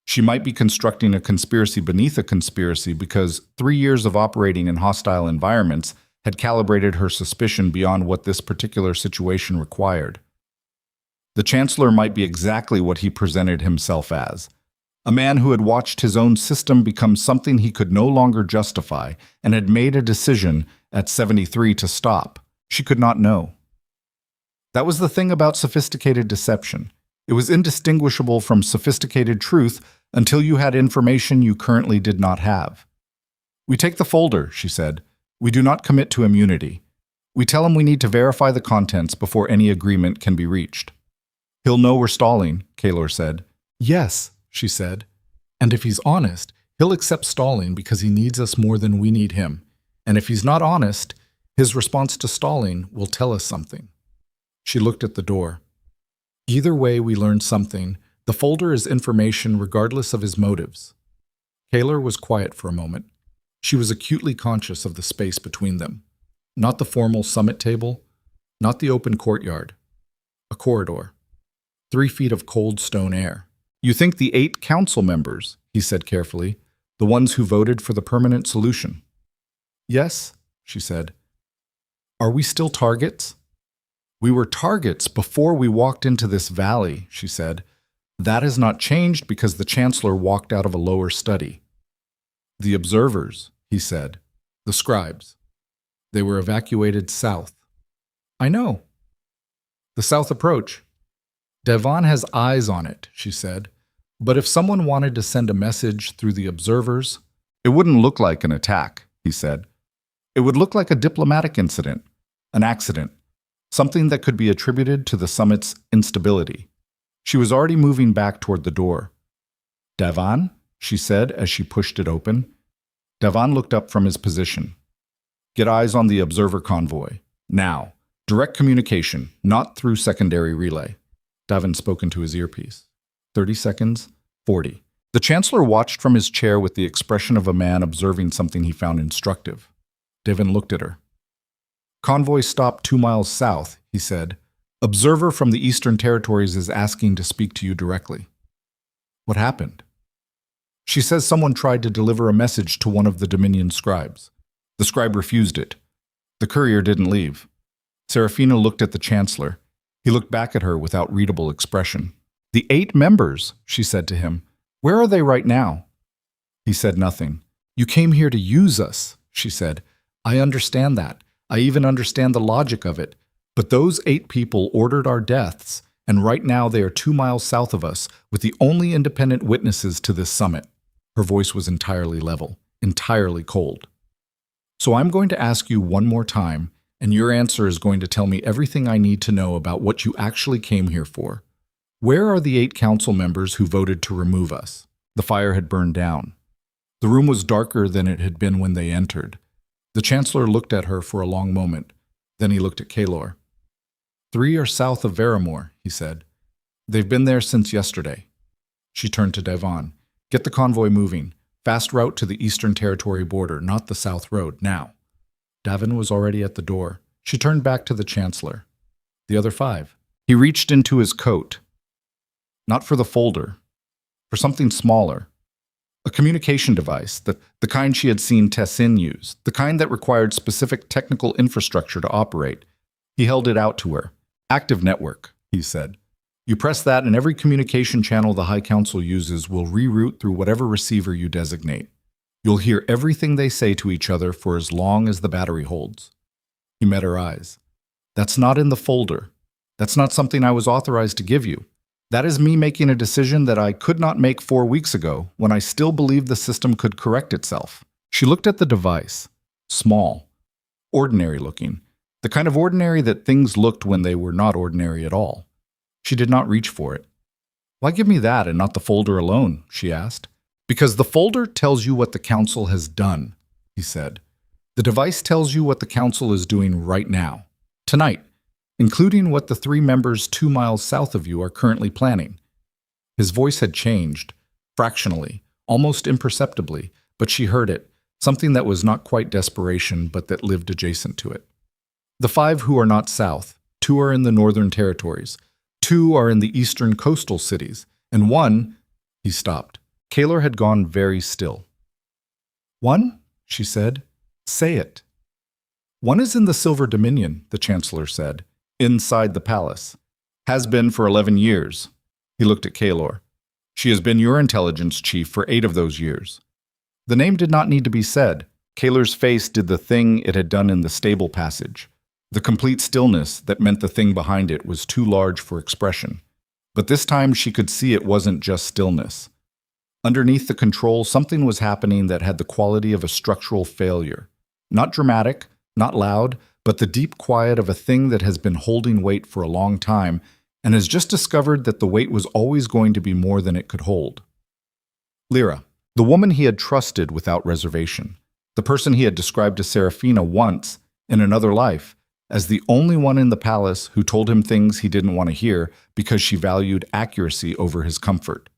She might be constructing a conspiracy beneath a conspiracy because 3 years of operating in hostile environments had calibrated her suspicion beyond what this particular situation required. The Chancellor might be exactly what he presented himself as. A man who had watched his own system become something he could no longer justify and had made a decision at 73 to stop. She could not know. That was the thing about sophisticated deception. It was indistinguishable from sophisticated truth until you had information you currently did not have. "We take the folder," she said. "We do not commit to immunity. We tell him we need to verify the contents before any agreement can be reached." "He'll know we're stalling," Kaylor said. "Yes," she said. "And if he's honest, he'll accept stalling because he needs us more than we need him. And if he's not honest, his response to stalling will tell us something." She looked at the door. "Either way, we learned something. The folder is information regardless of his motives." Kaylor was quiet for a moment. She was acutely conscious of the space between them. Not the formal summit table, not the open courtyard. A corridor. 3 feet of cold stone air. "You think the 8 council members," he said carefully, "the ones who voted for the permanent solution?" "Yes," she said. "Are we still targets?" "We were targets before we walked into this valley," she said. That has not changed because the Chancellor walked out of a lower study. The observers, he said. The scribes. They were evacuated south. I know. The south approach. Devon has eyes on it, she said. But if someone wanted to send a message through the observers, It wouldn't look like an attack, he said. It would look like a diplomatic incident, an accident, something that could be attributed to the summit's instability. She was already moving back toward the door. Devon, she said as she pushed it open. Devon looked up from his position. Get eyes on the observer convoy. Now. Direct communication, not through secondary relay. Devon spoke into his earpiece. 30 seconds, 40. The Chancellor watched from his chair with the expression of a man observing something he found instructive. Devon looked at her. Convoy stopped 2 miles south, he said. Observer from the Eastern Territories is asking to speak to you directly. What happened? She says someone tried to deliver a message to one of the Dominion scribes. The scribe refused it. The courier didn't leave. Serafina looked at the Chancellor. He looked back at her without readable expression. The 8 members, she said to him. Where are they right now? He said nothing. You came here to use us, she said. I understand that. I even understand the logic of it. But those 8 people ordered our deaths, and right now they are 2 miles south of us, with the only independent witnesses to this summit. Her voice was entirely level, entirely cold. So I'm going to ask you one more time, and your answer is going to tell me everything I need to know about what you actually came here for. Where are the 8 council members who voted to remove us? The fire had burned down. The room was darker than it had been when they entered. The Chancellor looked at her for a long moment. Then he looked at Kaylor. 3 are south of Varamore, he said. They've been there since yesterday. She turned to Devon. Get the convoy moving. Fast route to the Eastern Territory border, not the South Road, now. Devon was already at the door. She turned back to the Chancellor. The other 5. He reached into his coat. Not for the folder. For something smaller. A communication device, the kind she had seen Tessin use, the kind that required specific technical infrastructure to operate. He held it out to her. Active network, he said. You press that and every communication channel the High Council uses will reroute through whatever receiver you designate. You'll hear everything they say to each other for as long as the battery holds. He met her eyes. That's not in the folder. That's not something I was authorized to give you. That is me making a decision that I could not make 4 weeks ago when I still believed the system could correct itself. She looked at the device. Small. Ordinary looking. The kind of ordinary that things looked when they were not ordinary at all. She did not reach for it. Why give me that and not the folder alone? She asked. Because the folder tells you what the council has done, he said. The device tells you what the council is doing right now, tonight, including what the 3 members 2 miles south of you are currently planning. His voice had changed, fractionally, almost imperceptibly, but she heard it, something that was not quite desperation, but that lived adjacent to it. The 5 who are not south, 2 are in the Northern Territories, 2 are in the eastern coastal cities, and 1, he stopped. Kaylor had gone very still. 1, she said. Say it. 1 is in the Silver Dominion, the Chancellor said, inside the palace. Has been for 11 years. He looked at Kaylor. She has been your intelligence chief for 8 of those years. The name did not need to be said. Kaylor's face did the thing it had done in the stable passage. The complete stillness that meant the thing behind it was too large for expression. But this time she could see it wasn't just stillness. Underneath the control, something was happening that had the quality of a structural failure. Not dramatic, not loud, but the deep quiet of a thing that has been holding weight for a long time and has just discovered that the weight was always going to be more than it could hold. Lyra, the woman he had trusted without reservation, the person he had described to Serafina once, in another life, as the only one in the palace who told him things he didn't want to hear because she valued accuracy over his comfort.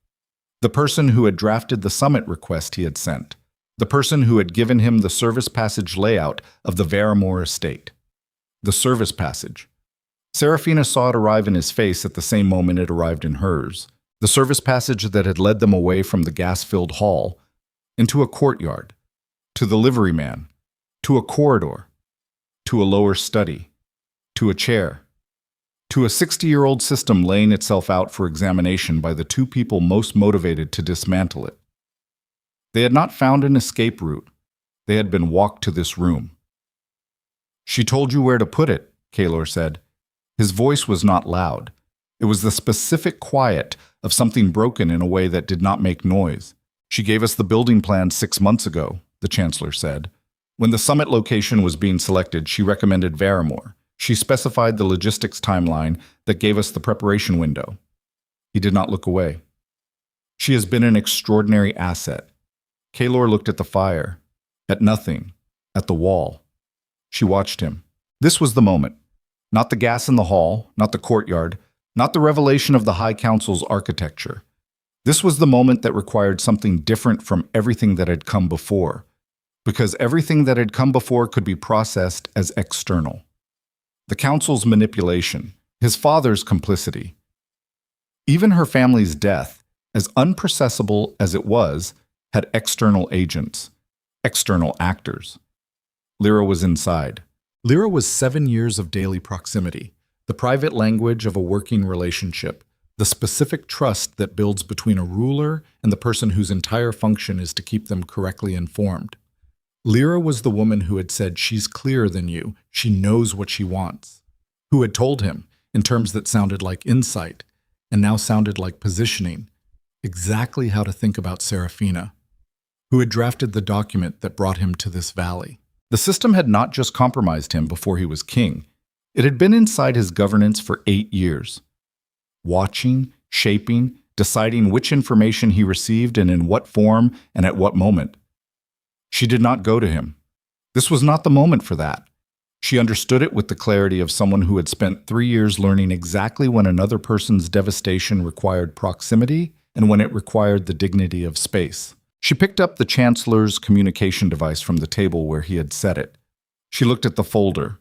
The person who had drafted the summit request he had sent. The person who had given him the service passage layout of the Varamore estate. The service passage. Serafina saw it arrive in his face at the same moment it arrived in hers. The service passage that had led them away from the gas-filled hall, into a courtyard, to the liveryman, to a corridor, to a lower study, to a chair, to a 60-year-old system laying itself out for examination by the two people most motivated to dismantle it. They had not found an escape route. They had been walked to this room. "She told you where to put it," Kaylor said. His voice was not loud. It was the specific quiet of something broken in a way that did not make noise. "She gave us the building plan 6 months ago," the Chancellor said. "When the summit location was being selected, she recommended Varamore. She specified the logistics timeline that gave us the preparation window." He did not look away. "She has been an extraordinary asset." Kaylor looked at the fire, at nothing, at the wall. She watched him. This was the moment. Not the gas in the hall, not the courtyard, not the revelation of the High Council's architecture. This was the moment that required something different from everything that had come before, because everything that had come before could be processed as external. The Council's manipulation, his father's complicity, even her family's death, as unprocessable as it was, had external agents, external actors. Lyra was inside. Lyra was 7 years of daily proximity, the private language of a working relationship, the specific trust that builds between a ruler and the person whose entire function is to keep them correctly informed. Lyra was the woman who had said, "She's clearer than you, she knows what she wants," who had told him, in terms that sounded like insight, and now sounded like positioning, exactly how to think about Serafina, who had drafted the document that brought him to this valley. The system had not just compromised him before he was king. It had been inside his governance for 8 years. Watching, shaping, deciding which information he received and in what form and at what moment. She did not go to him. This was not the moment for that. She understood it with the clarity of someone who had spent 3 years learning exactly when another person's devastation required proximity and when it required the dignity of space. She picked up the Chancellor's communication device from the table where he had set it. She looked at the folder.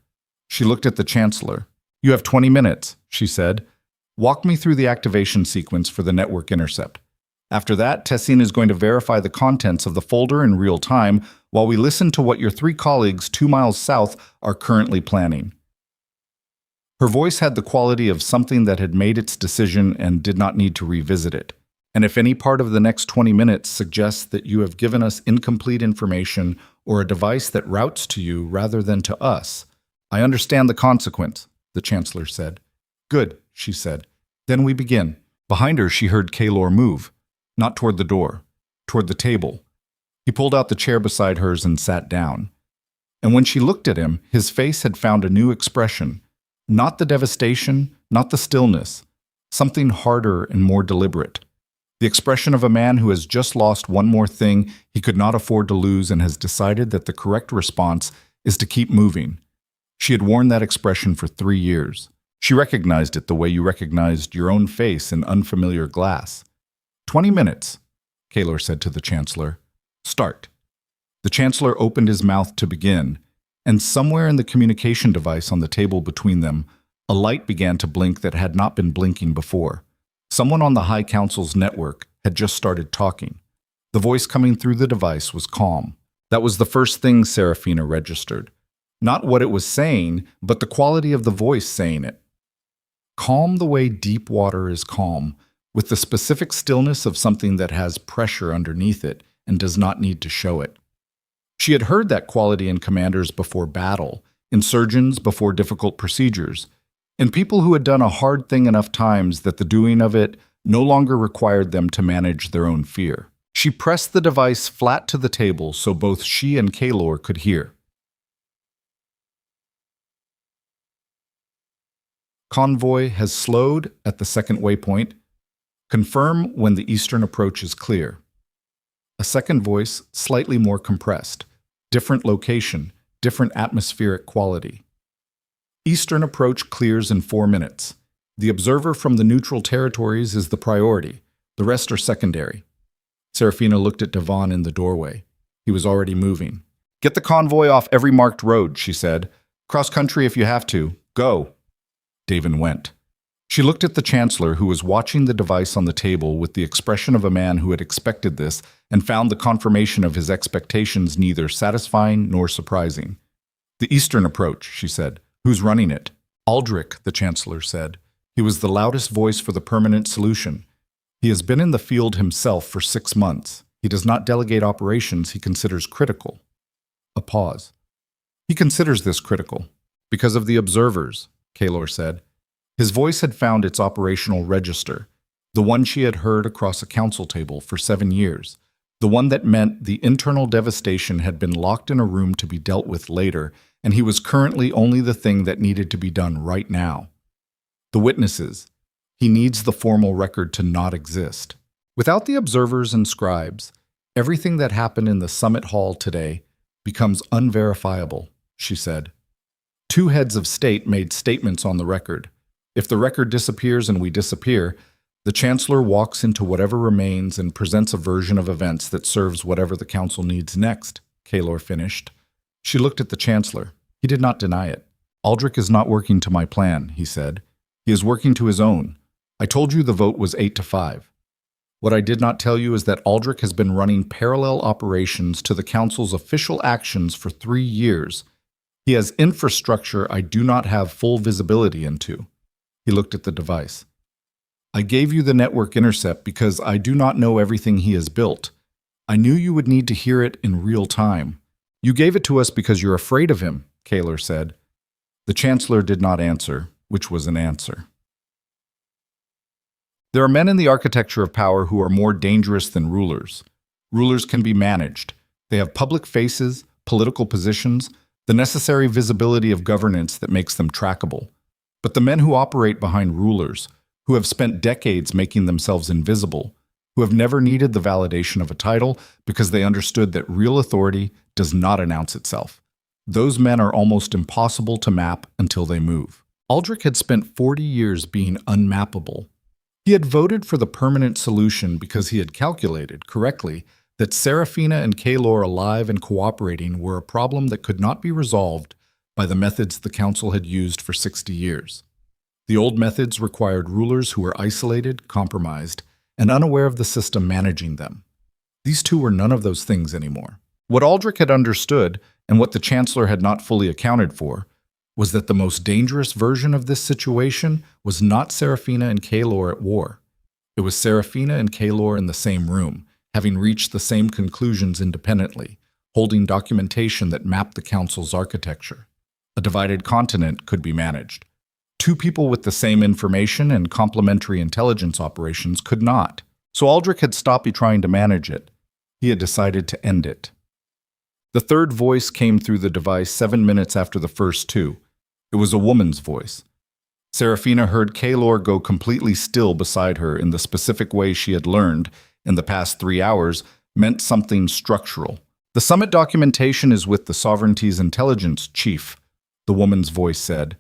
She looked at the Chancellor. "You have 20 minutes, she said. "Walk me through the activation sequence for the network intercept. After that, Tessin is going to verify the contents of the folder in real time while we listen to what your 3 colleagues 2 miles south are currently planning." Her voice had the quality of something that had made its decision and did not need to revisit it. "And if any part of the next 20 minutes suggests that you have given us incomplete information or a device that routes to you rather than to us, I understand the consequence," the Chancellor said. "Good," she said. "Then we begin." Behind her, she heard Kaylor move, not toward the door, toward the table. He pulled out the chair beside hers and sat down. And when she looked at him, his face had found a new expression. Not the devastation, not the stillness. Something harder and more deliberate. The expression of a man who has just lost one more thing he could not afford to lose and has decided that the correct response is to keep moving. She had worn that expression for 3 years. She recognized it the way you recognized your own face in unfamiliar glass. 20 minutes, Kaylor said to the Chancellor. "Start." The Chancellor opened his mouth to begin, and somewhere in the communication device on the table between them, a light began to blink that had not been blinking before. Someone on the High Council's network had just started talking. The voice coming through the device was calm. That was the first thing Serafina registered. Not what it was saying, but the quality of the voice saying it. Calm the way deep water is calm, with the specific stillness of something that has pressure underneath it and does not need to show it. She had heard that quality in commanders before battle, in surgeons before difficult procedures, in people who had done a hard thing enough times that the doing of it no longer required them to manage their own fear. She pressed the device flat to the table so both she and Kaylor could hear. Convoy has slowed at the second waypoint. Confirm when the eastern approach is clear. A second voice, slightly more compressed. Different location, different atmospheric quality. Eastern approach clears in 4 minutes. The observer from the neutral territories is the priority. The rest are secondary. Serafina looked at Devon in the doorway. He was already moving. "Get the convoy off every marked road," she said. "Cross country if you have to. Go." Davin went. She looked at the Chancellor, who was watching the device on the table with the expression of a man who had expected this and found the confirmation of his expectations neither satisfying nor surprising. "The eastern approach," she said. "Who's running it?" "Aldrich," the Chancellor said. He was the loudest voice for the permanent solution. He has been in the field himself for 6 months. He does not delegate operations he considers critical. A pause. He considers this critical. Because of the observers, Kaylor said. His voice had found its operational register, the one she had heard across a council table for 7 years, the one that meant the internal devastation had been locked in a room to be dealt with later, and he was currently only the thing that needed to be done right now. The witnesses. He needs the formal record to not exist. Without the observers and scribes, everything that happened in the summit hall today becomes unverifiable, she said. 2 heads of state made statements on the record. If the record disappears and we disappear, the Chancellor walks into whatever remains and presents a version of events that serves whatever the Council needs next, Kaylor finished. She looked at the Chancellor. He did not deny it. Aldrich is not working to my plan, he said. He is working to his own. I told you the vote was 8-5. What I did not tell you is that Aldrich has been running parallel operations to the Council's official actions for 3 years. He has infrastructure I do not have full visibility into. He looked at the device. I gave you the network intercept because I do not know everything he has built. I knew you would need to hear it in real time. You gave it to us because you're afraid of him, Kaylor said. The Chancellor did not answer, which was an answer. There are men in the architecture of power who are more dangerous than rulers. Rulers can be managed. They have public faces, political positions, the necessary visibility of governance that makes them trackable. But the men who operate behind rulers, who have spent decades making themselves invisible, who have never needed the validation of a title because they understood that real authority does not announce itself. Those men are almost impossible to map until they move. Aldrich had spent 40 years being unmappable. He had voted for the permanent solution because he had calculated, correctly, that Serafina and Kaylor alive and cooperating were a problem that could not be resolved by the methods the Council had used for 60 years. The old methods required rulers who were isolated, compromised, and unaware of the system managing them. These two were none of those things anymore. What Aldrich had understood, and what the Chancellor had not fully accounted for, was that the most dangerous version of this situation was not Serafina and Kaylor at war. It was Serafina and Kaylor in the same room, having reached the same conclusions independently, holding documentation that mapped the Council's architecture. A divided continent could be managed. 2 people with the same information and complementary intelligence operations could not. So Aldrich had stopped trying to manage it. He had decided to end it. The third voice came through the device 7 minutes after the first 2. It was a woman's voice. Serafina heard Kaylor go completely still beside her in the specific way she had learned in the past 3 hours meant something structural. The summit documentation is with the Sovereignty's intelligence chief, the woman's voice said.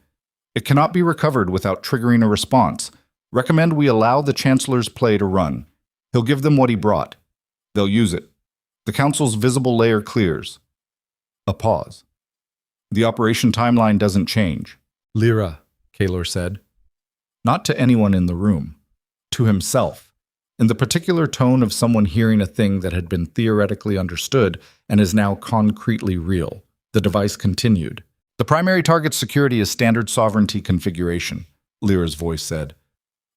It cannot be recovered without triggering a response. Recommend we allow the Chancellor's play to run. He'll give them what he brought. They'll use it. The Council's visible layer clears. A pause. The operation timeline doesn't change. Lyra, Kaylor said. Not to anyone in the room. To himself. In the particular tone of someone hearing a thing that had been theoretically understood and is now concretely real. The device continued. The primary target security is standard sovereignty configuration, Lyra's voice said.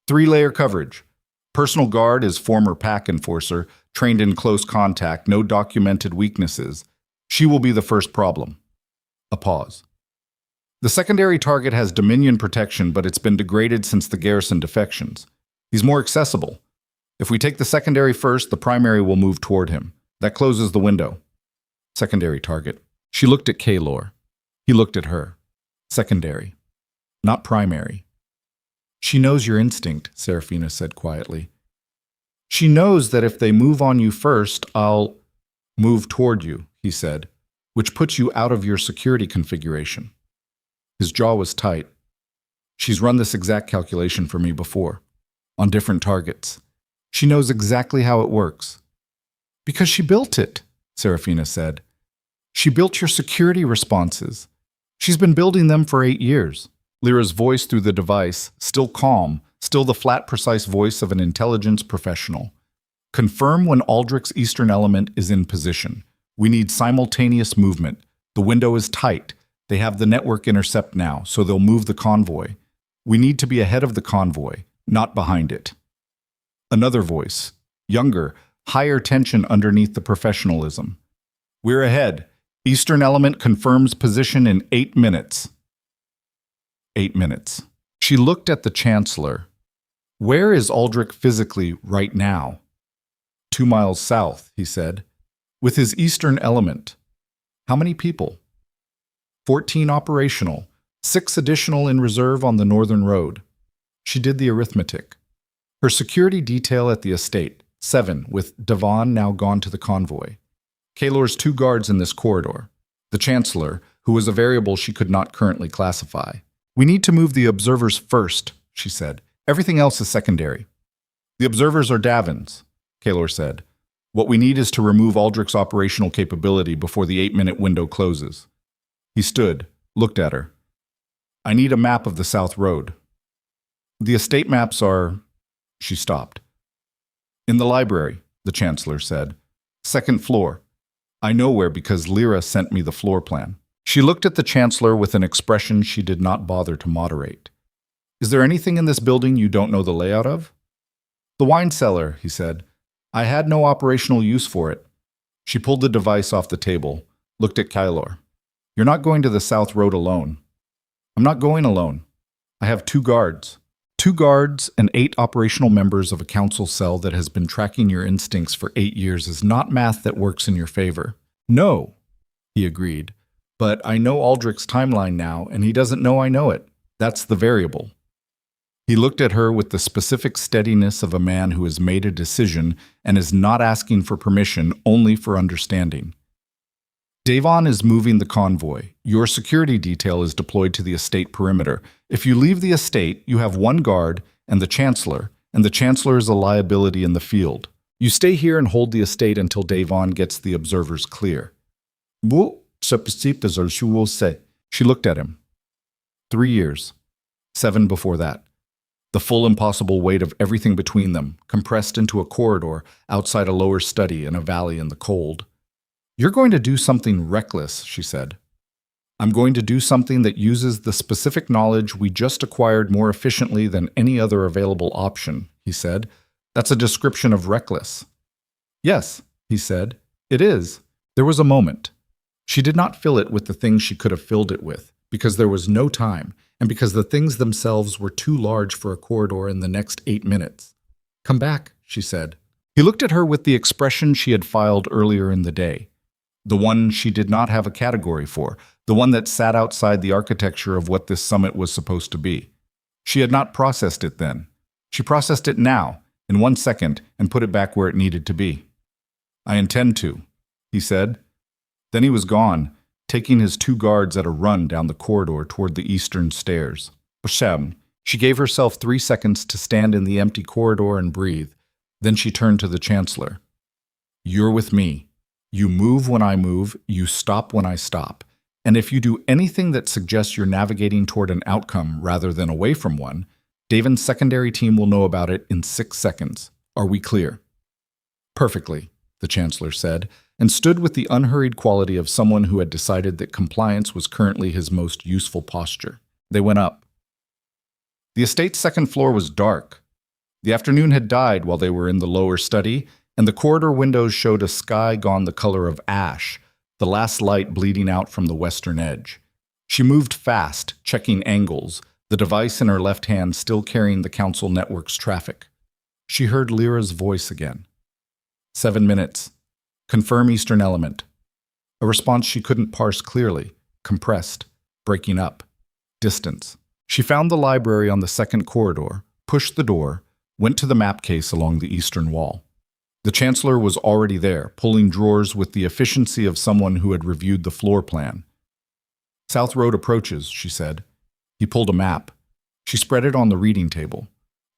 3-layer coverage. Personal guard is former pack enforcer, trained in close contact, no documented weaknesses. She will be the first problem. A pause. The secondary target has Dominion protection, but it's been degraded since the Garrison defections. He's more accessible. If we take the secondary first, the primary will move toward him. That closes the window. Secondary target. She looked at Kaylor. He looked at her. Secondary. Not primary. She knows your instinct, Serafina said quietly. She knows that if they move on you first, I'll move toward you, he said, which puts you out of your security configuration. His jaw was tight. She's run this exact calculation for me before, on different targets. She knows exactly how it works. Because she built it, Serafina said. She built your security responses. She's been building them for 8 years. Lyra's voice through the device, still calm, still the flat, precise voice of an intelligence professional. Confirm when Aldrich's eastern element is in position. We need simultaneous movement. The window is tight. They have the network intercept now, so they'll move the convoy. We need to be ahead of the convoy, not behind it. Another voice, younger, higher tension underneath the professionalism. We're ahead. Eastern element confirms position in 8 minutes. 8 minutes. She looked at the Chancellor. Where is Aldrich physically right now? 2 miles south, he said. With his eastern element. How many people? 14 operational, 6 additional in reserve on the northern road. She did the arithmetic. Her security detail at the estate, 7, with Devon now gone to the convoy. Kaylor's 2 guards in this corridor. The Chancellor, who was a variable she could not currently classify. We need to move the observers first, she said. Everything else is secondary. The observers are Davin's, Kaylor said. What we need is to remove Aldrich's operational capability before the 8-minute window closes. He stood, looked at her. I need a map of the South Road. The estate maps are... She stopped. In the library, the Chancellor said. 2nd floor. I know where because Lyra sent me the floor plan. She looked at the Chancellor with an expression she did not bother to moderate. Is there anything in this building you don't know the layout of? The wine cellar, he said. I had no operational use for it. She pulled the device off the table, looked at Kaylor. You're not going to the South Road alone. I'm not going alone. I have 2 guards. 2 guards and 8 operational members of a council cell that has been tracking your instincts for 8 years is not math that works in your favor. No, he agreed. But I know Aldrich's timeline now, and he doesn't know I know it. That's the variable. He looked at her with the specific steadiness of a man who has made a decision and is not asking for permission, only for understanding. Devon is moving the convoy. Your security detail is deployed to the estate perimeter. If you leave the estate, you have 1 guard and the Chancellor is a liability in the field. You stay here and hold the estate until Devon gets the observers clear. She looked at him. 3 years. 7 before that. The full impossible weight of everything between them, compressed into a corridor outside a lower study in a valley in the cold. You're going to do something reckless, she said. I'm going to do something that uses the specific knowledge we just acquired more efficiently than any other available option, he said. That's a description of reckless. Yes, he said. It is. There was a moment. She did not fill it with the things she could have filled it with, because there was no time, and because the things themselves were too large for a corridor in the next 8 minutes. Come back, she said. He looked at her with the expression she had filed earlier in the day. The one she did not have a category for, the one that sat outside the architecture of what this summit was supposed to be. She had not processed it then. She processed it now, in 1 second, and put it back where it needed to be. I intend to, he said. Then he was gone, taking his 2 guards at a run down the corridor toward the eastern stairs. She gave herself 3 seconds to stand in the empty corridor and breathe. Then she turned to the Chancellor. You're with me. You move when I move, you stop when I stop. And if you do anything that suggests you're navigating toward an outcome rather than away from one, Davin's secondary team will know about it in 6 seconds. Are we clear? Perfectly, the Chancellor said, and stood with the unhurried quality of someone who had decided that compliance was currently his most useful posture. They went up. The estate's 2nd floor was dark. The afternoon had died while they were in the lower study, and the corridor windows showed a sky gone the color of ash, the last light bleeding out from the western edge. She moved fast, checking angles, the device in her left hand still carrying the council network's traffic. She heard Lyra's voice again. 7 minutes. Confirm eastern element. A response she couldn't parse clearly, compressed, breaking up. Distance. She found the library on the 2nd corridor, pushed the door, went to the map case along the eastern wall. The Chancellor was already there, pulling drawers with the efficiency of someone who had reviewed the floor plan. South Road approaches, she said. He pulled a map. She spread it on the reading table,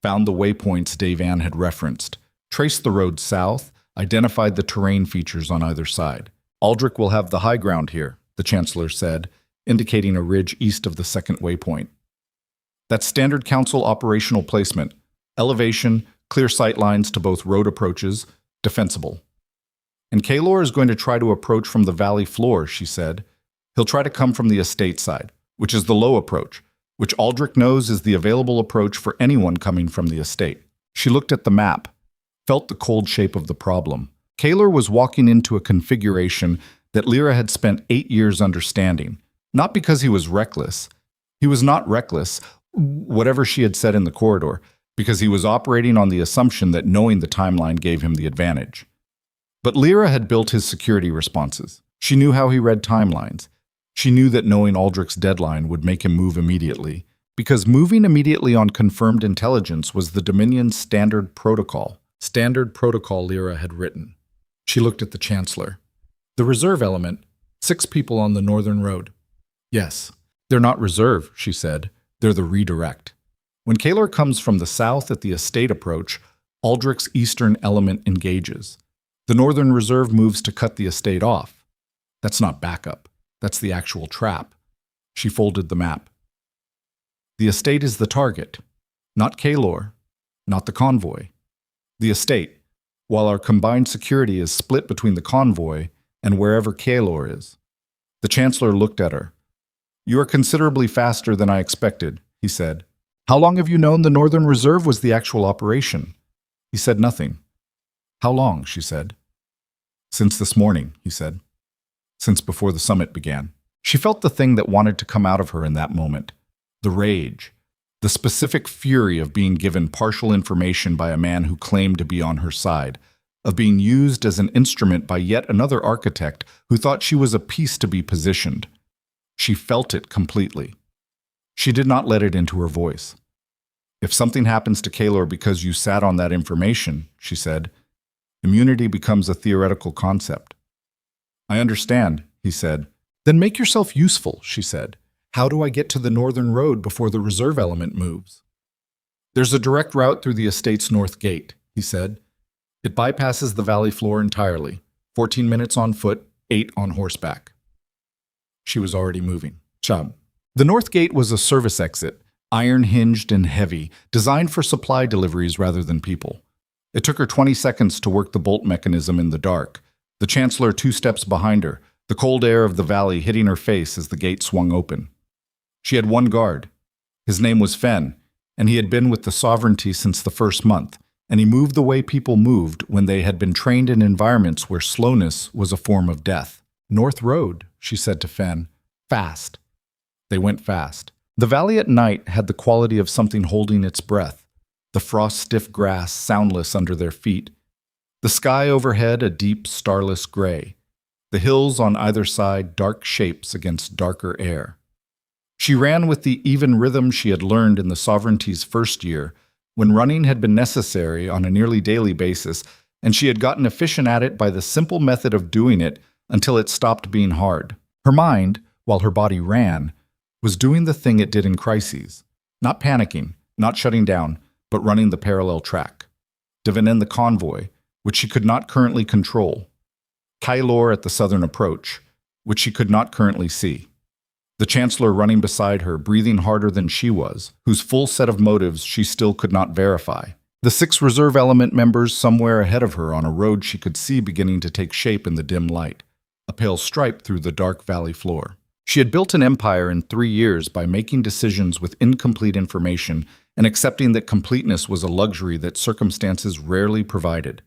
found the waypoints Devon had referenced, traced the road south, identified the terrain features on either side. Aldrich will have the high ground here, the Chancellor said, indicating a ridge east of the 2nd waypoint. That's standard council operational placement. Elevation, clear sight lines to both road approaches, defensible. And Kaylor is going to try to approach from the valley floor, she said. He'll try to come from the estate side, which is the low approach. which Aldrich knows is the available approach for anyone coming from the estate. She looked at the map, felt the cold shape of the problem. Kaylor was walking into a configuration that Lyra had spent 8 years understanding, not because he was reckless. He was not reckless, whatever she had said in the corridor, because he was operating on the assumption that knowing the timeline gave him the advantage. But Lyra had built his security responses. She knew how he read timelines. She knew that knowing Aldrich's deadline would make him move immediately, because moving immediately on confirmed intelligence was the Dominion's standard protocol. Standard protocol Lyra had written. She looked at the Chancellor. The reserve element, 6 people on the northern road. Yes, they're not reserve, she said. They're the redirect. When Kaylor comes from the south at the estate approach, Aldrich's eastern element engages. The northern reserve moves to cut the estate off. That's not backup. That's the actual trap. She folded the map. The estate is the target, not Kaylor, not the convoy. The estate, while our combined security is split between the convoy and wherever Kaylor is. The Chancellor looked at her. You are considerably faster than I expected, he said. How long have you known the Northern Reserve was the actual operation? He said nothing. How long, she said. Since this morning, he said. Since before the summit began. She felt the thing that wanted to come out of her in that moment. The rage. The specific fury of being given partial information by a man who claimed to be on her side, of being used as an instrument by yet another architect who thought she was a piece to be positioned. She felt it completely. She did not let it into her voice. If something happens to Kaylor because you sat on that information, she said, immunity becomes a theoretical concept. I understand, he said. Then make yourself useful, she said. How do I get to the northern road before the reserve element moves? There's a direct route through the estate's north gate, he said. It bypasses the valley floor entirely. 14 minutes on foot, 8 on horseback. She was already moving. Chum. The north gate was a service exit, iron-hinged and heavy, designed for supply deliveries rather than people. It took her 20 seconds to work the bolt mechanism in the dark, the Chancellor 2 steps behind her, the cold air of the valley hitting her face as the gate swung open. She had one guard. His name was Fen, and he had been with the Sovereignty since the first month, and he moved the way people moved when they had been trained in environments where slowness was a form of death. North Road, she said to Fen. Fast. They went fast. The valley at night had the quality of something holding its breath, the frost-stiff grass soundless under their feet, the sky overhead a deep, starless gray, the hills on either side dark shapes against darker air. She ran with the even rhythm she had learned in the Sovereignty's first year, when running had been necessary on a nearly daily basis, and she had gotten efficient at it by the simple method of doing it until it stopped being hard. Her mind, while her body ran, was doing the thing it did in crises, not panicking, not shutting down, but running the parallel track. Devinen the convoy, which she could not currently control. Kaylor at the southern approach, which she could not currently see. The Chancellor running beside her, breathing harder than she was, whose full set of motives she still could not verify. The 6 reserve element members somewhere ahead of her on a road she could see beginning to take shape in the dim light, a pale stripe through the dark valley floor. She had built an empire in 3 years by making decisions with incomplete information and accepting that completeness was a luxury that circumstances rarely provided.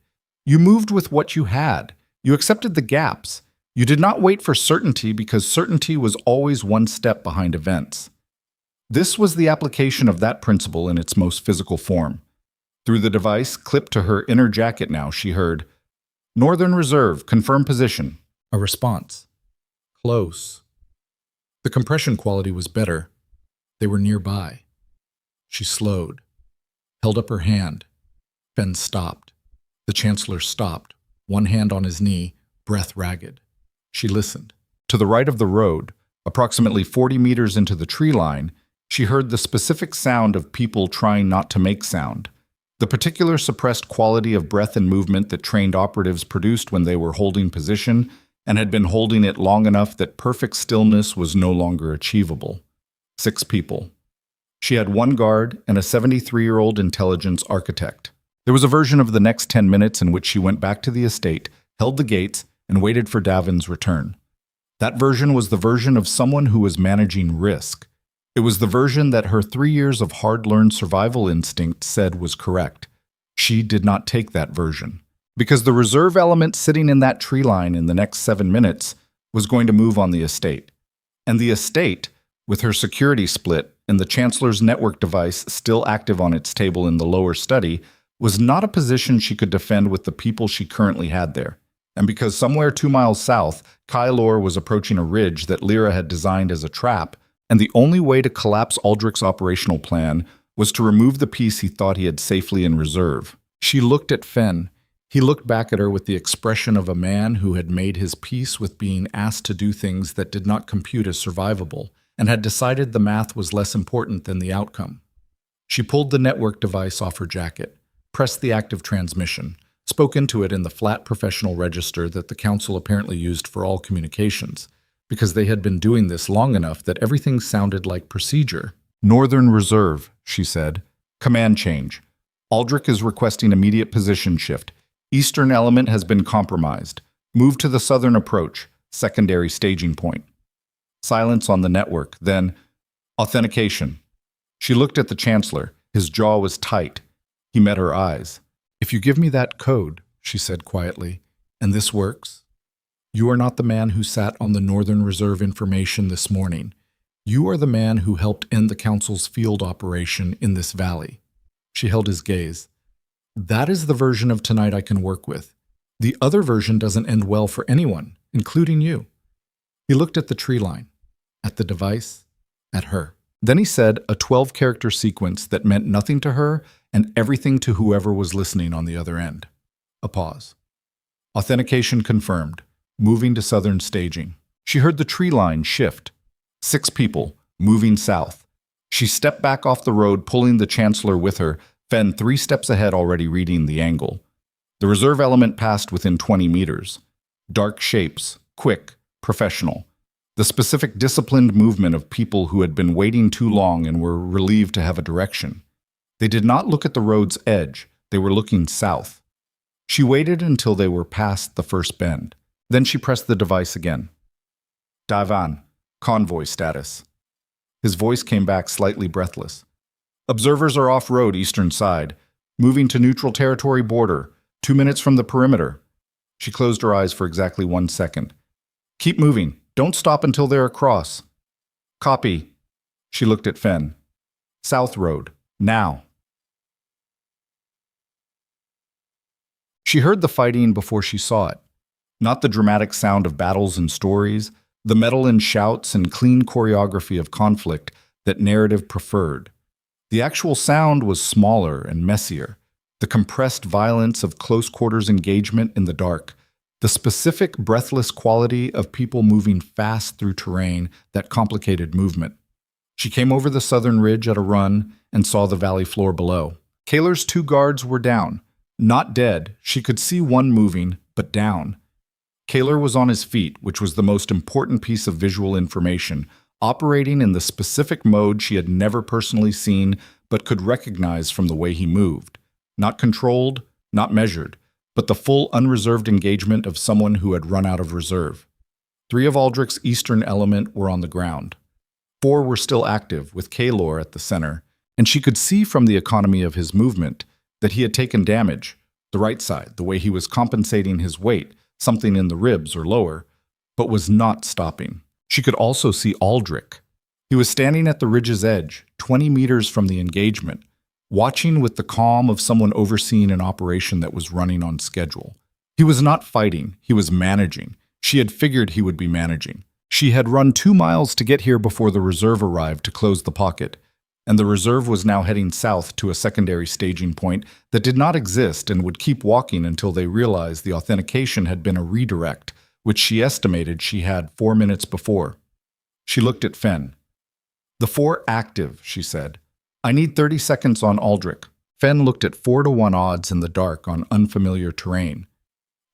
You moved with what you had. You accepted the gaps. You did not wait for certainty because certainty was always one step behind events. This was the application of that principle in its most physical form. Through the device clipped to her inner jacket now, she heard, Northern Reserve, confirm position. A response. Close. The compression quality was better. They were nearby. She slowed, held up her hand. Fen stopped. The Chancellor stopped, one hand on his knee, breath ragged. She listened. To the right of the road, approximately 40 meters into the tree line, she heard the specific sound of people trying not to make sound, the particular suppressed quality of breath and movement that trained operatives produced when they were holding position and had been holding it long enough that perfect stillness was no longer achievable. 6 people. She had 1 guard and a 73-year-old intelligence architect. There was a version of the next 10 minutes in which she went back to the estate, held the gates, and waited for Davin's return. That version was the version of someone who was managing risk. It was the version that her 3 years of hard-learned survival instinct said was correct. She did not take that version, because the reserve element sitting in that tree line in the next 7 minutes was going to move on the estate. And the estate, with her security split and the Chancellor's network device still active on its table in the lower study, was not a position she could defend with the people she currently had there. And because somewhere 2 miles south, Kylor was approaching a ridge that Lyra had designed as a trap, and the only way to collapse Aldrich's operational plan was to remove the piece he thought he had safely in reserve. She looked at Fen. He looked back at her with the expression of a man who had made his peace with being asked to do things that did not compute as survivable, and had decided the math was less important than the outcome. She pulled the network device off her jacket, pressed the active transmission, spoke into it in the flat professional register that the Council apparently used for all communications, because they had been doing this long enough that everything sounded like procedure. "Northern Reserve," she said. "Command change. Aldrich is requesting immediate position shift. Eastern element has been compromised. Move to the southern approach, secondary staging point." Silence on the network, then authentication. She looked at the Chancellor. His jaw was tight. He met her eyes. "If you give me that code," she said quietly, "and this works, you are not the man who sat on the Northern Reserve information this morning. You are the man who helped end the Council's field operation in this valley." She held his gaze. "That is the version of tonight I can work with. The other version doesn't end well for anyone, including you." He looked at the tree line, at the device, at her. Then he said a 12-character sequence that meant nothing to her and everything to whoever was listening on the other end. A pause. Authentication confirmed. Moving to southern staging. She heard the tree line shift. 6 people, moving south. She stepped back off the road, pulling the Chancellor with her, Fen 3 steps ahead already reading the angle. The reserve element passed within 20 meters. Dark shapes, quick, professional. The specific disciplined movement of people who had been waiting too long and were relieved to have a direction. They did not look at the road's edge. They were looking south. She waited until they were past the first bend. Then she pressed the device again. "Divan, convoy status." His voice came back slightly breathless. "Observers are off-road, eastern side. Moving to neutral territory border. 2 minutes from the perimeter." She closed her eyes for exactly 1 second. "Keep moving. Don't stop until they're across." "Copy." She looked at Fen. "South road. Now." She heard the fighting before she saw it. Not the dramatic sound of battles and stories, the metal and shouts and clean choreography of conflict that narrative preferred. The actual sound was smaller and messier, the compressed violence of close-quarters engagement in the dark, the specific breathless quality of people moving fast through terrain that complicated movement. She came over the southern ridge at a run and saw the valley floor below. Kaler's 2 guards were down. Not dead, she could see one moving, but down. Kaler was on his feet, which was the most important piece of visual information, operating in the specific mode she had never personally seen but could recognize from the way he moved. Not controlled, not measured, but the full unreserved engagement of someone who had run out of reserve. 3 of Aldrich's eastern element were on the ground. 4 were still active, with Kaler at the center, and she could see from the economy of his movement that he had taken damage, the right side, the way he was compensating his weight, something in the ribs or lower, but was not stopping. She could also see Aldrich. He was standing at the ridge's edge, 20 meters from the engagement, watching with the calm of someone overseeing an operation that was running on schedule. He was not fighting, he was managing. She had figured he would be managing. She had run 2 miles to get here before the reserve arrived to close the pocket, and the reserve was now heading south to a secondary staging point that did not exist and would keep walking until they realized the authentication had been a redirect, which she estimated she had 4 minutes before. She looked at Fen. "The 4 active," she said. "I need 30 seconds on Aldrich." Fen looked at 4-to-1 odds in the dark on unfamiliar terrain.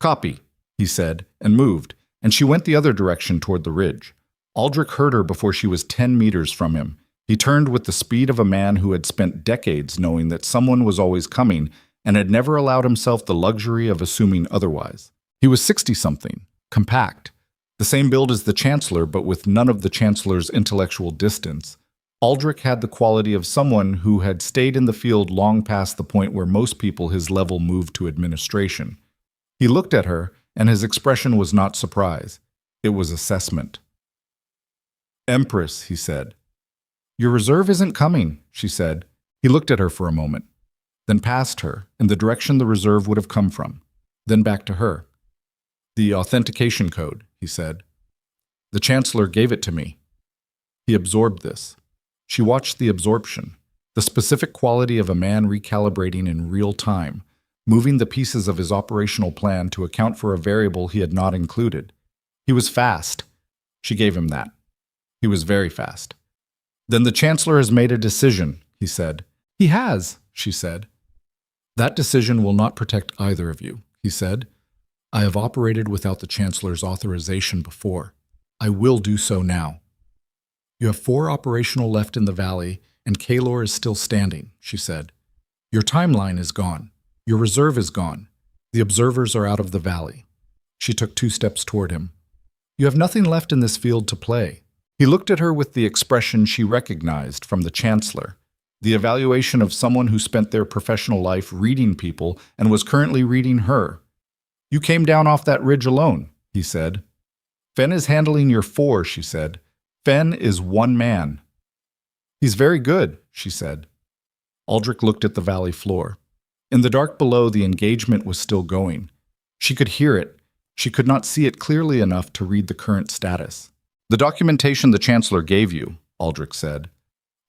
"Copy," he said, and moved, and she went the other direction toward the ridge. Aldrich heard her before she was 10 meters from him. He turned with the speed of a man who had spent decades knowing that someone was always coming and had never allowed himself the luxury of assuming otherwise. He was 60-something, compact, the same build as the Chancellor but with none of the Chancellor's intellectual distance, Aldrich had the quality of someone who had stayed in the field long past the point where most people his level moved to administration. He looked at her, and his expression was not surprise. It was assessment. "Empress," he said. "Your reserve isn't coming," she said. He looked at her for a moment, then past her, in the direction the reserve would have come from, then back to her. "The authentication code," he said. "The Chancellor gave it to me." He absorbed this. She watched the absorption, the specific quality of a man recalibrating in real time, moving the pieces of his operational plan to account for a variable he had not included. He was fast. She gave him that. He was very fast. "Then the Chancellor has made a decision," he said. "He has," she said. "That decision will not protect either of you," he said. "I have operated without the Chancellor's authorization before. I will do so now." "You have 4 operational left in the valley, and Kaylor is still standing," she said. "Your timeline is gone. Your reserve is gone. The observers are out of the valley." She took 2 steps toward him. "You have nothing left in this field to play." He looked at her with the expression she recognized from the Chancellor, the evaluation of someone who spent their professional life reading people and was currently reading her. "You came down off that ridge alone," he said. "Fen is handling your 4, she said. "Fen is one man." "He's very good," she said. Aldrich looked at the valley floor. In the dark below, the engagement was still going. She could hear it. She could not see it clearly enough to read the current status. "The documentation the Chancellor gave you," Aldrich said.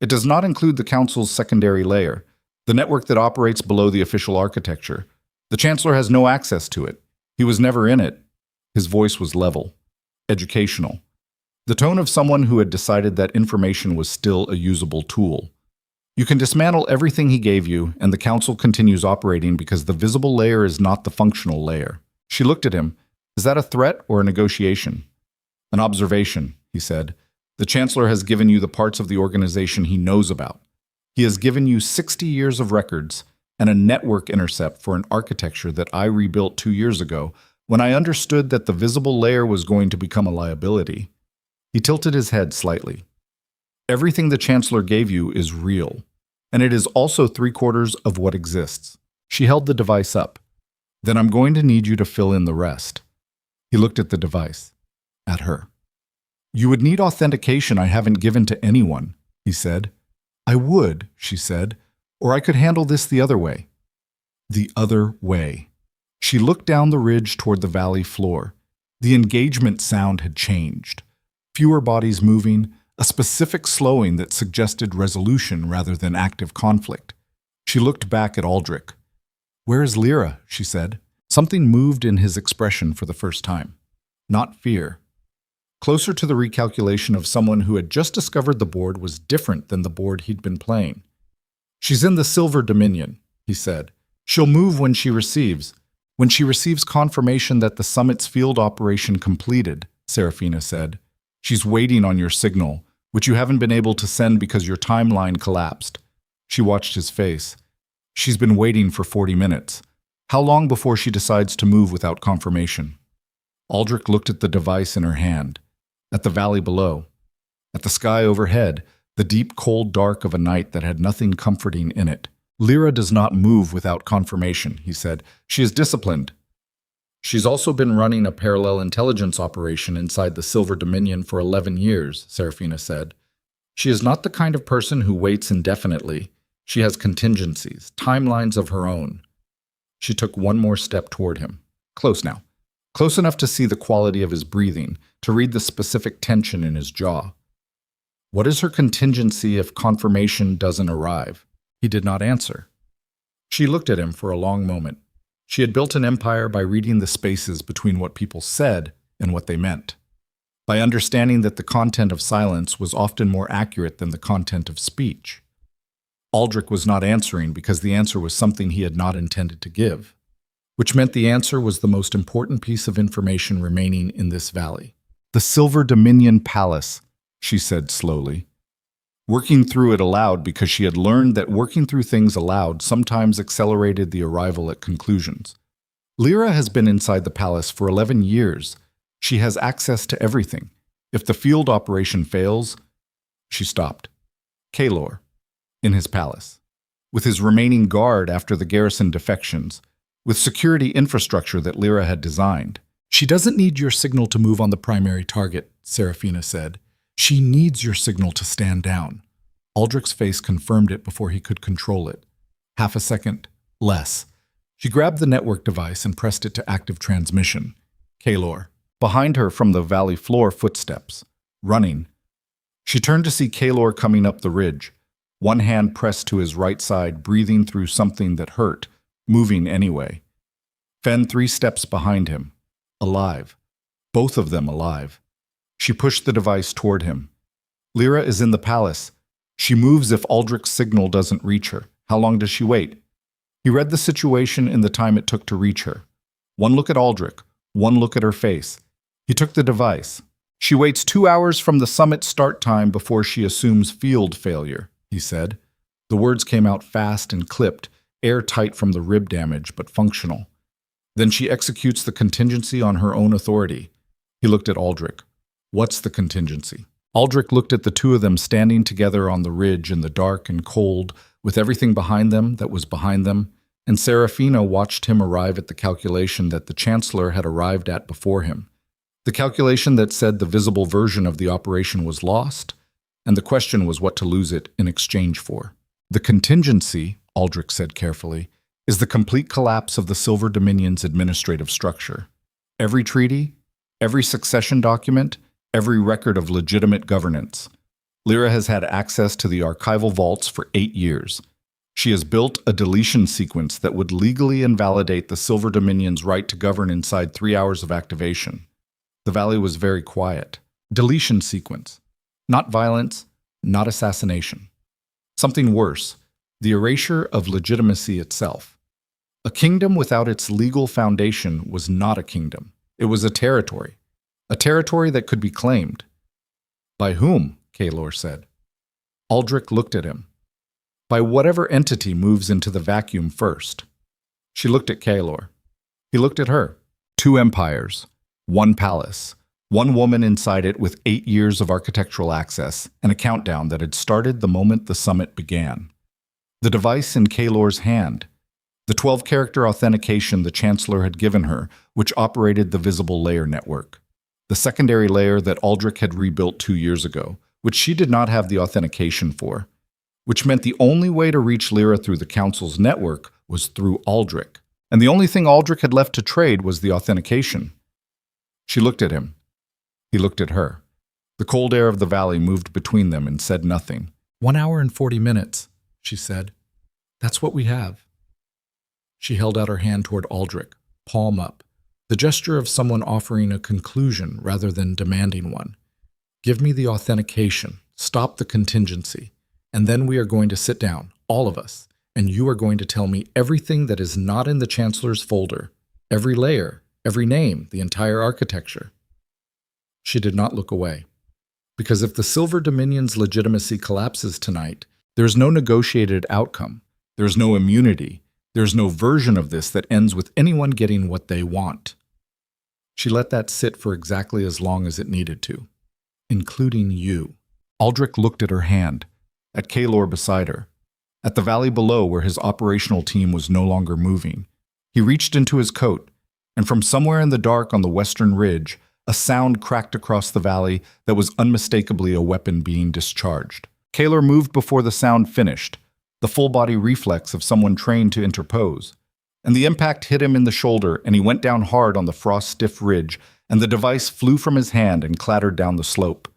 "It does not include the Council's secondary layer, the network that operates below the official architecture. The Chancellor has no access to it. He was never in it." His voice was level, educational. The tone of someone who had decided that information was still a usable tool. "You can dismantle everything he gave you, and the Council continues operating because the visible layer is not the functional layer." She looked at him. "Is that a threat or a negotiation?" "An observation," he said. "The Chancellor has given you the parts of the organization he knows about. He has given you 60 years of records and a network intercept for an architecture that I rebuilt 2 years ago when I understood that the visible layer was going to become a liability." He tilted his head slightly. "Everything the Chancellor gave you is real, and it is also 3/4 of what exists." She held the device up. "Then I'm going to need you to fill in the rest." He looked at the device, at her. "You would need authentication I haven't given to anyone," he said. "I would," she said, "or I could handle this the other way." The other way. She looked down the ridge toward the valley floor. The engagement sound had changed. Fewer bodies moving, a specific slowing that suggested resolution rather than active conflict. She looked back at Aldrich. "Where is Lyra?" she said. Something moved in his expression for the first time. Not fear. Closer to the recalculation of someone who had just discovered the board was different than the board he'd been playing. "She's in the Silver Dominion," he said. "She'll move when she receives confirmation that the summit's field operation completed," Serafina said. "She's waiting on your signal, which you haven't been able to send because your timeline collapsed." She watched his face. "She's been waiting for 40 minutes. How long before she decides to move without confirmation?" Aldrich looked at the device in her hand, at the valley below, at the sky overhead, the deep cold dark of a night that had nothing comforting in it. "Lyra does not move without confirmation," he said. "She is disciplined. She's also been running a parallel intelligence operation inside the Silver Dominion for 11 years, Serafina said. "She is not the kind of person who waits indefinitely. She has contingencies, timelines of her own." She took one more step toward him. Close now. Close enough to see the quality of his breathing, to read the specific tension in his jaw. "What is her contingency if confirmation doesn't arrive?" He did not answer. She looked at him for a long moment. She had built an empire by reading the spaces between what people said and what they meant, by understanding that the content of silence was often more accurate than the content of speech. Aldrich was not answering because the answer was something he had not intended to give, which meant the answer was the most important piece of information remaining in this valley. "The Silver Dominion Palace," she said slowly. Working through it aloud because she had learned that working through things aloud sometimes accelerated the arrival at conclusions. "Lyra has been inside the palace for 11 years. She has access to everything. If the field operation fails..." She stopped. Kaelor, in his palace, with his remaining guard after the garrison defections, with security infrastructure that Lyra had designed. She doesn't need your signal to move on the primary target, Seraphina said. She needs your signal to stand down. Aldrich's face confirmed it before he could control it. Half a second, less. She grabbed the network device and pressed it to active transmission. Kaelor. Behind her from the valley floor, footsteps. Running. She turned to see Kaelor coming up the ridge, one hand pressed to his right side, breathing through something that hurt, moving anyway. Fen 3 steps behind him. Alive. Both of them alive. She pushed the device toward him. Lyra is in the palace. She moves if Aldrich's signal doesn't reach her. How long does she wait? He read the situation in the time it took to reach her. One look at Aldrich, one look at her face. He took the device. She waits 2 hours from the summit start time before she assumes field failure, he said. The words came out fast and clipped, airtight from the rib damage, but functional. Then she executes the contingency on her own authority. He looked at Aldrich. What's the contingency? Aldrich looked at the two of them standing together on the ridge in the dark and cold, with everything behind them that was behind them, and Seraphina watched him arrive at the calculation that the Chancellor had arrived at before him. The calculation that said the visible version of the operation was lost, and the question was what to lose it in exchange for. The contingency, Aldrich said carefully, is the complete collapse of the Silver Dominion's administrative structure. Every treaty, every succession document, every record of legitimate governance. Lyra has had access to the archival vaults for 8 years. She has built a deletion sequence that would legally invalidate the Silver Dominion's right to govern inside 3 hours of activation. The valley was very quiet. Deletion sequence. Not violence, not assassination. Something worse, the erasure of legitimacy itself. A kingdom without its legal foundation was not a kingdom. It was a territory that could be claimed. By whom? Kaelor said. Aldrich looked at him. By whatever entity moves into the vacuum first. She looked at Kaelor. He looked at her. 2 empires, 1 palace, 1 woman inside it with 8 years of architectural access, and a countdown that had started the moment the summit began. The device in Kaelor's hand, the 12-character authentication the Chancellor had given her, which operated the visible layer network. The secondary layer that Aldrich had rebuilt 2 years ago, which she did not have the authentication for, which meant the only way to reach Lyra through the Council's network was through Aldrich, and the only thing Aldrich had left to trade was the authentication. She looked at him. He looked at her. The cold air of the valley moved between them and said nothing. 1 hour and 40 minutes, she said. That's what we have. She held out her hand toward Aldrich, palm up, the gesture of someone offering a conclusion rather than demanding one. Give me the authentication, stop the contingency, and then we are going to sit down, all of us, and you are going to tell me everything that is not in the Chancellor's folder, every layer, every name, the entire architecture. She did not look away. Because if the Silver Dominion's legitimacy collapses tonight, there is no negotiated outcome. There is no immunity. There is no version of this that ends with anyone getting what they want. She let that sit for exactly as long as it needed to, including you. Aldrich looked at her hand, at Kaelor beside her, at the valley below where his operational team was no longer moving. He reached into his coat, and from somewhere in the dark on the western ridge, a sound cracked across the valley that was unmistakably a weapon being discharged. Kaelor moved before the sound finished, the full-body reflex of someone trained to interpose. And the impact hit him in the shoulder, and he went down hard on the frost-stiff ridge, and the device flew from his hand and clattered down the slope.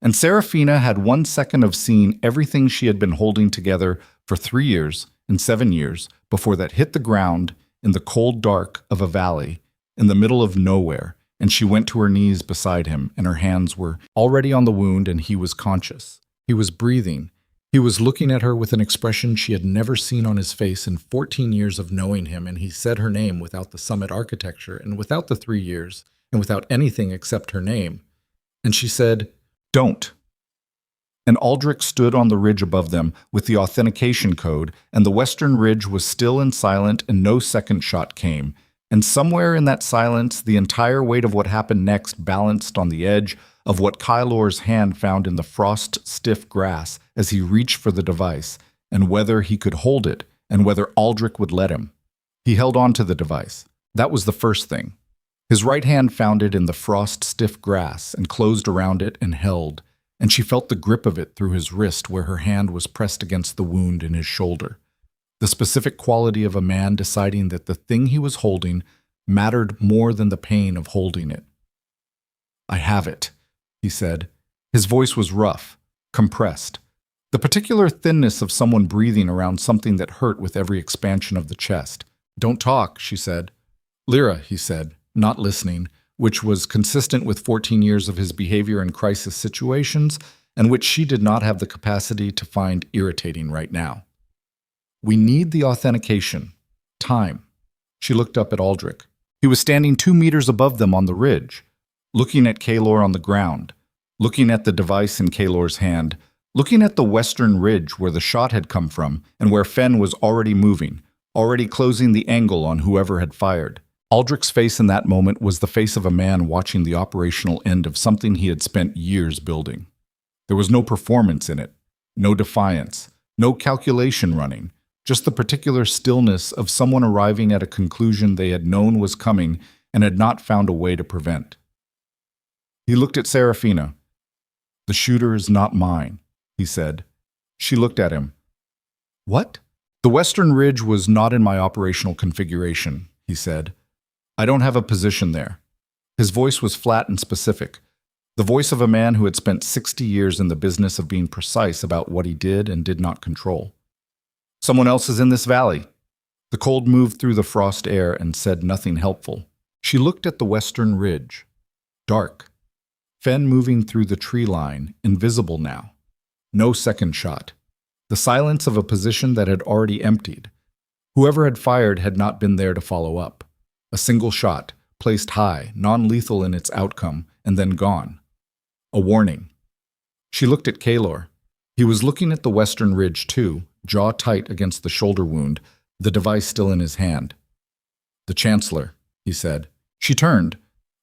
And Seraphina had 1 second of seeing everything she had been holding together for 3 years and 7 years before that hit the ground in the cold dark of a valley in the middle of nowhere, and she went to her knees beside him, and her hands were already on the wound, and he was conscious. He was breathing. He was looking at her with an expression she had never seen on his face in 14 years of knowing him, and he said her name without the summit architecture, and without the 3 years, and without anything except her name. And she said, "Don't." And Aldrich stood on the ridge above them with the authentication code, and the western ridge was still and silent, and no second shot came, And somewhere in that silence, the entire weight of what happened next balanced on the edge of what Kylor's hand found in the frost-stiff grass as he reached for the device, and whether he could hold it, and whether Aldrich would let him. He held on to the device. That was the first thing. His right hand found it in the frost-stiff grass and closed around it and held, and she felt the grip of it through his wrist where her hand was pressed against the wound in his shoulder. The specific quality of a man deciding that the thing he was holding mattered more than the pain of holding it. "I have it," he said. His voice was rough, compressed. The particular thinness of someone breathing around something that hurt with every expansion of the chest. "Don't talk," she said. "Lyra," he said, not listening, which was consistent with 14 years of his behavior in crisis situations, and which she did not have the capacity to find irritating right now. "We need the authentication. Time." She looked up at Aldrich. He was standing 2 meters above them on the ridge, looking at Kylor on the ground, looking at the device in Kylor's hand, looking at the western ridge where the shot had come from and where Fenn was already moving, already closing the angle on whoever had fired. Aldrich's face in that moment was the face of a man watching the operational end of something he had spent years building. There was no performance in it, no defiance, no calculation running, just the particular stillness of someone arriving at a conclusion they had known was coming and had not found a way to prevent. He looked at Serafina. "The shooter is not mine," he said. She looked at him. "What?" "The western ridge was not in my operational configuration," he said. "I don't have a position there." His voice was flat and specific, the voice of a man who had spent 60 years in the business of being precise about what he did and did not control. "Someone else is in this valley." The cold moved through the frost air and said nothing helpful. She looked at the western ridge. Dark. Fenn moving through the tree line, invisible now. No second shot. The silence of a position that had already emptied. Whoever had fired had not been there to follow up. A single shot, placed high, non-lethal in its outcome, and then gone. A warning. She looked at Kylor. He was looking at the western ridge too, jaw tight against the shoulder wound, the device still in his hand. "The Chancellor," he said. She turned.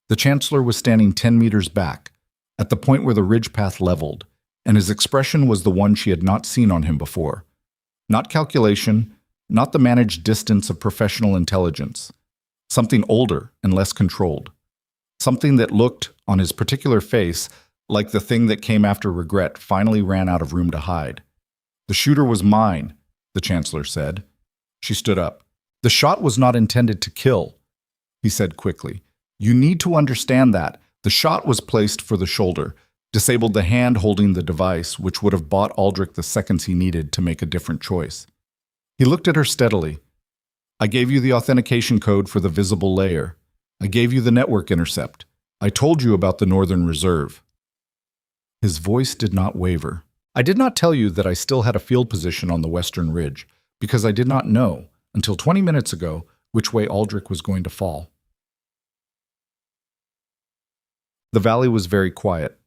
The Chancellor was standing 10 meters back, at the point where the ridge path leveled, and his expression was the one she had not seen on him before. Not calculation, not the managed distance of professional intelligence. Something older and less controlled. Something that looked, on his particular face, like the thing that came after regret finally ran out of room to hide. "The shooter was mine," the Chancellor said. She stood up. "The shot was not intended to kill," he said quickly. "You need to understand that. The shot was placed for the shoulder, disabled the hand holding the device, which would have bought Aldrich the seconds he needed to make a different choice." He looked at her steadily. "I gave you the authentication code for the visible layer. I gave you the network intercept. I told you about the Northern Reserve." His voice did not waver. "I did not tell you that I still had a field position on the western ridge, because I did not know, until 20 minutes ago, which way Aldrich was going to fall." The valley was very quiet.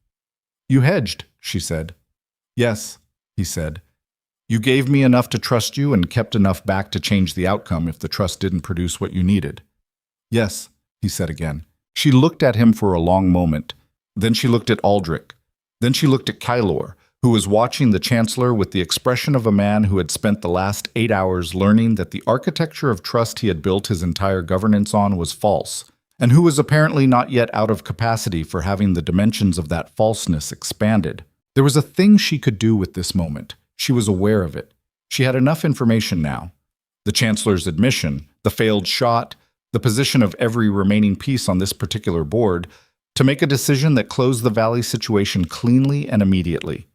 "You hedged," she said. "Yes," he said. "You gave me enough to trust you and kept enough back to change the outcome if the trust didn't produce what you needed." "Yes," he said again. She looked at him for a long moment. Then she looked at Aldrich. Then she looked at Kylor, who was watching the Chancellor with the expression of a man who had spent the last 8 hours learning that the architecture of trust he had built his entire governance on was false, and who was apparently not yet out of capacity for having the dimensions of that falseness expanded. There was a thing she could do with this moment. She was aware of it. She had enough information now. The Chancellor's admission, the failed shot, the position of every remaining piece on this particular board, to make a decision that closed the Valley situation cleanly and immediately.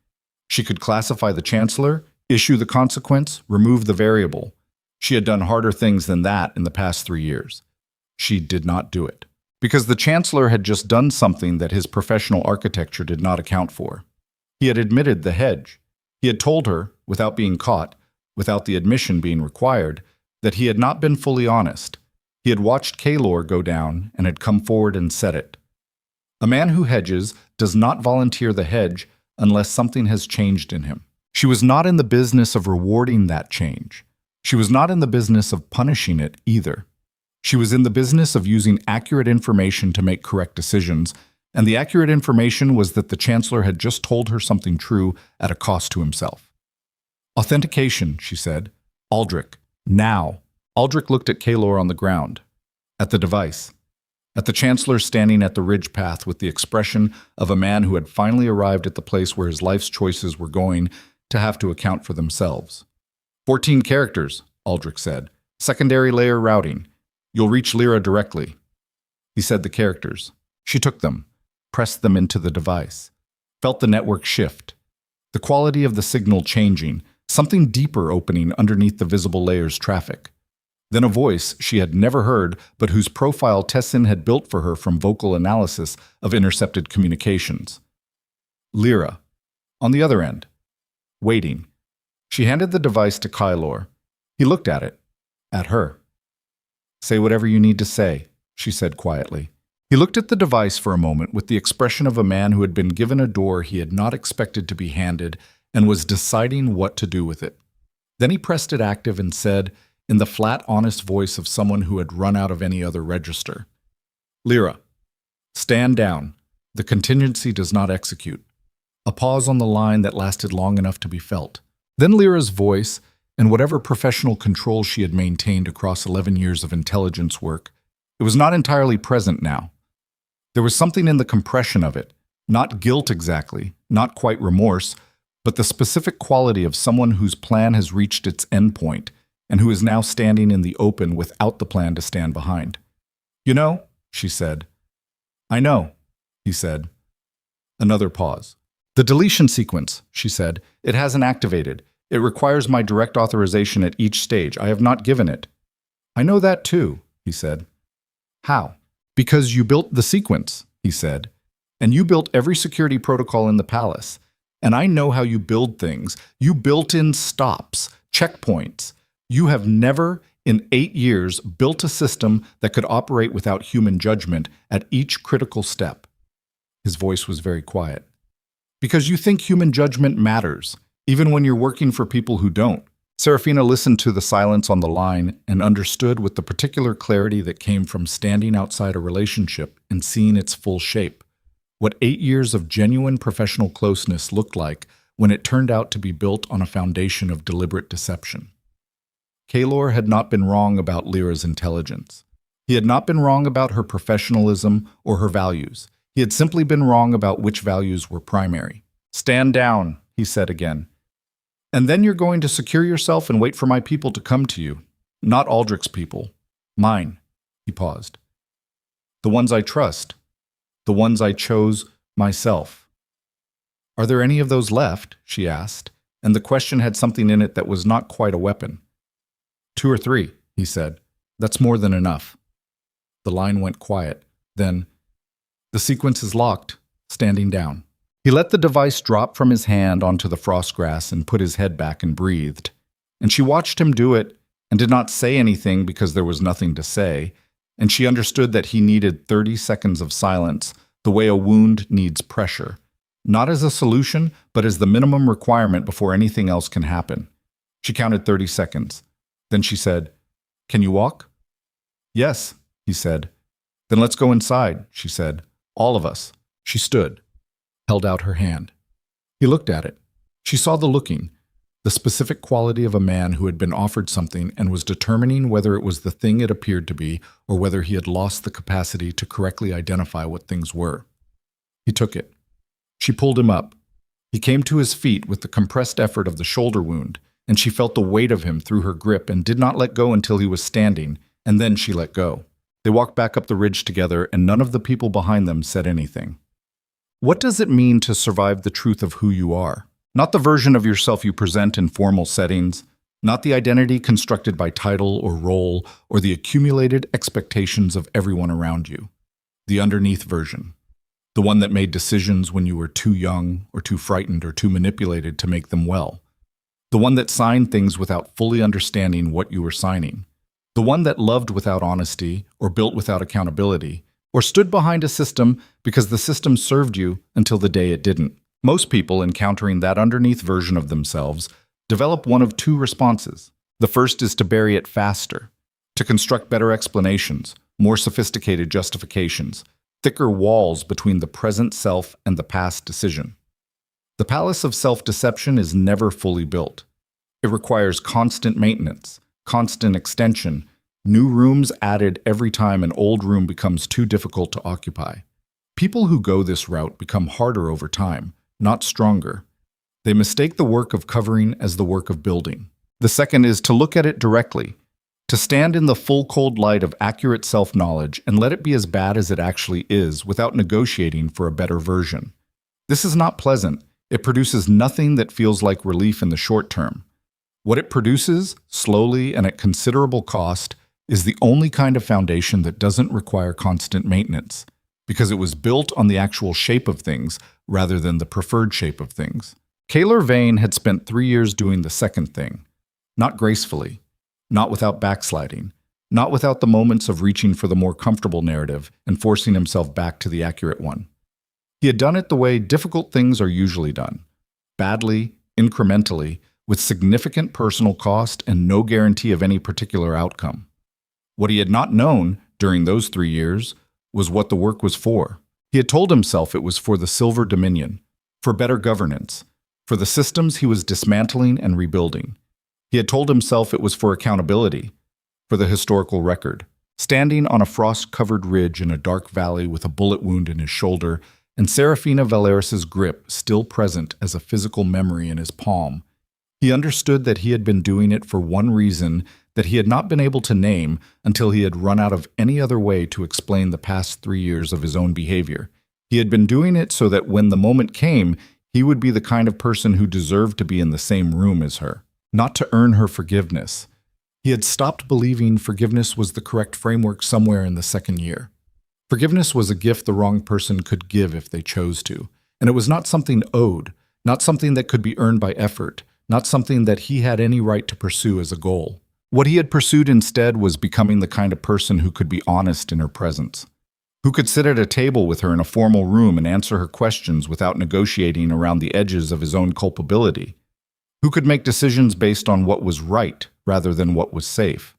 She could classify the Chancellor, issue the consequence, remove the variable. She had done harder things than that in the past 3 years. She did not do it, because the Chancellor had just done something that his professional architecture did not account for. He had admitted the hedge. He had told her, without being caught, without the admission being required, that he had not been fully honest. He had watched Kylor go down and had come forward and said it. A man who hedges does not volunteer the hedge unless something has changed in him. She was not in the business of rewarding that change. She was not in the business of punishing it either. She was in the business of using accurate information to make correct decisions, and the accurate information was that the Chancellor had just told her something true at a cost to himself. Authentication, she said. Aldrich, now. Aldrich looked at Kaylor on the ground, at the device, at the Chancellor standing at the ridge path with the expression of a man who had finally arrived at the place where his life's choices were going to have to account for themselves. 14 characters, Aldrich said. Secondary layer routing. You'll reach Lyra directly. He said the characters. She took them, pressed them into the device, felt the network shift, the quality of the signal changing, something deeper opening underneath the visible layer's traffic. Then a voice she had never heard, but whose profile Tessin had built for her from vocal analysis of intercepted communications. Lyra, on the other end, waiting. She handed the device to Kaylor. He looked at it, at her. Say whatever you need to say, she said quietly. He looked at the device for a moment with the expression of a man who had been given a door he had not expected to be handed and was deciding what to do with it. Then he pressed it active and said, in the flat, honest voice of someone who had run out of any other register, Lyra, stand down. The contingency does not execute. A pause on the line that lasted long enough to be felt. Then Lyra's voice, and whatever professional control she had maintained across 11 years of intelligence work, it was not entirely present now. There was something in the compression of it, not guilt exactly, not quite remorse, but the specific quality of someone whose plan has reached its endpoint and who is now standing in the open without the plan to stand behind. You know, she said. I know, he said. Another pause. The deletion sequence, she said. It hasn't activated. It requires my direct authorization at each stage. I have not given it. I know that too, he said. How? Because you built the sequence, he said. And you built every security protocol in the palace. And I know how you build things. You built in stops, checkpoints. You have never, in 8 years, built a system that could operate without human judgment at each critical step. His voice was very quiet. Because you think human judgment matters, even when you're working for people who don't. Serafina listened to the silence on the line and understood with the particular clarity that came from standing outside a relationship and seeing its full shape, what 8 years of genuine professional closeness looked like when it turned out to be built on a foundation of deliberate deception. Kaylor had not been wrong about Lyra's intelligence. He had not been wrong about her professionalism or her values. He had simply been wrong about which values were primary. Stand down, he said again. And then you're going to secure yourself and wait for my people to come to you. Not Aldrich's people. Mine. He paused. The ones I trust. The ones I chose myself. Are there any of those left? She asked, and the question had something in it that was not quite a weapon. 2 or 3, he said. That's more than enough. The line went quiet. Then, the sequence is locked, standing down. He let the device drop from his hand onto the frost grass and put his head back and breathed. And she watched him do it and did not say anything because there was nothing to say, and she understood that he needed 30 seconds of silence, the way a wound needs pressure, not as a solution, but as the minimum requirement before anything else can happen. She counted 30 seconds. Then she said, Can you walk? Yes, he said. Then let's go inside, she said. All of us. She stood, held out her hand. He looked at it. She saw the looking, the specific quality of a man who had been offered something and was determining whether it was the thing it appeared to be or whether he had lost the capacity to correctly identify what things were. He took it. She pulled him up. He came to his feet with the compressed effort of the shoulder wound, and she felt the weight of him through her grip and did not let go until he was standing, and then she let go. They walked back up the ridge together, and none of the people behind them said anything. What does it mean to survive the truth of who you are? Not the version of yourself you present in formal settings, not the identity constructed by title or role or the accumulated expectations of everyone around you. The underneath version. The one that made decisions when you were too young or too frightened or too manipulated to make them well. The one that signed things without fully understanding what you were signing. The one that loved without honesty or built without accountability, or stood behind a system because the system served you until the day it didn't. Most people encountering that underneath version of themselves develop one of 2 responses. The first is to bury it faster, to construct better explanations, more sophisticated justifications, thicker walls between the present self and the past decision. The palace of self-deception is never fully built. It requires constant maintenance, constant extension, new rooms added every time an old room becomes too difficult to occupy. People who go this route become harder over time, not stronger. They mistake the work of covering as the work of building. The second is to look at it directly, to stand in the full cold light of accurate self-knowledge and let it be as bad as it actually is without negotiating for a better version. This is not pleasant. It produces nothing that feels like relief in the short term. What it produces, slowly and at considerable cost, is the only kind of foundation that doesn't require constant maintenance, because it was built on the actual shape of things rather than the preferred shape of things. Kaylor Vane had spent 3 years doing the second thing, not gracefully, not without backsliding, not without the moments of reaching for the more comfortable narrative and forcing himself back to the accurate one. He had done it the way difficult things are usually done, badly, incrementally, with significant personal cost and no guarantee of any particular outcome. What he had not known during those 3 years was what the work was for. He had told himself it was for the Silver Dominion, for better governance, for the systems he was dismantling and rebuilding. He had told himself it was for accountability, for the historical record. Standing on a frost-covered ridge in a dark valley with a bullet wound in his shoulder and Serafina Valeris's grip still present as a physical memory in his palm, he understood that he had been doing it for one reason that he had not been able to name until he had run out of any other way to explain the past 3 years of his own behavior. He had been doing it so that when the moment came, he would be the kind of person who deserved to be in the same room as her, not to earn her forgiveness. He had stopped believing forgiveness was the correct framework somewhere in the second year. Forgiveness was a gift the wrong person could give if they chose to, and it was not something owed, not something that could be earned by effort, not something that he had any right to pursue as a goal. What he had pursued instead was becoming the kind of person who could be honest in her presence, who could sit at a table with her in a formal room and answer her questions without negotiating around the edges of his own culpability, who could make decisions based on what was right rather than what was safe.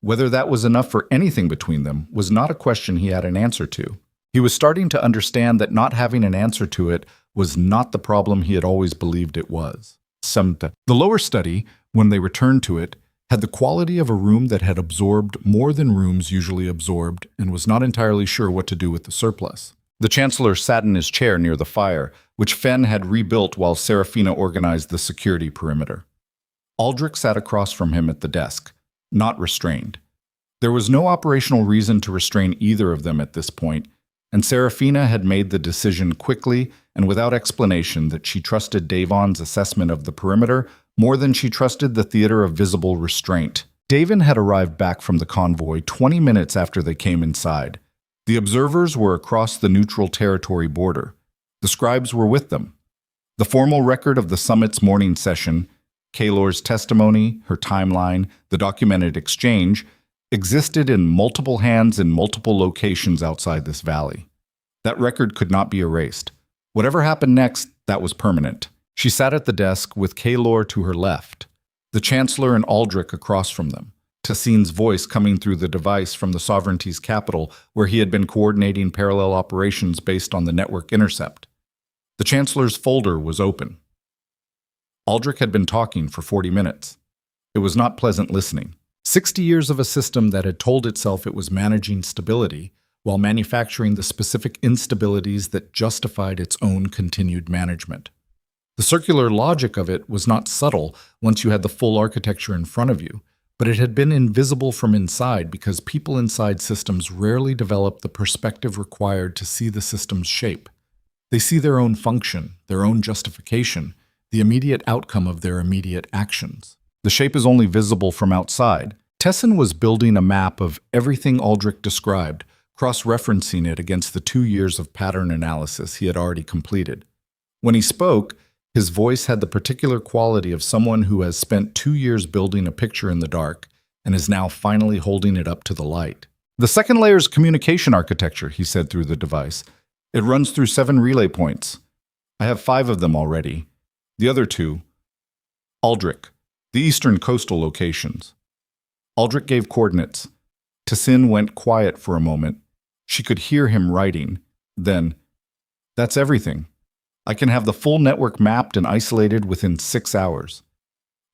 Whether that was enough for anything between them was not a question he had an answer to. He was starting to understand that not having an answer to it was not the problem he had always believed it was. The lower study, when they returned to it, had the quality of a room that had absorbed more than rooms usually absorbed and was not entirely sure what to do with the surplus. The Chancellor sat in his chair near the fire, which Fenn had rebuilt while Serafina organized the security perimeter. Aldrich sat across from him at the desk, not restrained. There was no operational reason to restrain either of them at this point, and Serafina had made the decision quickly and without explanation that she trusted Davon's assessment of the perimeter more than she trusted the theater of visible restraint. Davon had arrived back from the convoy 20 minutes after they came inside. The observers were across the neutral territory border. The scribes were with them. The formal record of the summit's morning session, Kaylor's testimony, her timeline, the documented exchange, existed in multiple hands in multiple locations outside this valley. That record could not be erased. Whatever happened next, that was permanent. She sat at the desk with Kaylor to her left, the Chancellor and Aldrich across from them, Tassine's voice coming through the device from the Sovereignty's capital where he had been coordinating parallel operations based on the network intercept. The Chancellor's folder was open. Aldrich had been talking for 40 minutes. It was not pleasant listening. 60 years of a system that had told itself it was managing stability while manufacturing the specific instabilities that justified its own continued management. The circular logic of it was not subtle once you had the full architecture in front of you, but it had been invisible from inside because people inside systems rarely develop the perspective required to see the system's shape. They see their own function, their own justification, the immediate outcome of their immediate actions. The shape is only visible from outside. Tessin was building a map of everything Aldrich described, cross-referencing it against the 2 years of pattern analysis he had already completed. When he spoke, his voice had the particular quality of someone who has spent 2 years building a picture in the dark and is now finally holding it up to the light. The second layer is communication architecture, he said through the device. It runs through 7 relay points. I have 5 of them already. The other 2, Aldrich, the eastern coastal locations. Aldrich gave coordinates. Tassin went quiet for a moment. She could hear him writing. Then, "That's everything. I can have the full network mapped and isolated within 6 hours."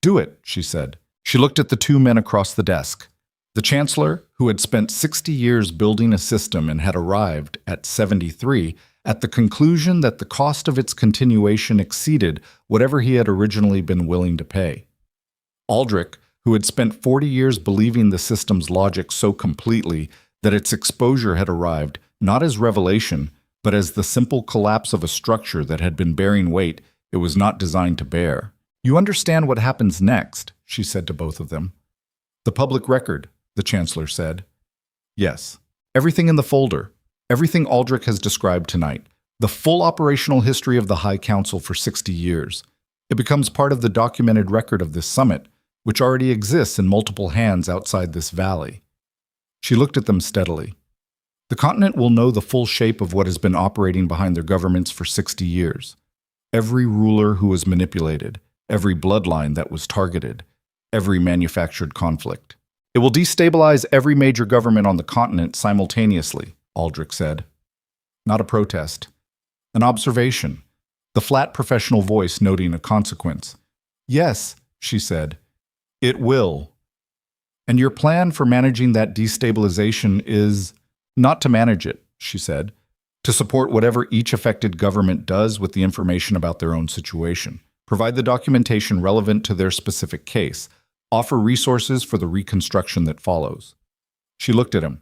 "Do it," she said. She looked at the two men across the desk. The Chancellor, who had spent 60 years building a system and had arrived at 73 at the conclusion that the cost of its continuation exceeded whatever he had originally been willing to pay. Aldrich, who had spent 40 years believing the system's logic so completely that its exposure had arrived not as revelation, but as the simple collapse of a structure that had been bearing weight it was not designed to bear. "You understand what happens next," she said to both of them. "The public record," the Chancellor said. "Yes. Everything in the folder. Everything Aldrich has described tonight. The full operational history of the High Council for 60 years. It becomes part of the documented record of this summit, which already exists in multiple hands outside this valley." She looked at them steadily. "The continent will know the full shape of what has been operating behind their governments for 60 years. Every ruler who was manipulated, every bloodline that was targeted, every manufactured conflict. It will destabilize every major government on the continent simultaneously," Aldrich said. Not a protest. An observation. The flat professional voice noting a consequence. "Yes," she said. "It will. And your plan for managing that destabilization is not to manage it," she said, "to support whatever each affected government does with the information about their own situation. Provide the documentation relevant to their specific case. Offer resources for the reconstruction that follows." She looked at him.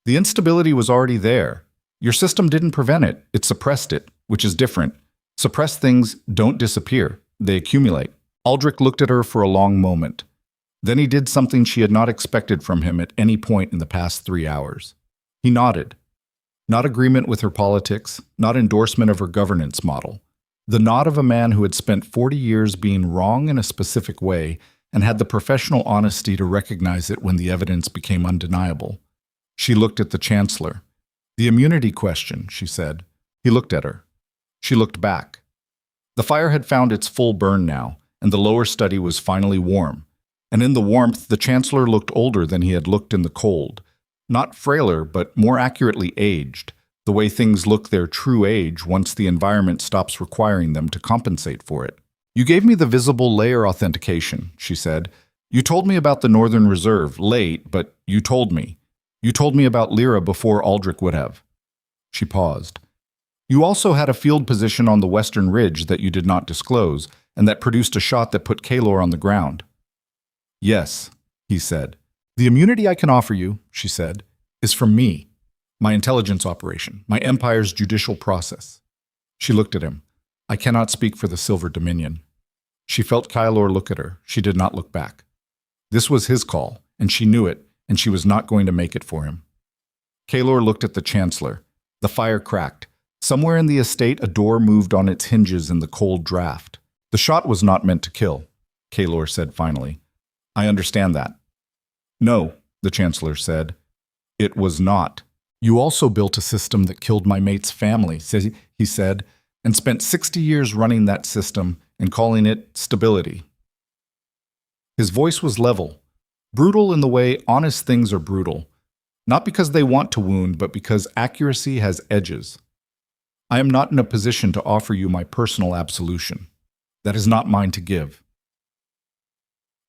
"The instability was already there. Your system didn't prevent it, it suppressed it, which is different. Suppressed things don't disappear, they accumulate." Aldrich looked at her for a long moment. Then he did something she had not expected from him at any point in the past 3 hours. He nodded. Not agreement with her politics, not endorsement of her governance model. The nod of a man who had spent 40 years being wrong in a specific way and had the professional honesty to recognize it when the evidence became undeniable. She looked at the Chancellor. "The immunity question," she said. He looked at her. She looked back. The fire had found its full burn now, and the lower study was finally warm. And in the warmth, the Chancellor looked older than he had looked in the cold. Not frailer, but more accurately aged, the way things look their true age once the environment stops requiring them to compensate for it. "You gave me the visible layer authentication," she said. "You told me about the Northern Reserve, late, but you told me. You told me about Lyra before Aldrich would have." She paused. "You also had a field position on the western ridge that you did not disclose, and that produced a shot that put Kaylor on the ground." "Yes," he said. "The immunity I can offer you," she said, "is from me, my intelligence operation, my empire's judicial process." She looked at him. "I cannot speak for the Silver Dominion." She felt Kaylor look at her. She did not look back. This was his call, and she knew it, and she was not going to make it for him. Kaylor looked at the Chancellor. The fire cracked. Somewhere in the estate, a door moved on its hinges in the cold draft. "The shot was not meant to kill," Kaylor said finally. "I understand that." "No," the Chancellor said. "It was not. You also built a system that killed my mate's family," he said, "and spent 60 years running that system and calling it stability." His voice was level, brutal in the way honest things are brutal, not because they want to wound, but because accuracy has edges. "I am not in a position to offer you my personal absolution. That is not mine to give."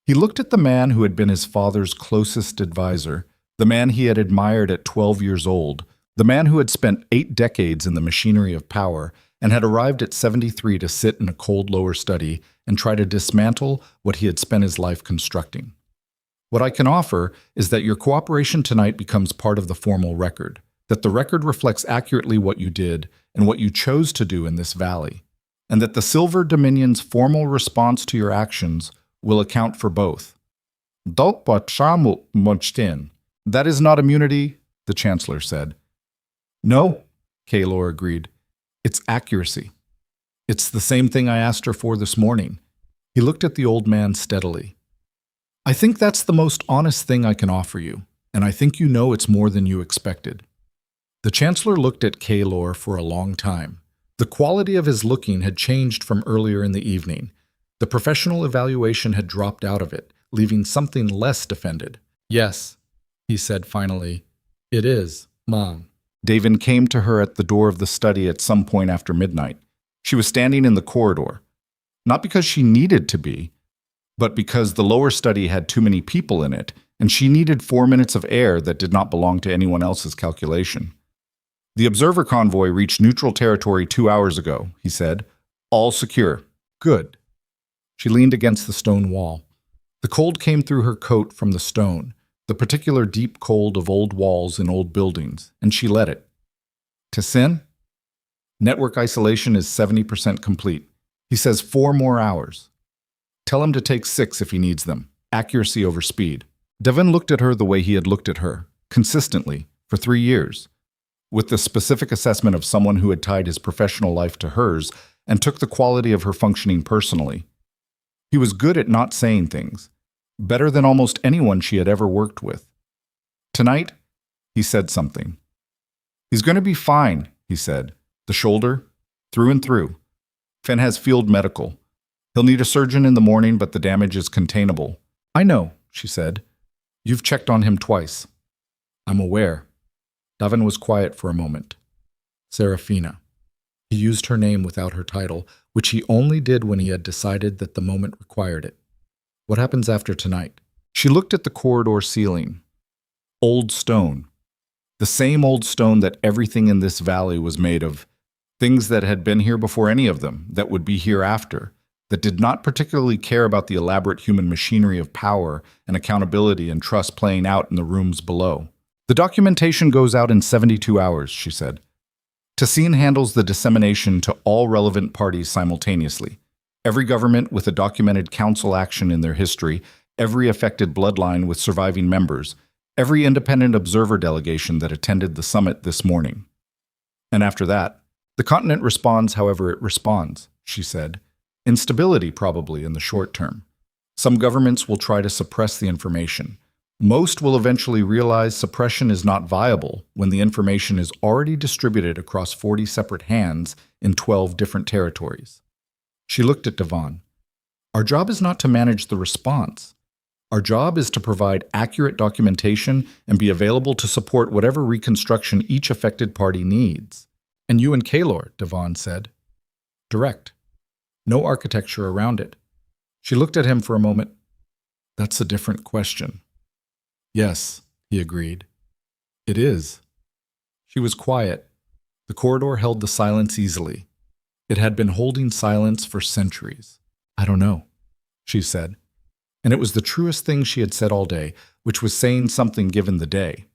He looked at the man who had been his father's closest advisor, the man he had admired at 12 years old, the man who had spent 8 decades in the machinery of power and had arrived at 73 to sit in a cold lower study and try to dismantle what he had spent his life constructing. "What I can offer is that your cooperation tonight becomes part of the formal record, that the record reflects accurately what you did and what you chose to do in this valley, and that the Silver Dominion's formal response to your actions will account for both." "That is not immunity," the Chancellor said. "No," Kaylor agreed. "It's accuracy. It's the same thing I asked her for this morning." He looked at the old man steadily. "I think that's the most honest thing I can offer you, and I think you know it's more than you expected." The Chancellor looked at Kaylor for a long time. The quality of his looking had changed from earlier in the evening. The professional evaluation had dropped out of it, leaving something less defended. Yes, he said finally. It is, Mom. Davin came to her at the door of the study at some point after midnight. She was standing in the corridor, not because she needed to be, but because the lower study had too many people in it, and she needed 4 minutes of air that did not belong to anyone else's calculation. The observer convoy reached neutral territory 2 hours ago, he said. All secure. Good. She leaned against the stone wall. The cold came through her coat from the stone, the particular deep cold of old walls in old buildings, and she let it. Tessin? Network isolation is 70% complete. He says 4 more hours. Tell him to take 6 if he needs them. Accuracy over speed. Devon looked at her the way he had looked at her, consistently, for 3 years, with the specific assessment of someone who had tied his professional life to hers and took the quality of her functioning personally. He was good at not saying things, better than almost anyone she had ever worked with. Tonight, he said something. He's going to be fine, he said. The shoulder, through and through. Fen has field medical. He'll need a surgeon in the morning, but the damage is containable. I know, she said. You've checked on him twice. I'm aware. Davin was quiet for a moment. Serafina. He used her name without her title, which he only did when he had decided that the moment required it. What happens after tonight? She looked at the corridor ceiling. Old stone. The same old stone that everything in this valley was made of. Things that had been here before any of them, that would be here after, that did not particularly care about the elaborate human machinery of power and accountability and trust playing out in the rooms below. The documentation goes out in 72 hours, she said. Tessin handles the dissemination to all relevant parties simultaneously. Every government with a documented council action in their history, every affected bloodline with surviving members, every independent observer delegation that attended the summit this morning. And after that, the continent responds however it responds, she said. Instability, probably, in the short term. Some governments will try to suppress the information. Most will eventually realize suppression is not viable when the information is already distributed across 40 separate hands in 12 different territories. She looked at Devon. Our job is not to manage the response. Our job is to provide accurate documentation and be available to support whatever reconstruction each affected party needs. And you and Kaylor, Devon said. Direct. No architecture around it. She looked at him for a moment. That's a different question. Yes, he agreed. It is. She was quiet. The corridor held the silence easily. It had been holding silence for centuries. I don't know, she said. And it was the truest thing she had said all day, which was saying something given the day.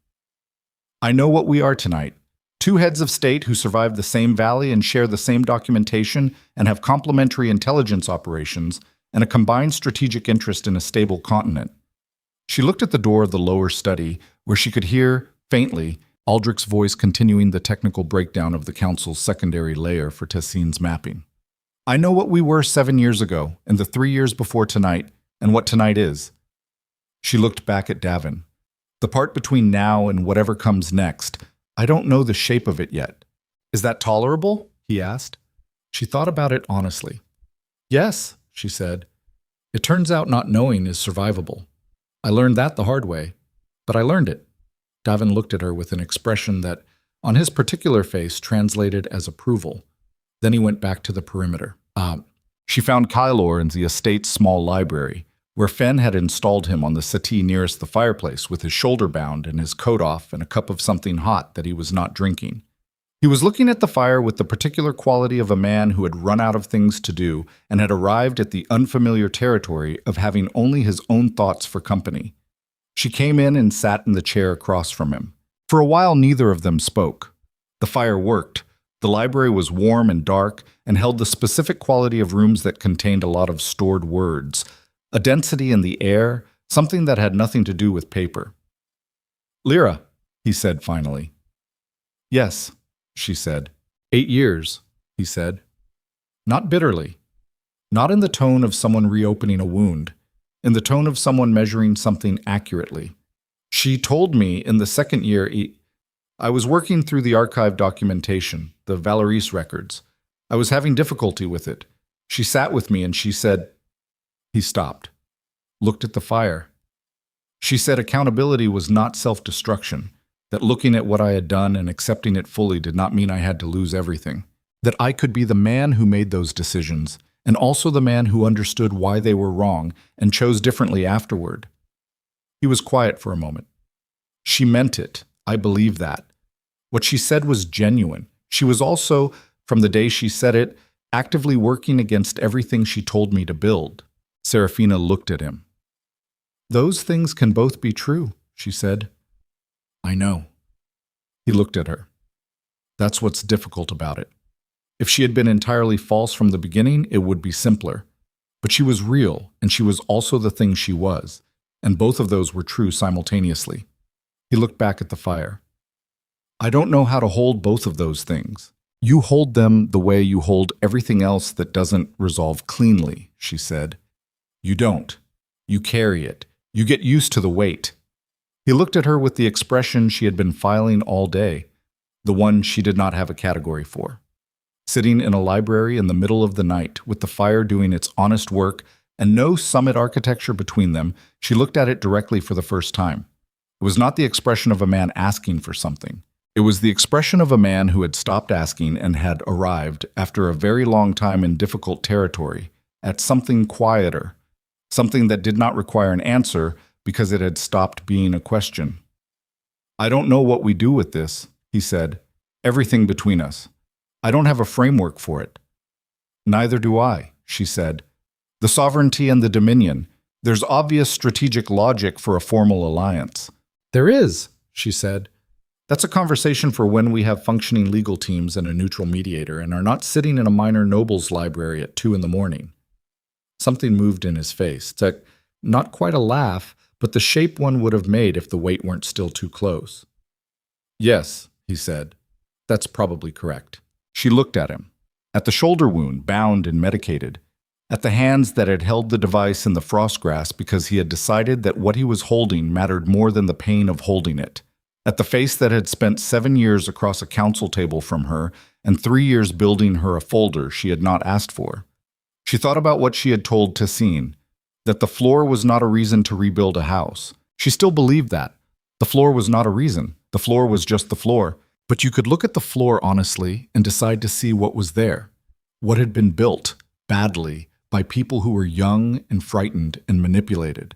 I know what we are tonight. 2 heads of state who survive the same valley and share the same documentation and have complementary intelligence operations and a combined strategic interest in a stable continent. She looked at the door of the lower study, where she could hear, faintly, Aldrich's voice continuing the technical breakdown of the council's secondary layer for Tessin's mapping. I know what we were 7 years ago, and the 3 years before tonight, and what tonight is. She looked back at Davin. The part between now and whatever comes next, I don't know the shape of it yet. Is that tolerable? He asked. She thought about it honestly. Yes, she said. It turns out not knowing is survivable. I learned that the hard way, but I learned it. Davin looked at her with an expression that, on his particular face, translated as approval. Then he went back to the perimeter. She found Kylor in the estate's small library, where Fen had installed him on the settee nearest the fireplace with his shoulder bound and his coat off and a cup of something hot that he was not drinking. He was looking at the fire with the particular quality of a man who had run out of things to do and had arrived at the unfamiliar territory of having only his own thoughts for company. She came in and sat in the chair across from him. For a while, neither of them spoke. The fire worked. The library was warm and dark and held the specific quality of rooms that contained a lot of stored words, a density in the air, something that had nothing to do with paper. Lyra, he said finally. Yes, she said. 8 years, he said. Not bitterly. Not in the tone of someone reopening a wound. In the tone of someone measuring something accurately. She told me in the second year I was working through the archive documentation, the Valeris records. I was having difficulty with it. She sat with me and she said... He stopped. Looked at the fire. She said accountability was not self-destruction, that looking at what I had done and accepting it fully did not mean I had to lose everything, that I could be the man who made those decisions, and also the man who understood why they were wrong and chose differently afterward. He was quiet for a moment. She meant it. I believe that. What she said was genuine. She was also, from the day she said it, actively working against everything she told me to build. Serafina looked at him. Those things can both be true, she said. I know. He looked at her. That's what's difficult about it. If she had been entirely false from the beginning, it would be simpler. But she was real, and she was also the thing she was, and both of those were true simultaneously. He looked back at the fire. I don't know how to hold both of those things. You hold them the way you hold everything else that doesn't resolve cleanly, she said. You don't. You carry it. You get used to the weight. He looked at her with the expression she had been filing all day, the one she did not have a category for. Sitting in a library in the middle of the night, with the fire doing its honest work and no summit architecture between them, she looked at it directly for the first time. It was not the expression of a man asking for something. It was the expression of a man who had stopped asking and had arrived, after a very long time in difficult territory, at something quieter, something that did not require an answer because it had stopped being a question. I don't know what we do with this, he said. Everything between us. I don't have a framework for it. Neither do I, she said. The sovereignty and the dominion. There's obvious strategic logic for a formal alliance. There is, she said. That's a conversation for when we have functioning legal teams and a neutral mediator and are not sitting in a minor noble's library at 2 a.m. Something moved in his face. Not quite a laugh, but the shape one would have made if the weight weren't still too close. Yes, he said. That's probably correct. She looked at him, at the shoulder wound, bound and medicated, at the hands that had held the device in the frost grass because he had decided that what he was holding mattered more than the pain of holding it, at the face that had spent 7 years across a council table from her and 3 years building her a folder she had not asked for. She thought about what she had told Tessine, that the floor was not a reason to rebuild a house. She still believed that. The floor was not a reason. The floor was just the floor. But you could look at the floor honestly and decide to see what was there, what had been built, badly, by people who were young and frightened and manipulated.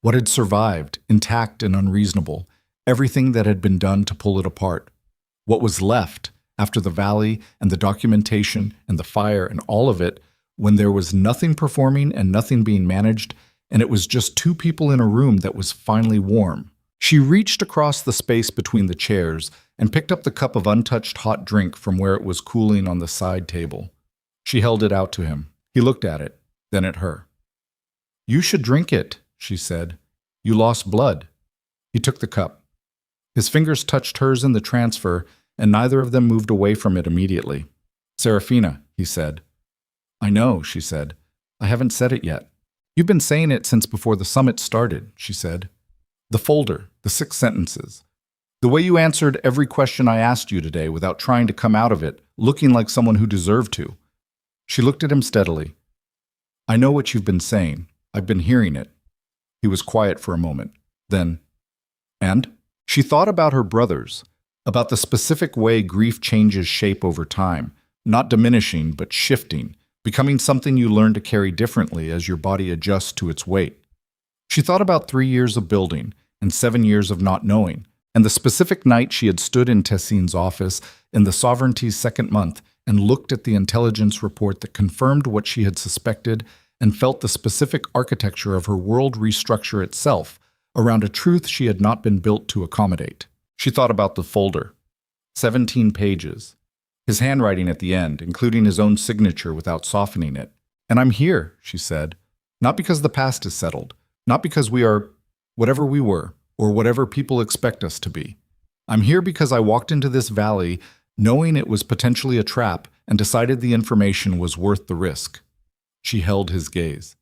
What had survived, intact and unreasonable, everything that had been done to pull it apart. What was left, after the valley and the documentation and the fire and all of it, when there was nothing performing and nothing being managed, and it was just 2 people in a room that was finally warm. She reached across the space between the chairs and picked up the cup of untouched hot drink from where it was cooling on the side table. She held it out to him. He looked at it, then at her. You should drink it, she said. You lost blood. He took the cup. His fingers touched hers in the transfer, and neither of them moved away from it immediately. Serafina, he said. I know, she said. I haven't said it yet. You've been saying it since before the summit started, she said. The folder, the 6 sentences. The way you answered every question I asked you today without trying to come out of it, looking like someone who deserved to. She looked at him steadily. I know what you've been saying. I've been hearing it. He was quiet for a moment. Then, and? She thought about her brothers, about the specific way grief changes shape over time, not diminishing, but shifting, becoming something you learn to carry differently as your body adjusts to its weight. She thought about 3 years of building and 7 years of not knowing, and the specific night she had stood in Tessine's office in the sovereignty's 2nd month and looked at the intelligence report that confirmed what she had suspected and felt the specific architecture of her world restructure itself around a truth she had not been built to accommodate. She thought about the folder. 17 pages. His handwriting at the end, including his own signature without softening it. And I'm here, she said, not because the past is settled, not because we are whatever we were, or whatever people expect us to be. I'm here because I walked into this valley knowing it was potentially a trap and decided the information was worth the risk. She held his gaze.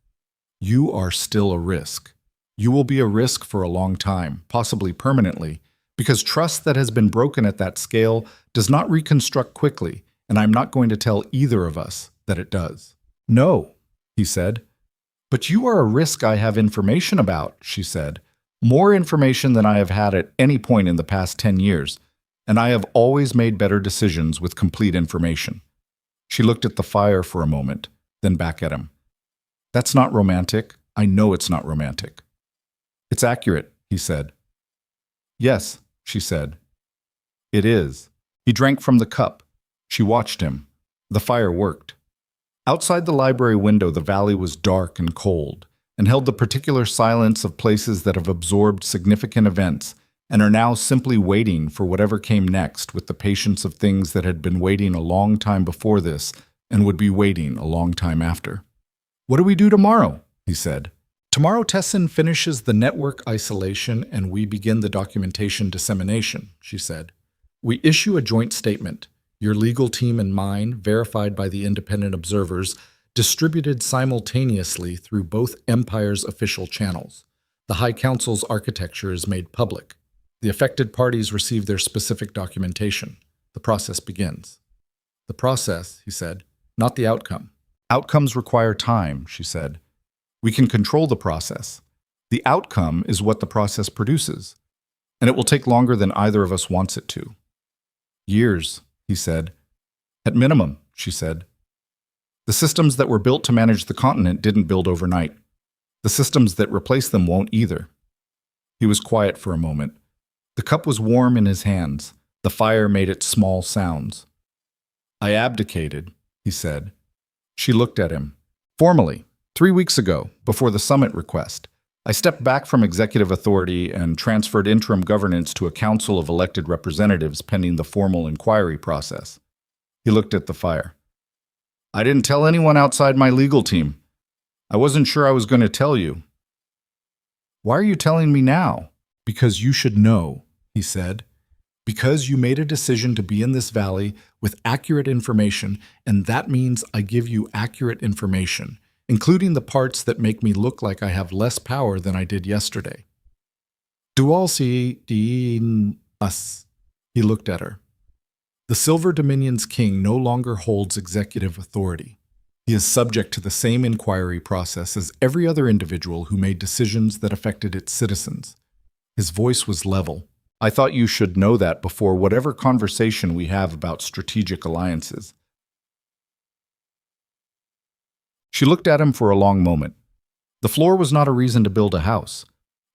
You are still a risk. You will be a risk for a long time, possibly permanently, because trust that has been broken at that scale does not reconstruct quickly, and I'm not going to tell either of us that it does. No, he said. But you are a risk I have information about, she said, More information than I have had at any point in the past 10 years, and I have always made better decisions with complete information. She looked at the fire for a moment, then back at him. That's not romantic. I know it's not romantic. It's accurate, he said. Yes, she said. It is. He drank from the cup. She watched him. The fire worked. Outside the library window, the valley was dark and cold, and held the particular silence of places that have absorbed significant events and are now simply waiting for whatever came next with the patience of things that had been waiting a long time before this and would be waiting a long time after. What do we do tomorrow? He said. Tomorrow Tessin finishes the network isolation and we begin the documentation dissemination, she said. We issue a joint statement, your legal team and mine, verified by the independent observers, distributed simultaneously through both empires' official channels. The High Council's architecture is made public. The affected parties receive their specific documentation. The process begins. The process, he said, not the outcome. Outcomes require time, she said. We can control the process. The outcome is what the process produces, and it will take longer than either of us wants it to. Years, he said. At minimum, she said. The systems that were built to manage the continent didn't build overnight. The systems that replace them won't either. He was quiet for a moment. The cup was warm in his hands. The fire made its small sounds. I abdicated, he said. She looked at him. Formally, 3 weeks ago, before the summit request, I stepped back from executive authority and transferred interim governance to a council of elected representatives pending the formal inquiry process. He looked at the fire. I didn't tell anyone outside my legal team. I wasn't sure I was going to tell you. Why are you telling me now? Because you should know, he said. Because you made a decision to be in this valley with accurate information, and that means I give you accurate information, including the parts that make me look like I have less power than I did yesterday. Do all see in us? He looked at her. The Silver Dominion's king no longer holds executive authority. He is subject to the same inquiry process as every other individual who made decisions that affected its citizens. His voice was level. I thought you should know that before whatever conversation we have about strategic alliances. She looked at him for a long moment. The floor was not a reason to build a house,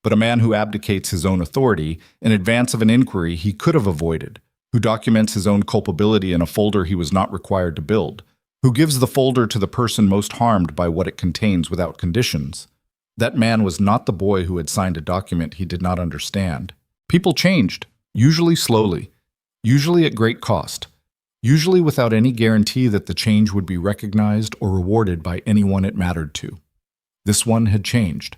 but a man who abdicates his own authority in advance of an inquiry he could have avoided, who documents his own culpability in a folder he was not required to build, who gives the folder to the person most harmed by what it contains without conditions. That man was not the boy who had signed a document he did not understand. People changed, usually slowly, usually at great cost, usually without any guarantee that the change would be recognized or rewarded by anyone it mattered to. This one had changed.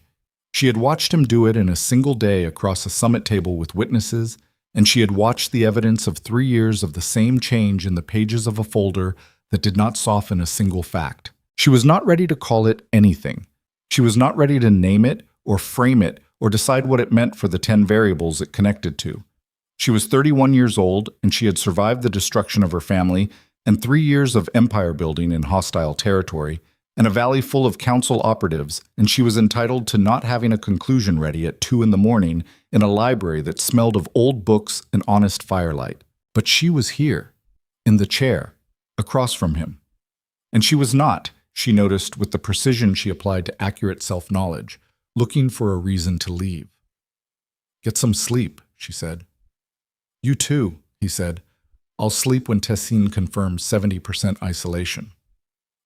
She had watched him do it in a single day across a summit table with witnesses, and she had watched the evidence of 3 years of the same change in the pages of a folder that did not soften a single fact. She was not ready to call it anything. She was not ready to name it or frame it or decide what it meant for the 10 variables it connected to. She was 31 years old, and she had survived the destruction of her family and 3 years of empire building in hostile territory, and a valley full of council operatives, and she was entitled to not having a conclusion ready at 2 a.m. in a library that smelled of old books and honest firelight. But she was here, in the chair, across from him. And she was not, she noticed with the precision she applied to accurate self-knowledge, looking for a reason to leave. Get some sleep, she said. You too, he said. I'll sleep when Tessin confirms 70% isolation.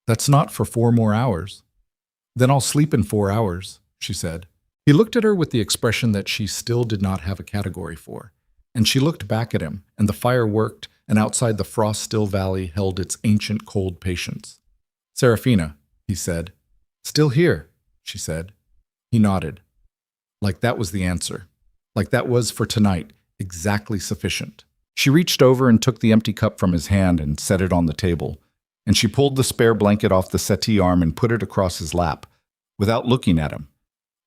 That's not for 4 more hours. Then I'll sleep in 4 hours, she said. He looked at her with the expression that she still did not have a category for, and she looked back at him, and the fire worked, and outside the frost-still valley held its ancient cold patience. Serafina, he said. Still here, she said. He nodded. Like that was the answer. Like that was, for tonight, exactly sufficient. She reached over and took the empty cup from his hand and set it on the table, and she pulled the spare blanket off the settee arm and put it across his lap, without looking at him.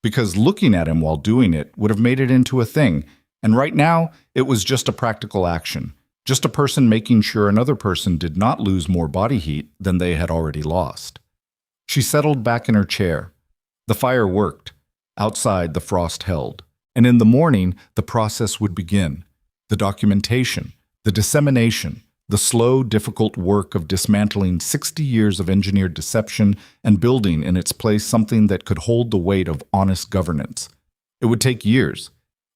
Because looking at him while doing it would have made it into a thing, and right now it was just a practical action, just a person making sure another person did not lose more body heat than they had already lost. She settled back in her chair. The fire worked. Outside, the frost held. And in the morning, the process would begin. The documentation, the dissemination, the slow, difficult work of dismantling 60 years of engineered deception and building in its place something that could hold the weight of honest governance. It would take years.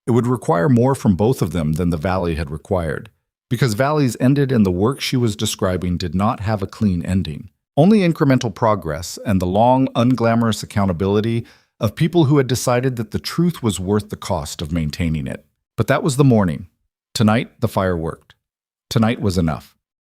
It would require more from both of them than the Valley had required, because Valley's ended and the work she was describing did not have a clean ending. Only incremental progress and the long, unglamorous accountability of people who had decided that the truth was worth the cost of maintaining it. But that was the morning. Tonight, the fire worked. Tonight was enough.